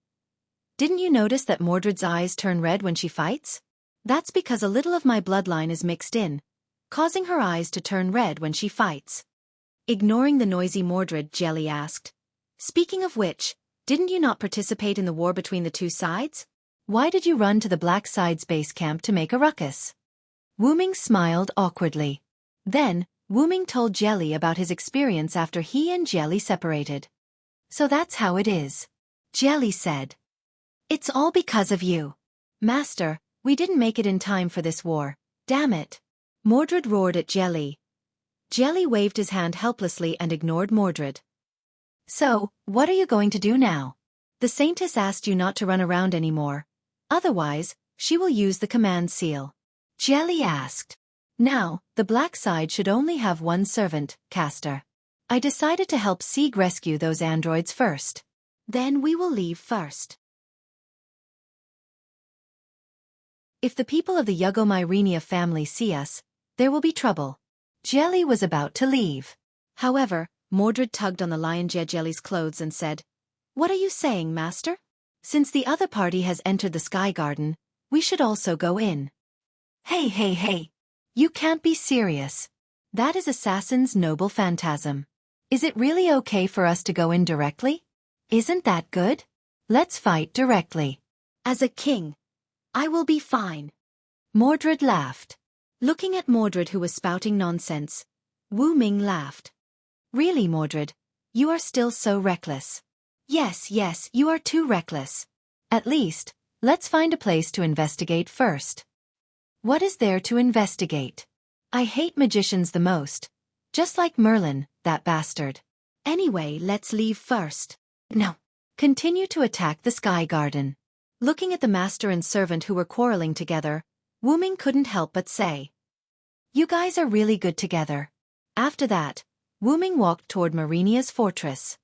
"Didn't you notice that Mordred's eyes turn red when she fights? That's because a little of my bloodline is mixed in, causing her eyes to turn red when she fights." Ignoring the noisy Mordred, Jelly asked, "Speaking of which, didn't you not participate in the war between the two sides? Why did you run to the Black Side's base camp to make a ruckus?" Wu Ming smiled awkwardly. Then, Wu Ming told Jelly about his experience after he and Jelly separated. "So that's how it is," Jelly said. "It's all because of you. Master, we didn't make it in time for this war, damn it." Mordred roared at Jelly. Jelly waved his hand helplessly and ignored Mordred. "So, what are you going to do now? The Saintess asked you not to run around anymore. Otherwise, she will use the command seal." Jelly asked. "Now, the Black Side should only have one servant, Caster. I decided to help Sieg rescue those androids first. Then we will leave first. If the people of the Yugomyrenia family see us, there will be trouble." Jelly was about to leave. However, Mordred tugged on the lion Jelly's clothes and said, "What are you saying, Master? Since the other party has entered the Sky Garden, we should also go in." Hey. You can't be serious. That is Assassin's noble phantasm. Is it really okay for us to go in directly? Isn't that good? Let's fight directly. As a king, I will be fine." Mordred laughed. Looking at Mordred, who was spouting nonsense, Wu Ming laughed. "Really, Mordred? You are still so reckless." Yes, you are too reckless. At least, let's find a place to investigate first." "What is there to investigate? I hate magicians the most. Just like Merlin, that bastard. Anyway, let's leave first." "No. Continue to attack the Sky Garden." Looking at the master and servant who were quarreling together, Wu Ming couldn't help but say, "You guys are really good together." After that, Wu Ming walked toward Myrenia's fortress.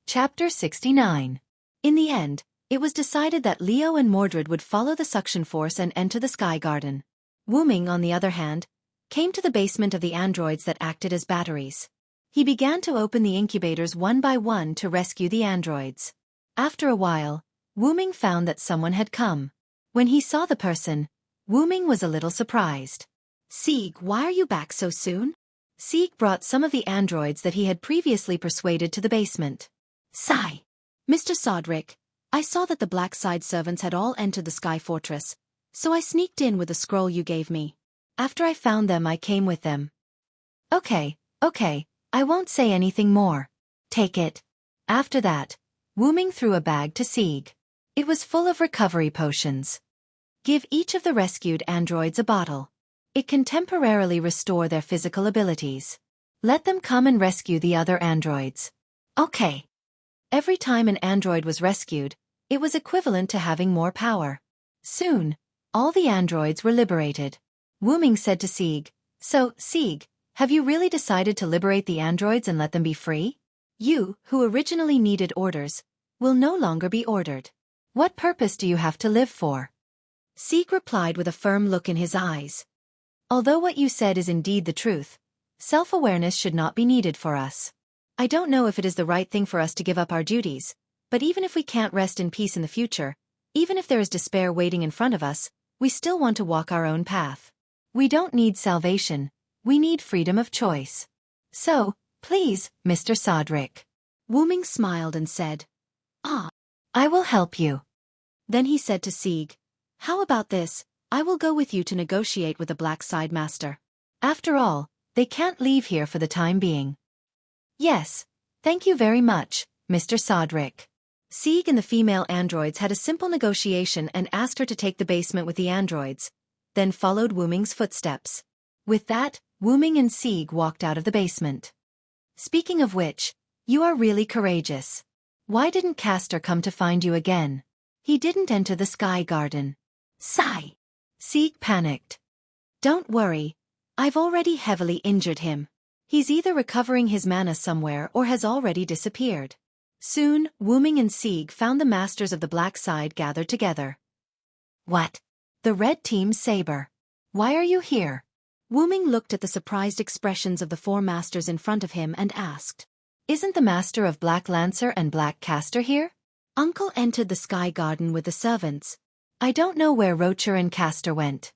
Chapter 69. In the end, it was decided that Leo and Mordred would follow the suction force and enter the Sky Garden. Wu Ming, on the other hand, came to the basement of the androids that acted as batteries. He began to open the incubators one by one to rescue the androids. After a while, Wu Ming found that someone had come. When he saw the person, Wu Ming was a little surprised. "Sieg, why are you back so soon?" Sieg brought some of the androids that he had previously persuaded to the basement. "Sigh. Mr. Sodric, I saw that the Black Side servants had all entered the Sky Fortress, so I sneaked in with the scroll you gave me. After I found them, I came with them." Okay, I won't say anything more. Take it." After that, Wu Ming threw a bag to Sieg. It was full of recovery potions. "Give each of the rescued androids a bottle. It can temporarily restore their physical abilities. Let them come and rescue the other androids." Okay. Every time an android was rescued, it was equivalent to having more power. Soon, all the androids were liberated. Wu Ming said to Sieg, "So, Sieg, have you really decided to liberate the androids and let them be free? You, who originally needed orders, will no longer be ordered. What purpose do you have to live for?" Sieg replied with a firm look in his eyes. "Although what you said is indeed the truth, self-awareness should not be needed for us. I don't know if it is the right thing for us to give up our duties, but even if we can't rest in peace in the future, even if there is despair waiting in front of us, we still want to walk our own path. We don't need salvation, we need freedom of choice. So, please, Mr. Sodric." Wu Ming smiled and said, I will help you." Then he said to Sieg, "How about this? I will go with you to negotiate with the Black Side Master. After all, they can't leave here for the time being." "Yes, thank you very much, Mr. Sodric." Sieg and the female androids had a simple negotiation and asked her to take the basement with the androids, then followed Wu Ming's footsteps. With that, Wu-ming and Sieg walked out of the basement. Speaking of which, you are really courageous. Why didn't Castor come to find you again? He didn't enter the Sky Garden. Sigh. Sieg panicked. Don't worry. I've already heavily injured him. He's either recovering his mana somewhere or has already disappeared. Soon, Wu-ming and Sieg found the masters of the black side gathered together. What? The red team's saber. Why are you here? Wu-ming looked at the surprised expressions of the four masters in front of him and asked, Isn't the master of Black Lancer and Black Castor here? Uncle entered the Sky Garden with the servants. I don't know where Rocher and Castor went.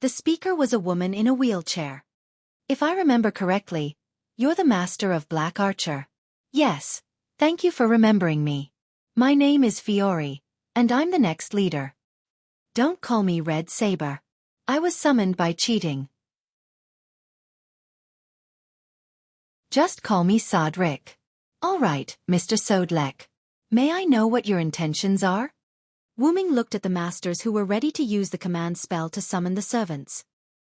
The speaker was a woman in a wheelchair. If I remember correctly, you're the master of Black Archer. Yes, thank you for remembering me. My name is Fiore, and I'm the next leader. Don't call me Red Saber. I was summoned by cheating. Just call me Sodrick. All right, Mr. Sodlek. May I know what your intentions are? Wu-ming looked at the masters who were ready to use the command spell to summon the servants.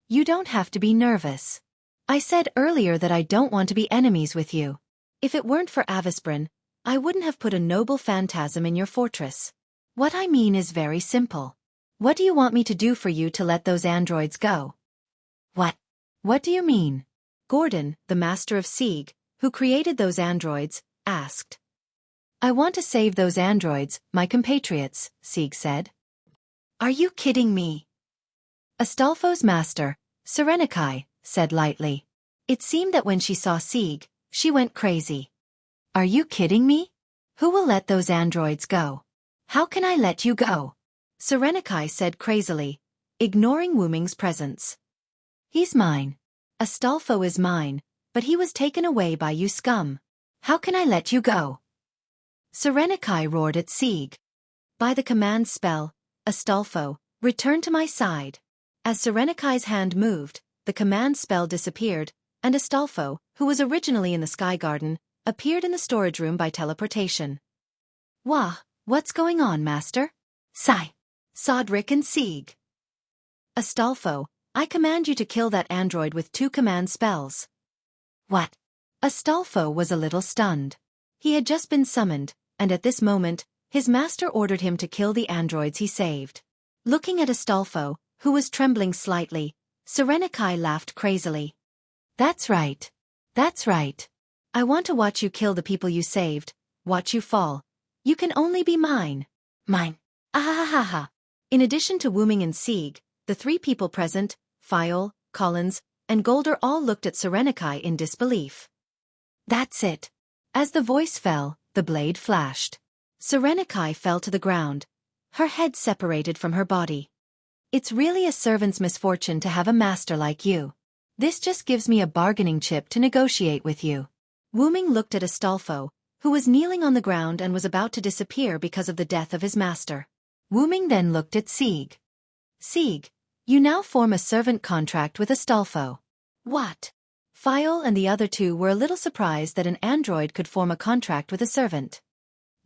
You don't have to be nervous. I said earlier that I don't want to be enemies with you. If it weren't for Avisbrin, I wouldn't have put a noble phantasm in your fortress. What I mean is very simple. What do you want me to do for you to let those androids go? What? What do you mean? Gordon, the master of Sieg, who created those androids, asked. I want to save those androids, my compatriots, Sieg said. Are you kidding me? Astolfo's master, Serenakai, said lightly. It seemed that when she saw Sieg, she went crazy. Are you kidding me? Who will let those androids go? How can I let you go? Serenakai said crazily, ignoring Wu-ming's presence. He's mine. Astolfo is mine, but he was taken away by you scum. How can I let you go? Serenakai roared at Sieg. By the command spell, Astolfo, return to my side. As Serenakai's hand moved, the command spell disappeared, and Astolfo, who was originally in the Sky Garden, appeared in the storage room by teleportation. Wah, what's going on, master? Sigh. Sodrick and Sieg. Astolfo, I command you to kill that android with 2 command spells. What? Astolfo was a little stunned. He had just been summoned, and at this moment, his master ordered him to kill the androids he saved. Looking at Astolfo, who was trembling slightly, Serenakai laughed crazily. That's right. That's right. I want to watch you kill the people you saved, watch you fall. You can only be mine. Mine. Ahahaha. In addition to Wu-ming and Sieg, the 3 people present, Fiol, Collins, and Golder all looked at Serenakai in disbelief. That's it. As the voice fell, the blade flashed. Serenakai fell to the ground. Her head separated from her body. It's really a servant's misfortune to have a master like you. This just gives me a bargaining chip to negotiate with you. Wu-ming looked at Astolfo, who was kneeling on the ground and was about to disappear because of the death of his master. Wu-ming then looked at Sieg. Sieg, you now form a servant contract with Astolfo. What? Fiol and the other 2 were a little surprised that an android could form a contract with a servant.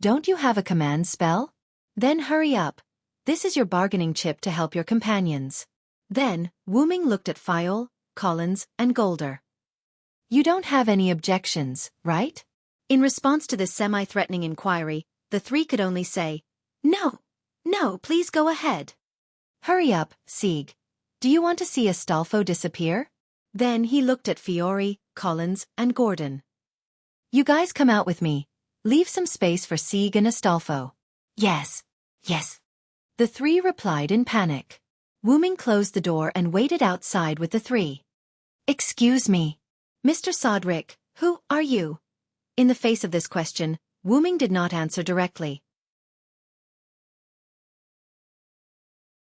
Don't you have a command spell? Then hurry up. This is your bargaining chip to help your companions. Then, Wu-ming looked at Fiol, Collins, and Golder. You don't have any objections, right? In response to this semi-threatening inquiry, the 3 could only say, No, no, please go ahead. Hurry up, Sieg. Do you want to see Astolfo disappear? Then he looked at Fiore, Collins, and Gordon. You guys come out with me. Leave some space for Sieg and Astolfo. Yes. Yes. The 3 replied in panic. Wu-ming closed the door and waited outside with the 3. Excuse me. Mr. Sodrick, who are you? In the face of this question, Wu-ming did not answer directly.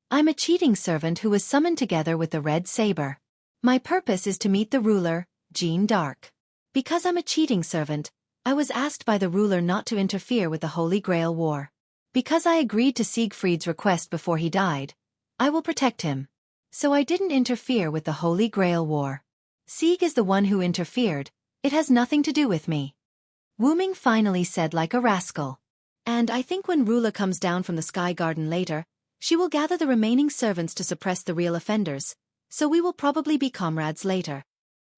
I'm a cheating servant who was summoned together with the Red Saber. My purpose is to meet the ruler, Jean d'Arc. Because I'm a cheating servant, I was asked by the ruler not to interfere with the Holy Grail War. Because I agreed to Siegfried's request before he died, I will protect him. So I didn't interfere with the Holy Grail War. Sieg is the one who interfered, it has nothing to do with me. Wu-ming finally said like a rascal. And I think when Rula comes down from the Sky Garden later, she will gather the remaining servants to suppress the real offenders, so we will probably be comrades later.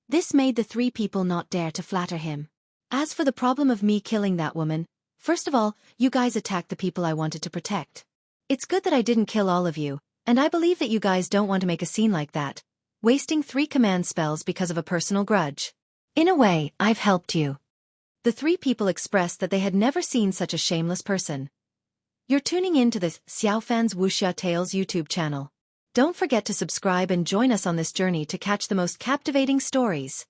This made the three people not dare to flatter him. As for the problem of me killing that woman, first of all, you guys attacked the people I wanted to protect. It's good that I didn't kill all of you, and I believe that you guys don't want to make a scene like that, wasting 3 command spells because of a personal grudge. In a way, I've helped you. The three people expressed that they had never seen such a shameless person. You're tuning in to the Xiaofan's Wuxia Tales YouTube channel. Don't forget to subscribe and join us on this journey to catch the most captivating stories.